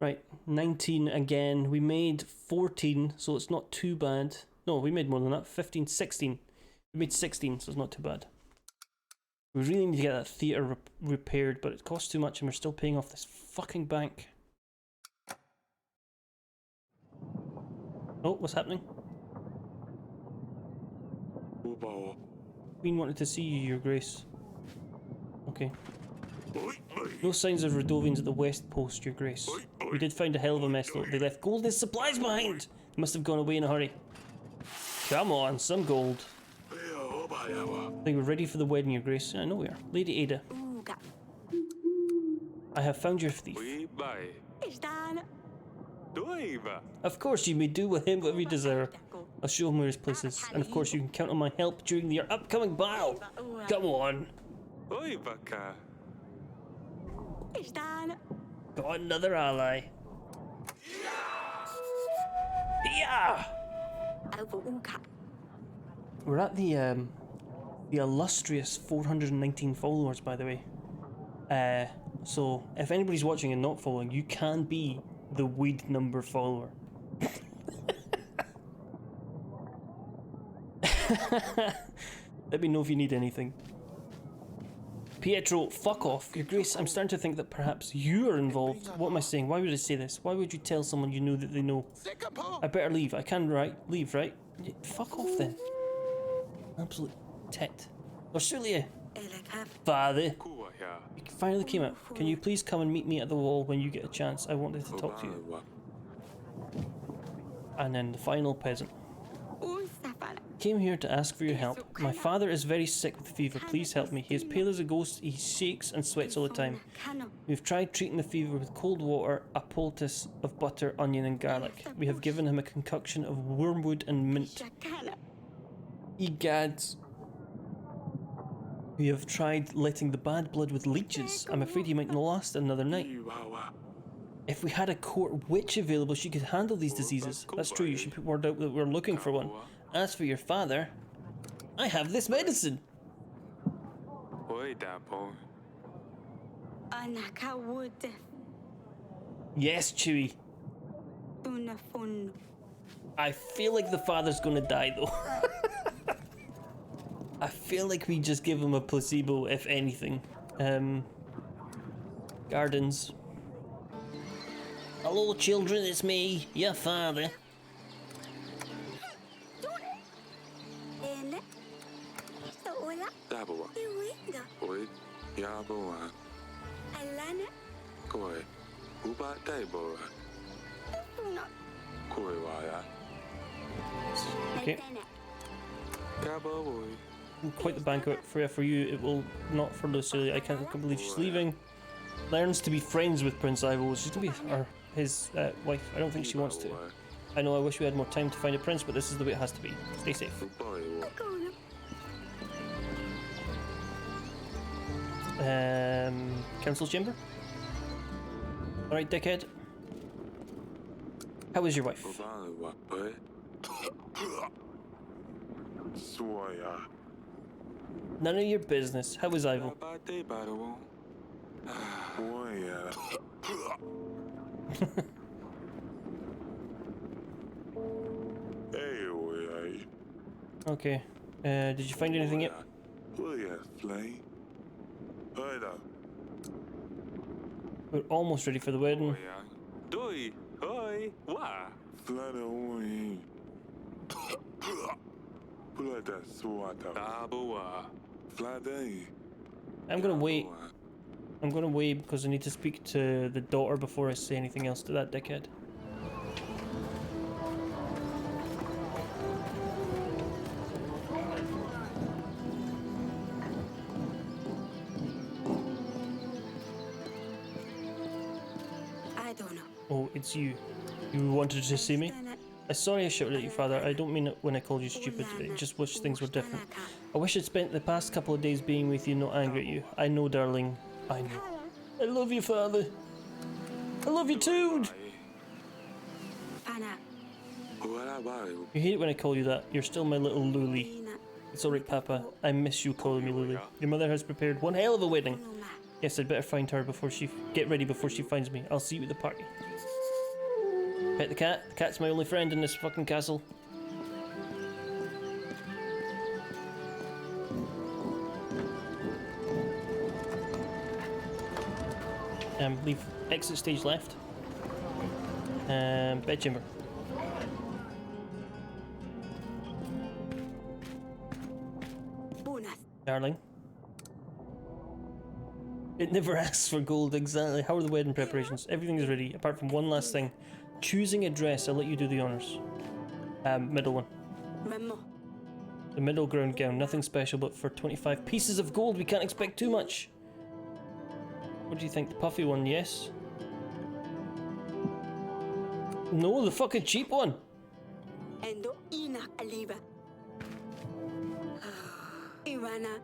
Right, 19 again. We made 14, so it's not too bad. No, we made more than that. 15, 16. We made 16, so it's not too bad. We really need to get that theatre repaired, but it costs too much and we're still paying off this fucking bank. Oh, what's happening? Uba. Queen wanted to see you, Your Grace. Okay. Oi, oi. No signs of Radovians at the west post, Your Grace. We did find a hell of a mess though. They left gold and supplies behind! They must have gone away in a hurry. Come on, some gold. Ea oba yawa. They were ready for the wedding, Your Grace. I know we are. Lady Ada, Uga. I have found your thief. Oi, bai. Istan. Doiva. Of course, you may do with him whatever you desire. I'll show him where his place is. And of course, you can count on my help during your upcoming battle. Come on. Oi, baka. Istan. Got another ally. Yeah! Over Uga. We're at the illustrious 419 followers, by the way. So if anybody's watching and not following, you can be the weed number follower. Let me know if you need anything. Pietro, fuck off. Your Grace, I'm starting to think that perhaps you are involved. What am I saying? Why would I say this? Why would you tell someone you know that they know? I better leave. I can, right? Leave, right? Fuck off then. Absolute tit. Australia, Eleka. father. Kua ya. You finally came out. Can you please come and meet me at the wall when you get a chance? I wanted to talk to you. And then the final peasant. Usafana. Came here to ask for your help. My father is very sick with fever. Please help me. He is pale as a ghost. He shakes and sweats all the time. Kano. We've tried treating the fever with cold water, a poultice of butter, onion, and garlic. We have given him a concoction of wormwood and mint. Shakana. Egads. We have tried letting the bad blood with leeches. I'm afraid he might not last another night. Iwawa. If we had a court witch available, she could handle these diseases. That's true, you should put word out that we're looking for one. As for your father, I have this medicine. Oi, dapo. Anaka wood. Yes, Chewie. Tunafun. I feel like the father's gonna die though. I feel like we just give him a placebo, if anything. Gardens. Hello, children, it's me, your father. Ele. Ola. Daboa. Iwinga. Oi, yaboa. Alana. Koi. Uba daiboa. Tuna. Koi waya. Okay. Gabo boy. Quite the banquet for you. It will not for Lucilia. I can't believe she's leaving. Learns to be friends with Prince Ivo. She's gonna be his wife. I don't think she wants to. I know. I wish we had more time to find a prince, but this is the way it has to be. Stay safe. Council chamber. All right, dickhead. How is your wife? Suaya. None of your business. How is Ivo? Okay. Did you find anything yet? We're almost ready for the wedding. Doi, hoi, wa. Daboa. I'm gonna wait. I'm gonna wait because I need to speak to the daughter before I say anything else to that dickhead. I don't know. Oh, it's you. You wanted to see me? I'm sorry I shouted at you, father. I don't mean it when I called you stupid. I just wish things were different. I wish I'd spent the past couple of days being with you, not angry at you. I know, darling. I know. I love you, father. I love you too. Fana. You hate it when I call you that. You're still my little Luli. It's alright, Papa. I miss you calling me Luli. Your mother has prepared one hell of a wedding. Yes, I'd better find her before she... Get ready before she finds me. I'll see you at the party. Pet the cat. The cat's my only friend in this fucking castle. Leave exit stage left. Bedchamber. darling. It never asks for gold, exactly. How are the wedding preparations? Everything is ready, apart from one last thing. Choosing a dress, I'll let you do the honours. Middle one. Maman. The middle ground gown, nothing special, but for 25 pieces of gold, we can't expect too much. What do you think? The puffy one, yes? No, the fucking cheap one. Endo ina aliva. Ivana.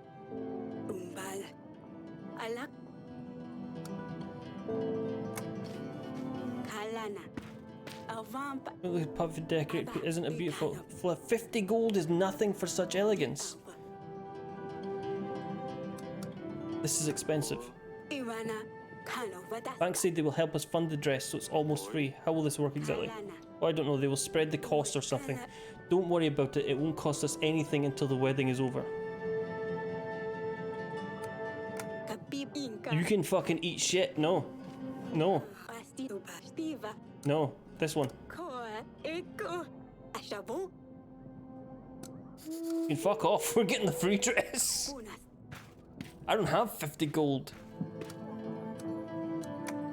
Umbal. Alak. Kalana. Avampa. The puffy decorate isn't it beautiful? 50 gold is nothing for such elegance. This is expensive. Ivana. Kanovata. Banks say they will help us fund the dress, so it's almost free. How will this work exactly? Oh, I don't know, they will spread the cost or something. Don't worry about it, it won't cost us anything until the wedding is over. You can fucking eat shit. No. No. No. This one. You can fuck off. We're getting the free dress. I don't have 50 gold.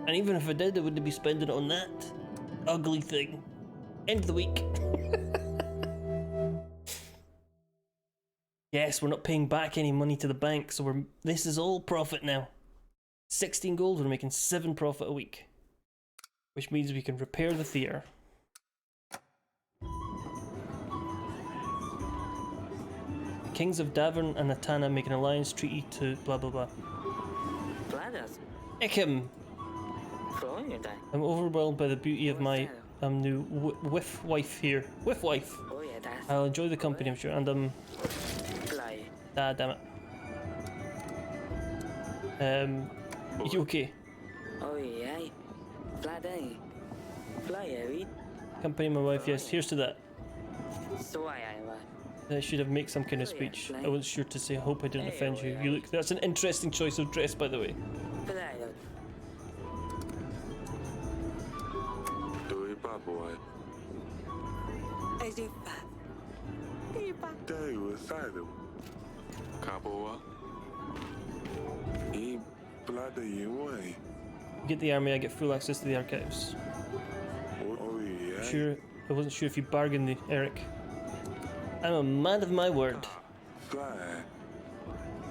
And even if I did, I wouldn't be spending it on that ugly thing. End of the week. Yes, we're not paying back any money to the bank, so this is all profit now. 16 gold, we're making 7 profit a week. Which means we can repair the theatre. The kings of Davern and Atana make an alliance treaty to blah blah blah. Ickham! I'm overwhelmed by the beauty of my new whiff wife here. Whiff wife! I'll enjoy the company, I'm sure, and ah, damn it. You okay? Company my wife, yes, here's to that. I should have made some kind of speech. I wasn't sure to say, I hope I didn't offend you. You look, that's an interesting choice of dress, by the way. Boy. Day was silent. Cabo. He blood away. Get the army, I get full access to the archives. Oh yeah. Sure, I wasn't sure if you bargained, Eric. I'm a man of my word. Fly.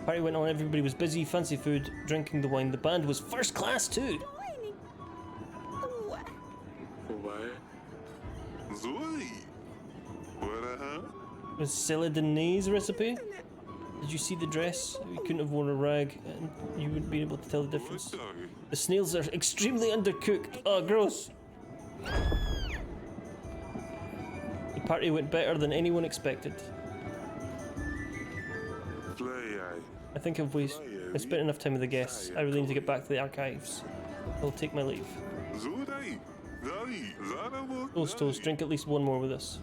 Party went on, everybody was busy, fancy food, drinking the wine. The band was first class too. Was Celadonese recipe? Did you see the dress? You couldn't have worn a rag and you wouldn't be able to tell the difference. The snails are extremely undercooked. Oh, gross. The party went better than anyone expected. I think if I spent enough time with the guests, I really need to get back to the archives. I'll take my leave. Toast, toast, drink at least one more with us.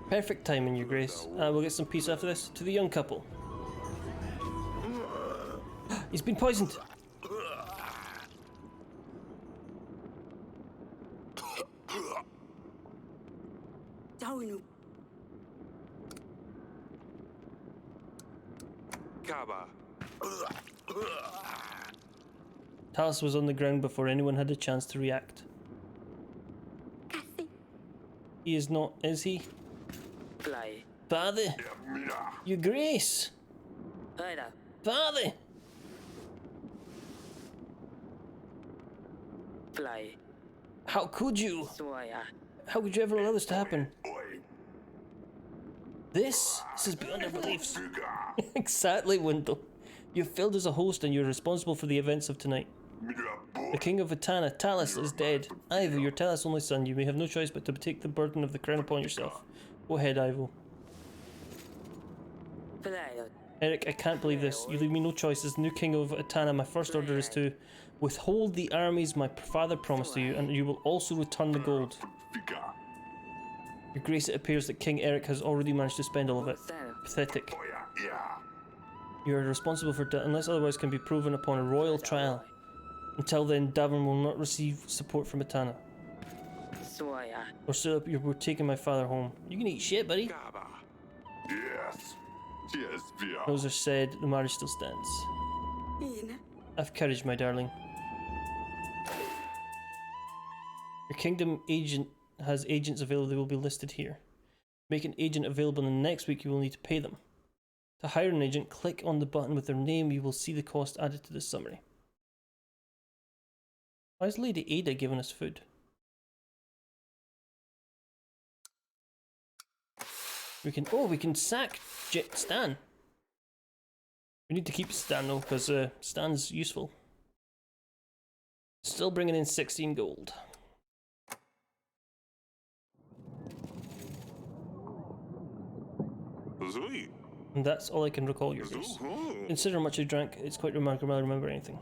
Perfect timing, Your Grace. We'll get some peace after this. To the young couple. He's been poisoned! Kaba. Talis was on the ground before anyone had a chance to react. He is not, is he? Father! Your Grace! Father! How could you? How could you ever allow this to happen? This is beyond our beliefs. Exactly, Wendell. You've failed as a host and you're responsible for the events of tonight. The king of Atana, Talis, is dead. Ivo, your Talis' only son, you may have no choice but to take the burden of the crown upon yourself. Go ahead, Ivo. Eric, I can't believe this. You leave me no choice. As the new king of Atana, my first order is to withhold the armies my father promised to you, and you will also return the gold. Your Grace, it appears that King Eric has already managed to spend all of it. Pathetic. You are responsible for that unless otherwise can be proven upon a royal trial. Until then, Davern will not receive support from Atana. Or still, we're taking my father home. You can eat shit, buddy. Yes. Yes, Bia. Those are said, the marriage still stands. Ina. Have courage, my darling. Your kingdom agent has agents available. They will be listed here. Make an agent available in the next week. You will need to pay them. To hire an agent, click on the button with their name. You will see the cost added to the summary. Why is Lady Ada giving us food? We can sack Stan. We need to keep Stan though, because Stan's useful. Still bringing in 16 gold. Sweet. And that's all I can recall, Your Grace. Consider how much I drank. It's quite remarkable I remember anything.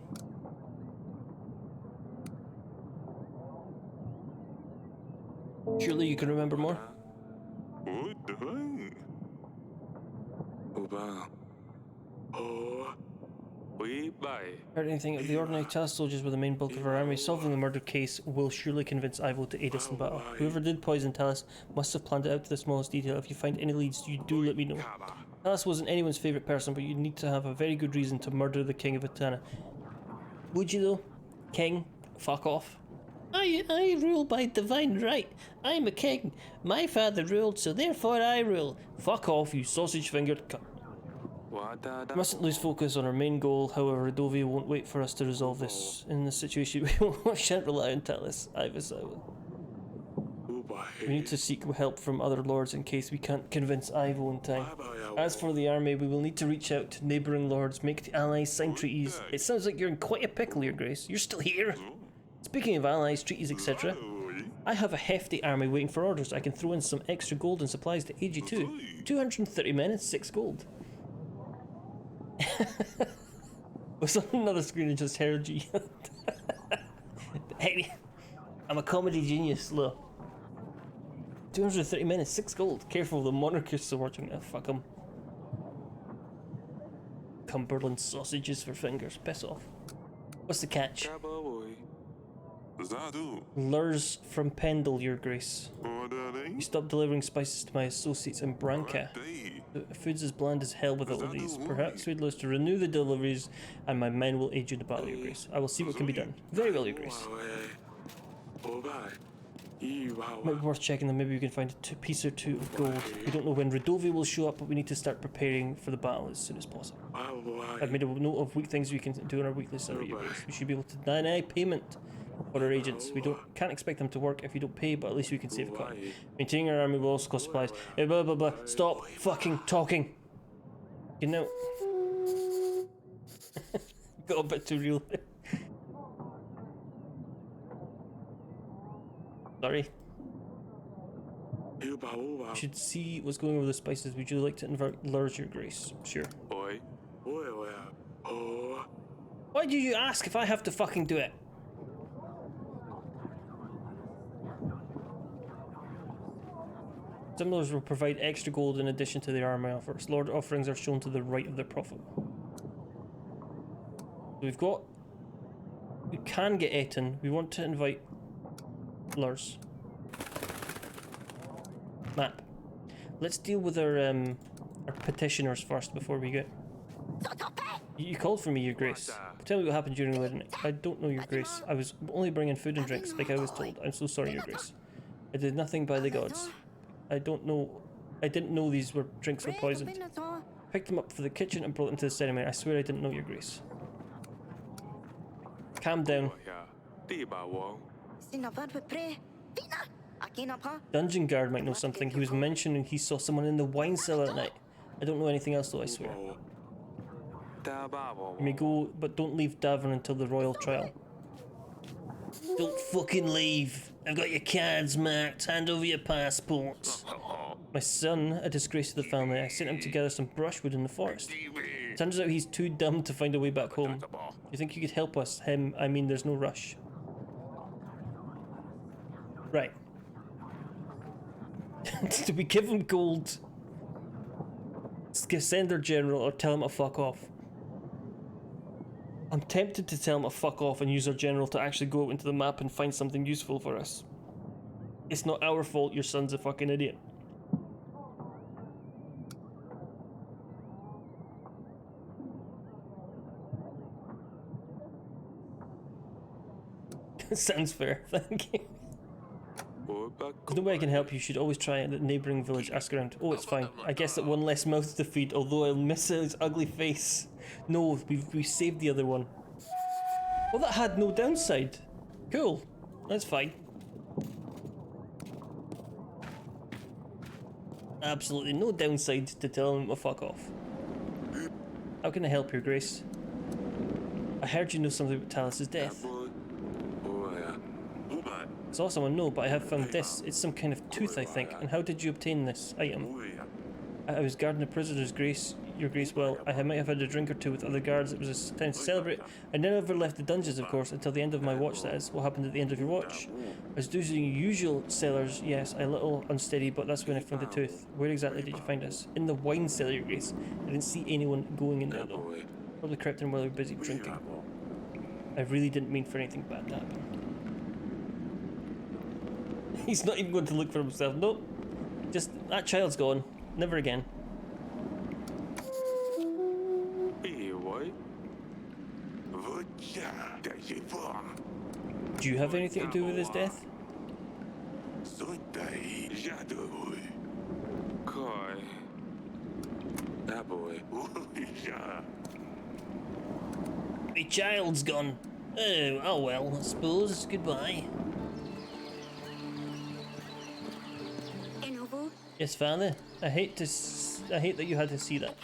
Surely you can remember more? What the hell? Oba. Oh. We buy. Heard anything of the ordinary task soldiers were the main bulk of our army. Solving the murder case will surely convince Ivo to aid us in battle. Whoever did poison Talis must have planned it out to the smallest detail. If you find any leads, you do let me know. Talis wasn't anyone's favourite person, but you need to have a very good reason to murder the king of Atana. Would you though? King? Fuck off. I rule by divine right. I'm a king. My father ruled, so therefore I rule. Fuck off, you sausage-fingered cunt. We mustn't lose focus on our main goal. However, Radovia won't wait for us to resolve this. In this situation, we shan't rely on Talis. We need to seek help from other lords in case we can't convince Ivo in time. As for the army, we will need to reach out to neighbouring lords, make the allies sign treaties. It sounds like you're in quite a pickle, Your Grace. You're still here? Speaking of allies, treaties, etc., I have a hefty army waiting for orders. I can throw in some extra gold and supplies to aid you too. 230 men and 6 gold. Was on another screen and just heard you. Hey, I'm a comedy genius, look. 230 men and 6 gold. Careful, the monarchists are watching. Oh, fuck them. Cumberland sausages for fingers. Piss off. What's the catch? Lures from Pendle, Your Grace. You stopped delivering spices to my associates in Branca. The food's as bland as hell with all of these. Perhaps we'd lose to renew the deliveries and my men will aid you in the battle, Your Grace. I will see what can be done. Very well, Your Grace. Might be worth checking that maybe we can find a piece or two of gold. We don't know when Radovia will show up, but we need to start preparing for the battle as soon as possible. I've made a note of things we can do on our weekly salary, Your Grace. We should be able to deny payment for our agents. We can't expect them to work if you don't pay, but at least we can save a cut. Maintaining our army will also cost supplies. Blah blah blah. Stop fucking talking. You know. Got a bit too real. Sorry. You should see what's going on with the spices. Would you like to invert lures, Your Grace? Sure. Why did you ask if I have to fucking do it? Similars will provide extra gold in addition to the army offers. Lord offerings are shown to the right of their profit. So we can get Eton. We want to invite Lurs. Map. Let's deal with our petitioners first before we get. You called for me, Your Grace. Tell me what happened during the wedding. I don't know, Your Grace. I was only bringing food and drinks like I was told. I'm so sorry, Your Grace. I did nothing by the gods. I didn't know these drinks were poisoned. Picked them up for the kitchen and brought them to the ceremony. I swear I didn't know, Your Grace. Calm down. Dungeon guard might know something. He was mentioning he saw someone in the wine cellar at night. I don't know anything else though, I swear. You may go, but don't leave Davern until the royal trial. Don't fucking leave. I've got your cards marked. Hand over your passports. My son, a disgrace to the family. I sent him to gather some brushwood in the forest. Turns out he's too dumb to find a way back home. You think you could help us? I mean, there's no rush. Right. Do we give him gold? Send our general or tell him to fuck off? I'm tempted to tell him to fuck off and use our general to actually go out into the map and find something useful for us. It's not our fault your son's a fucking idiot. Sounds fair, thank you. There's There's no way I can help you. You should always try at the neighbouring village. Ask around. Oh, it's fine. I guess that one less mouth to feed, although I'll miss his ugly face. No, we saved the other one. Well, that had no downside. Cool. That's fine. Absolutely no downside to telling him to fuck off. How can I help your grace? I heard you know something about Talus's death. It's awesome, I know, but I have found this. It's some kind of tooth, I think. And how did you obtain this item? I was guarding a prisoner's grace, your grace. Well, I might have had a drink or two with other guards. It was a time to celebrate. I never left the dungeons, of course, until the end of my watch, that is. What happened at the end of your watch? I was doing usual cellars, yes, a little unsteady, but that's when I found the tooth. Where exactly did you find us? In the wine cellar, your grace. I didn't see anyone going in there, though. Probably crept in while we were busy drinking. I really didn't mean for anything bad to happen. He's not even going to look for himself. Nope. Just, that child's gone. Never again. Do you have anything to do with his death? The child's gone. Oh well, I suppose. Goodbye. Yes, father. I hate that you had to see that.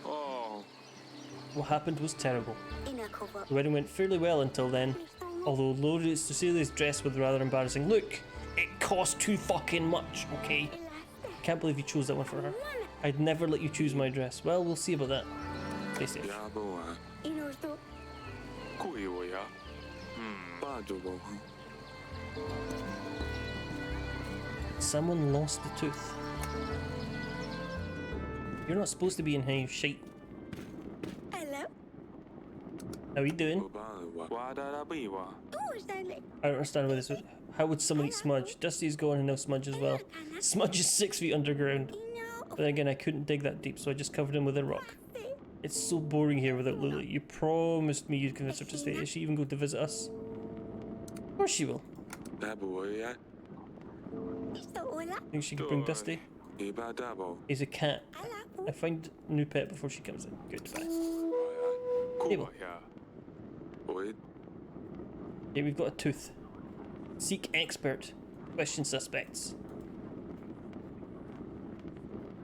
Oh, What happened was terrible. The wedding went fairly well until then, although Cecilia's dress was rather embarrassing. Look, it cost too fucking much, okay? Can't believe you chose that one for her. I'd never let you choose my dress. Well, we'll see about that. Stay safe. Someone lost the tooth. You're not supposed to be in here, you shite. Hello. How you doing? I don't understand why this would. How would someone eat Smudge? Dusty's gone and now Smudge as well. Smudge is 6 feet underground. But then again, I couldn't dig that deep, so I just covered him with a rock. It's so boring here without Lily. You promised me you'd convince her to stay. Is she even going to visit us? Of course she will. Think she could bring Dusty? He's a cat. I find a new pet before she comes in. Goodbye. Table. Okay, we've got a tooth. Seek expert. Question suspects.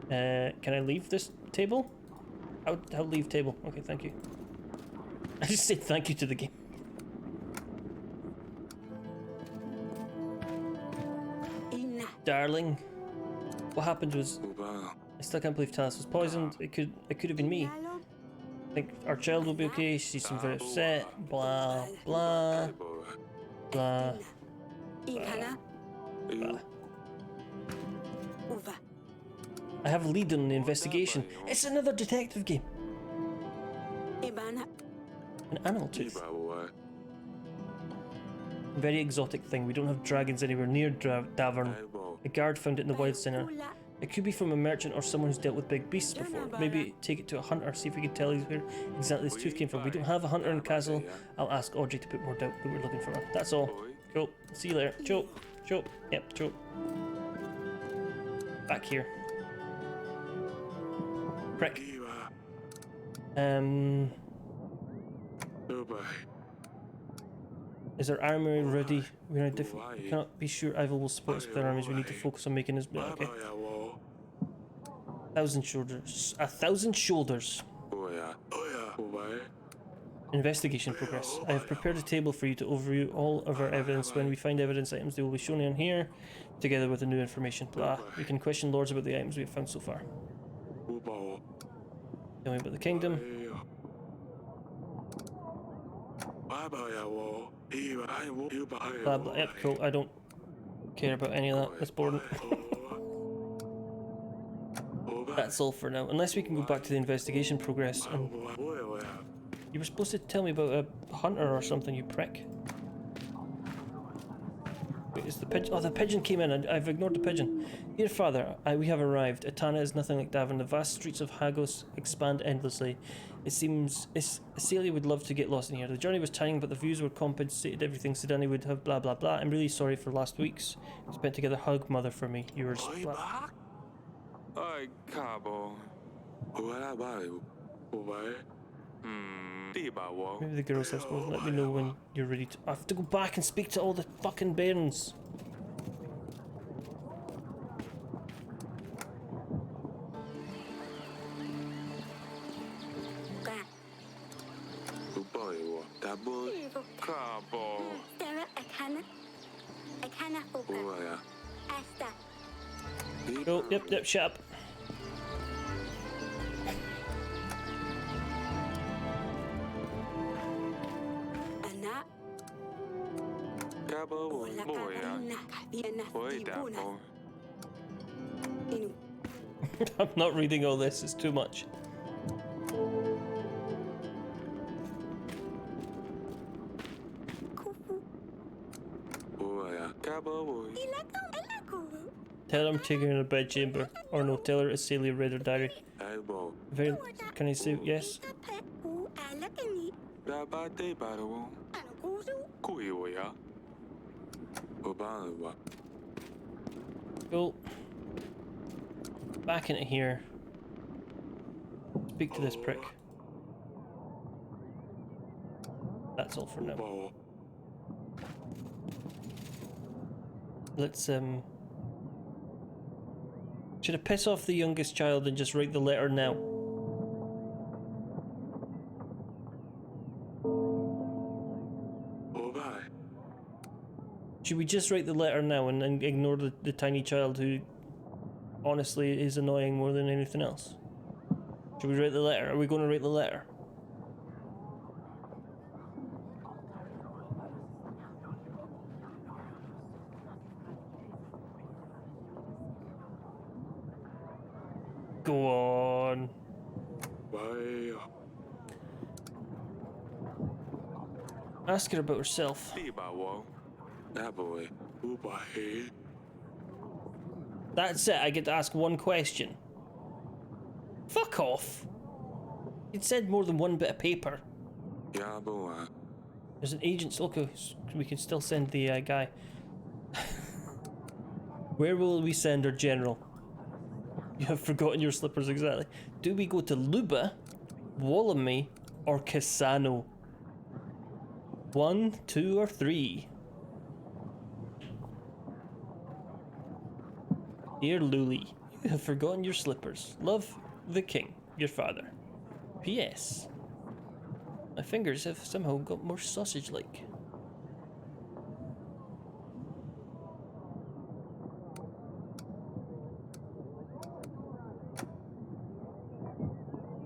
Can I leave this table? How leave table? Okay, thank you. I just said thank you to the game. Darling, what happened was I still can't believe Talus was poisoned. It could have been me. I think our child will be okay. She seems very upset. Blah blah blah. Blah. I have a lead on the investigation. It's another detective game. An animal tooth. Very exotic thing. We don't have dragons anywhere near Davern. A guard found it in the wild center. It could be from a merchant or someone who's dealt with big beasts before. Maybe take it to a hunter, see if we can tell you where exactly this tooth came from. We don't have a hunter in the castle. I'll ask Audrey to put more doubt that we're looking for her. That's all. Cool. See you later. Cho. Cho. Yep, Cho. Back here. Prick. Is our armory ready? We cannot be sure Ival will support us with our armies. We need to focus on making his... Okay. 1,000 shoulders. 1,000 shoulders. Investigation progress. I have prepared a table for you to overview all of our evidence. When we find evidence items, they will be shown on here, together with the new information. Blah. We can question lords about the items we have found so far. Tell me about the kingdom. Blah blah. Yep, cool. I don't care about any of that. That's boring. That's all for now. Unless we can go back to the investigation progress. And you were supposed to tell me about a hunter or something, you prick. Wait, it's the pigeon. Oh, the pigeon came in, and I've ignored the pigeon. Dear father, we have arrived. Etana is nothing like Davin. The vast streets of Hagos expand endlessly. It seems Celia would love to get lost in here. The journey was tiring, but the views were compensated everything. Sidani would have blah blah blah. I'm really sorry for last week's spent together. Hug mother for me. Yours. Blah. Ai, cabo. Ora vai. Vai. Maybe the girls have spoken. Let me know when you're ready to. I have to go back and speak to all the fucking bairns. Cabo. Cabo. Oh, yep, shut up. Cabo. Boya. I'm not reading all this, it's too much. Tell her I'm taking her in a bedchamber. Or no, tell her it's Celia read her diary. Very, can I say yes? Cool. Back into here. Speak to this prick. That's all for now. Let's should I piss off the youngest child and just write the letter now? Should we just write the letter now and ignore the tiny child who honestly is annoying more than anything else? Should we write the letter? Are we going to write the letter? Go on. Ask her about herself. That's it, I get to ask one question. Fuck off. You'd said more than one bit of paper. There's an agent, okay, we can still send the guy. Where will we send our general? You have forgotten your slippers, exactly. Do we go to Luba, Wallamy, or Cassano? 1, 2, or 3? Dear Luli, you have forgotten your slippers. Love, the king, your father. P.S. My fingers have somehow got more sausage-like.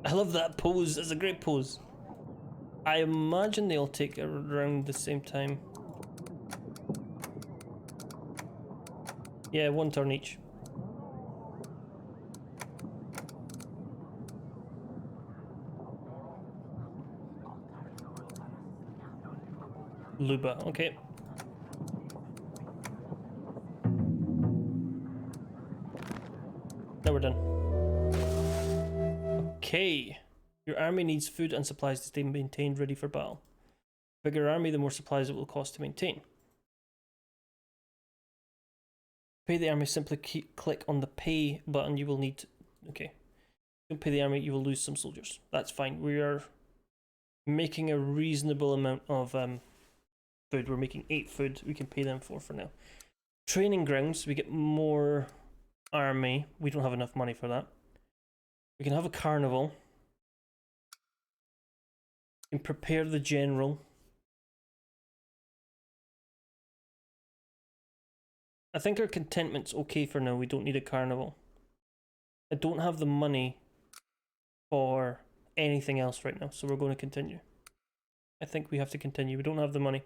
I love that pose, it's a great pose. I imagine they all take around the same time. Yeah, one turn each. Luba, okay. Now we're done. Okay. Your army needs food and supplies to stay maintained ready for battle. The bigger army, the more supplies it will cost to maintain. Pay the army, simply click on the pay button. You will need... Okay. Don't pay the army, you will lose some soldiers. That's fine. We are making a reasonable amount of food. We're making 8 food. We can pay them for now. Training grounds. We get more army. We don't have enough money for that. We can have a carnival. We can prepare the general. I think our contentment's okay for now. We don't need a carnival. I don't have the money for anything else right now, so we're going to continue. I think we have to continue. We don't have the money.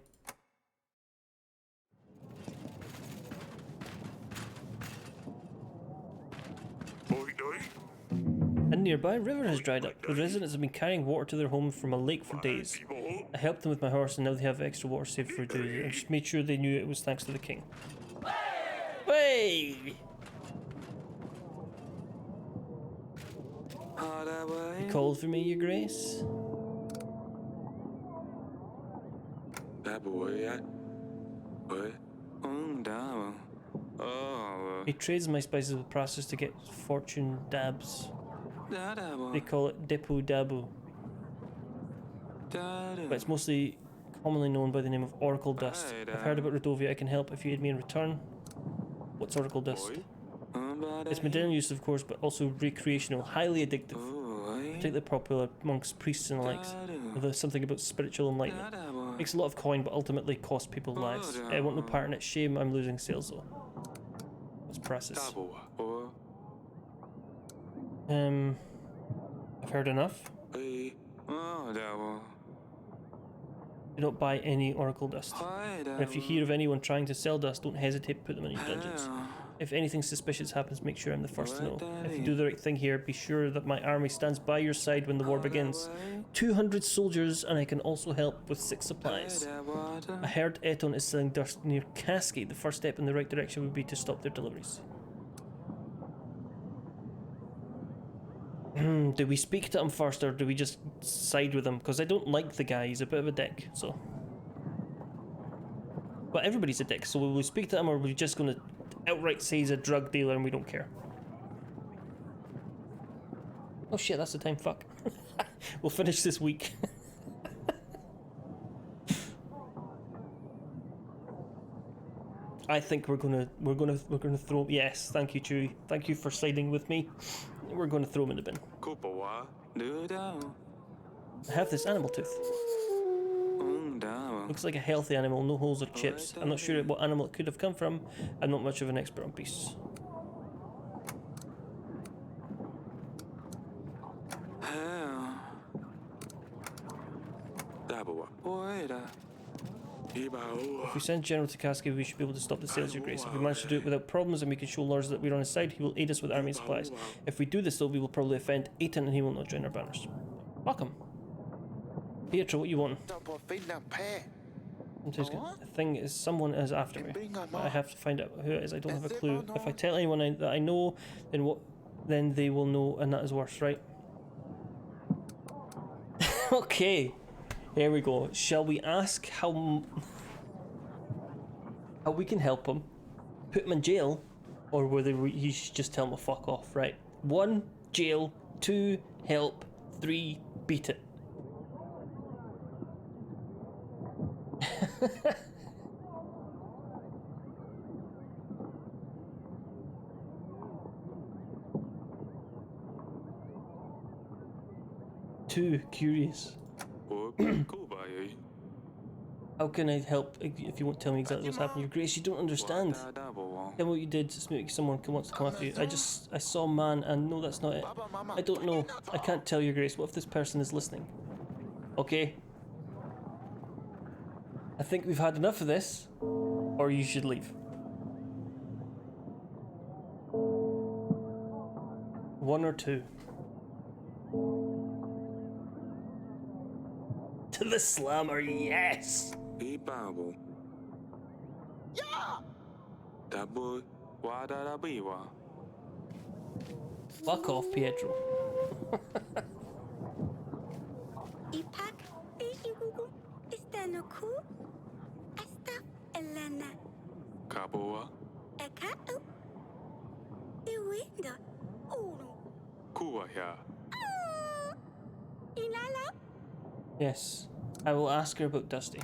A nearby river has dried up. The residents have been carrying water to their home from a lake for days. I helped them with my horse and now they have extra water saved for days. I just made sure they knew it was thanks to the king. Hey! You called for me, Your Grace? That boy, yeah. What? Oh, He trades my spices with process to get fortune dabs. They call it Dipu Dabu, but it's mostly commonly known by the name of Oracle Dust. I've heard about Rodovia. I can help if you aid me in return. What's Oracle Dust? It's medicinal use, of course, but also recreational, highly addictive, particularly popular amongst priests and the likes. There's something about spiritual enlightenment. Makes a lot of coin, but ultimately costs people's lives. I want no part in it. Shame I'm losing sales though. What's process? I've heard enough. Do not buy any Oracle Dust. And if you hear of anyone trying to sell dust, don't hesitate to put them in your dungeons. If anything suspicious happens, make sure I'm the first to know. If you do the right thing here, be sure that my army stands by your side when the war begins. 200 soldiers, and I can also help with 6 supplies. I heard Eton is selling dust near Cascade. The first step in the right direction would be to stop their deliveries. Do we speak to him first, or do we just side with him? Because I don't like the guy, he's a bit of a dick, so... But everybody's a dick, so will we speak to him, or are we just going to outright say he's a drug dealer and we don't care? Oh shit, that's the time, fuck. We'll finish this week. I think we're gonna throw. Yes, thank you, Chewie. Thank you for siding with me. We're gonna throw him in the bin. I have this animal tooth. Looks like a healthy animal, no holes or chips. I'm not sure what animal it could have come from. I'm not much of an expert on beasts. If we send General to Cascade, we should be able to stop the sales, Your Grace. If we manage to do it without problems and we can show Lars that we're on his side, he will aid us with army and supplies. If we do this though, we will probably offend Aiton and he will not join our banners. Welcome. Pietro, what you want? The thing is, someone is after me. I have to find out who it is. I don't have a clue. If I tell anyone that I know, then they will know, and that is worse, right? Okay. Here we go. Shall we ask how we can help him? Put him in jail? Or whether he should just tell him to fuck off, right? 1, jail. 2, help. 3, beat it. Too curious. How can I help if you won't tell me exactly what's happened? Your Grace, you don't understand. Tell me what you did to make someone wants to come after you. I saw a man and no, that's not it. I don't know. I can't tell, Your Grace. What if this person is listening? Okay. I think we've had enough of this, or you should leave. 1 or 2. To the slammer, yes! Fuck off, Pietro. Ipak, Igugu, Istanoku, Asta, Elena, Kaboa, Ekatu, Iwinda, Uru, Kuwaya. Inala, Yes, I will ask her about Dusty.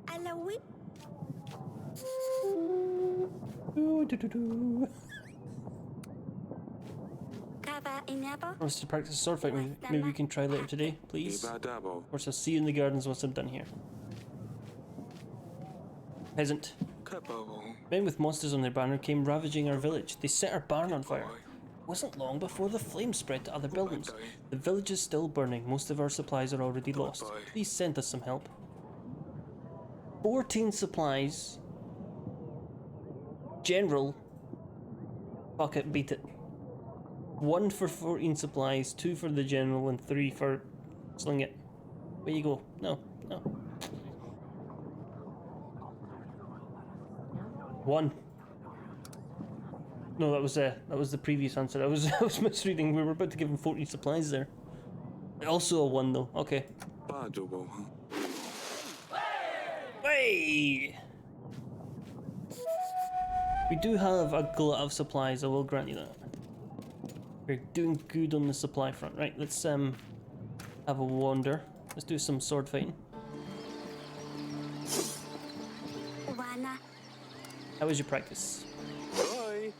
Alawi, Kava Inabo, Wants to practice a sword fight. Maybe we can try later today, please. Of course, I'll see you in the gardens once I'm done here. Peasant. Men with monsters on their banner came ravaging our village. They set our barn on fire. It wasn't long before the flames spread to other buildings. The village is still burning. Most of our supplies are already lost. Please send us some help. 14 supplies. General. Fuck it, beat it. 1 for 14 supplies, 2 for the general, and 3 for sling it. Where you go? No, no. 1. No, that was the previous answer. I was I was misreading. We were about to give him 14 supplies there. Also a 1 though. Okay. 爸做過。 Hey! We do have a glut of supplies, I will grant you that. We're doing good on the supply front. Right, let's have a wander. Let's do some sword fighting. Wana. How was your practice? Oi!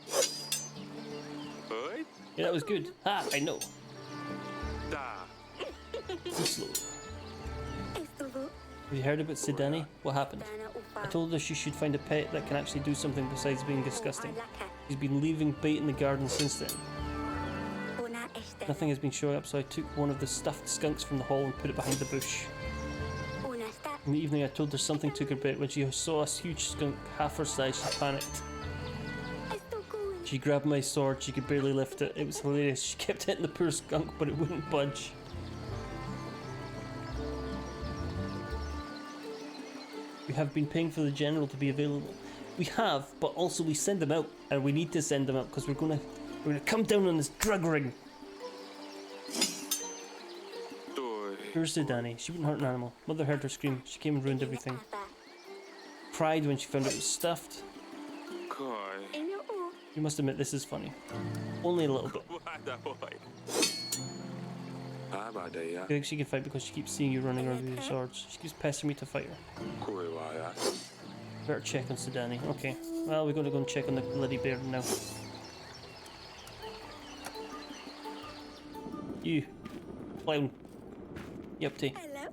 Oi! Yeah, that was good. Ha! I know. Da! Too slow. Estuvo. Have you heard about Sidani? What happened? Dana I upa. told her she should find a pet that can actually do something besides being disgusting. Alaka. She's been leaving bait in the garden since then. Una este. Nothing has been showing up, so I took one of the stuffed skunks from the hall and put it behind the bush. Una sta. In the evening, I told her something took her bait. When she saw a huge skunk half her size, she panicked. Esto cool. She grabbed my sword, she could barely lift it. It was hilarious. She kept hitting the poor skunk, but it wouldn't budge. We have been paying for the general to be available. We have, but also we send them out, and we need to send them out because we're gonna come down on this drug ring. Tôi... Here's Danny. She wouldn't hurt an animal. Mother heard her scream. She came and ruined everything. Apa. Cried when she found it was stuffed. Coi... Ino u. You must admit this is funny. Only a little bit. Quá đã bồi. Hả bà đây á? I think she can fight because she keeps seeing you running around with your swords. She keeps pestering me to fight her. Cùi hoài á. Better check on Sidani. Okay. Well, we're going to go and check on the bloody bear now. You. Clown. You up to? Hello.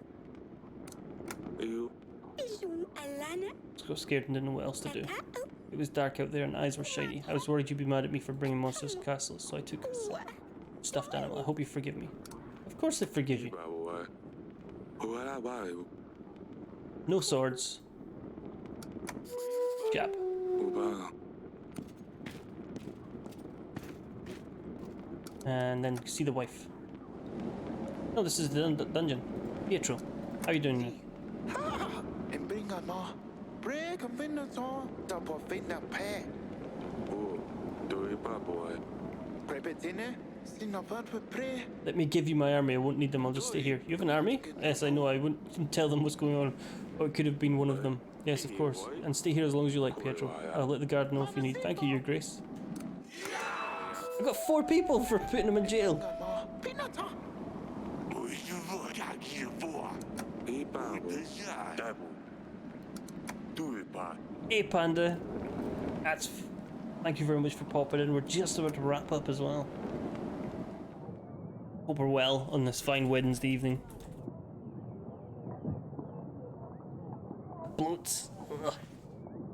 Yêu... Isum alana. Just got scared and didn't know what else to do. Taka u. It was dark out there and eyes were shiny. I was worried you'd be mad at me for bringing monsters to castles, so I took a stuffed animal. I hope you forgive me. Of course I forgive you. Bà bồi. Hùa ra bà yêu. No swords. Jab. Hùa bà. And then see the wife. No, this is the dungeon. Pietro, how are you doing? Em biết ngờ mò. Bre không biết nó so. Tao bỏ phết nạp phe. Ồ, tôi bà bồi. Bre bê tin á. Xin nó bớt với bre. Let me give you my army. I won't need them. I'll just stay here. You have an army? Yes, I know. I wouldn't tell them what's going on. Or it could have been one of them. Yes, of course. And stay here as long as you like, Pietro. I'll let the guard know if you need. Thank you, Your Grace. I got 4 people for putting them in jail. Ngờ mò. Biết nó so. Ý bà bồi. Đại bồi. Tôi bà. Hey, Panda. Thank you very much for popping in. We're just about to wrap up as well. Hope we're well on this fine Wednesday evening. Bloats. Ugh.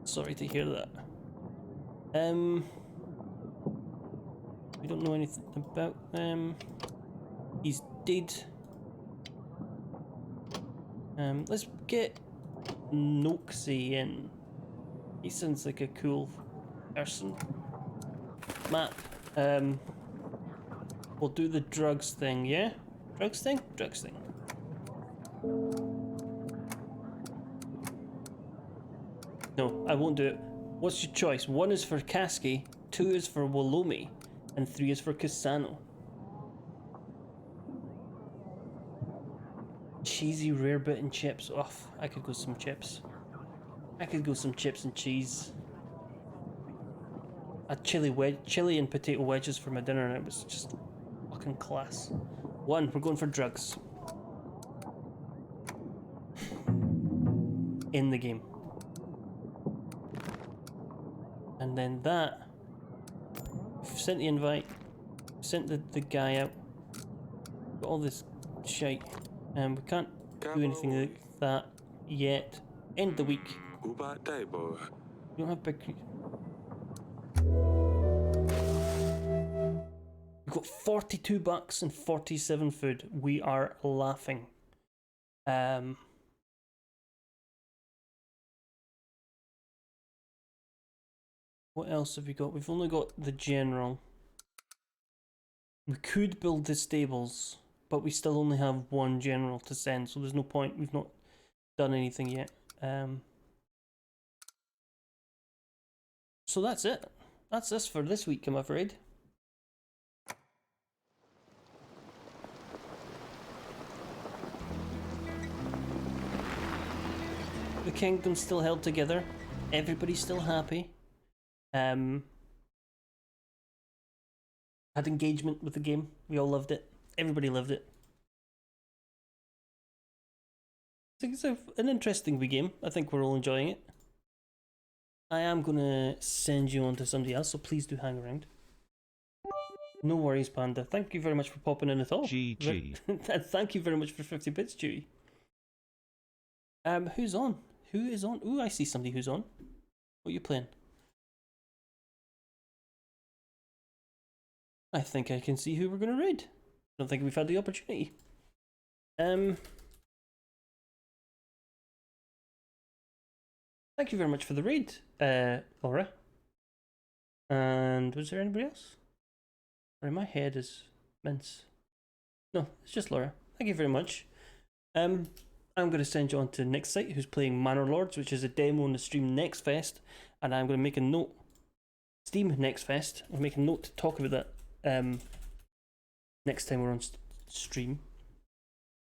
Sorry to hear that. We don't know anything about them. He's dead. Let's get Noxie in. He sounds like a cool person. Map. We'll do the drugs thing, yeah? Drugs thing? Drugs thing. No, I won't do it. What's your choice? 1 is for Kasky, 2 is for Wolomi, and 3 is for Cassano. Cheesy rare bit and chips. Oh, I could go some chips. I could go some chips and cheese. A chili and potato wedges for my dinner, and it was just fucking class. 1, we're going for drugs. In the game. And then that, we've sent the invite, sent the guy out, got all this shite, and we can't do anything like that yet. End the week. Hùa bà đại bồi. We don't have big. We've got 42 bucks and 47 food. We are laughing. What else have we got? We've only got the general. We could build the stables, but we still only have 1 general to send, so there's no point. We've not done anything yet. So that's it. that's us for this week, I'm afraid. The kingdom's still held together. Everybody's still happy. Had engagement with the game. We all loved it. Everybody loved it. I think it's an interesting wee game. I think we're all enjoying it. I am gonna send you on to somebody else, so please do hang around. No worries, Panda. Thank you very much for popping in at all. GG. And thank you very much for 50 bits, Chewy. Who's on? Who is on? Ooh, I see somebody who's on. What are you playing? I think I can see who we're gonna raid. Don't think we've had the opportunity. Thank you very much for the raid, Laura. And was there anybody else? Sorry, my head is mince. No, it's just Laura. Thank you very much. I'm going to send you on to next site, who's playing Manor Lords, which is a demo on the stream Next Fest, and I'm going to make a note. Steam Next Fest. I'll make a note to talk about that next time we're on stream.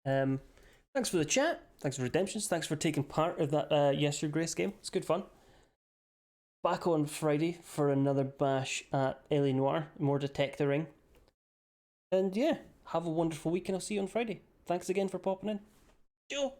Thanks for the chat. Thanks for Redemptions. Thanks for taking part of that Yes Your Grace game. It's good fun. Back on Friday for another bash at L.A. Noire, more detectoring. And yeah, have a wonderful week and I'll see you on Friday. Thanks again for popping in. Ciao.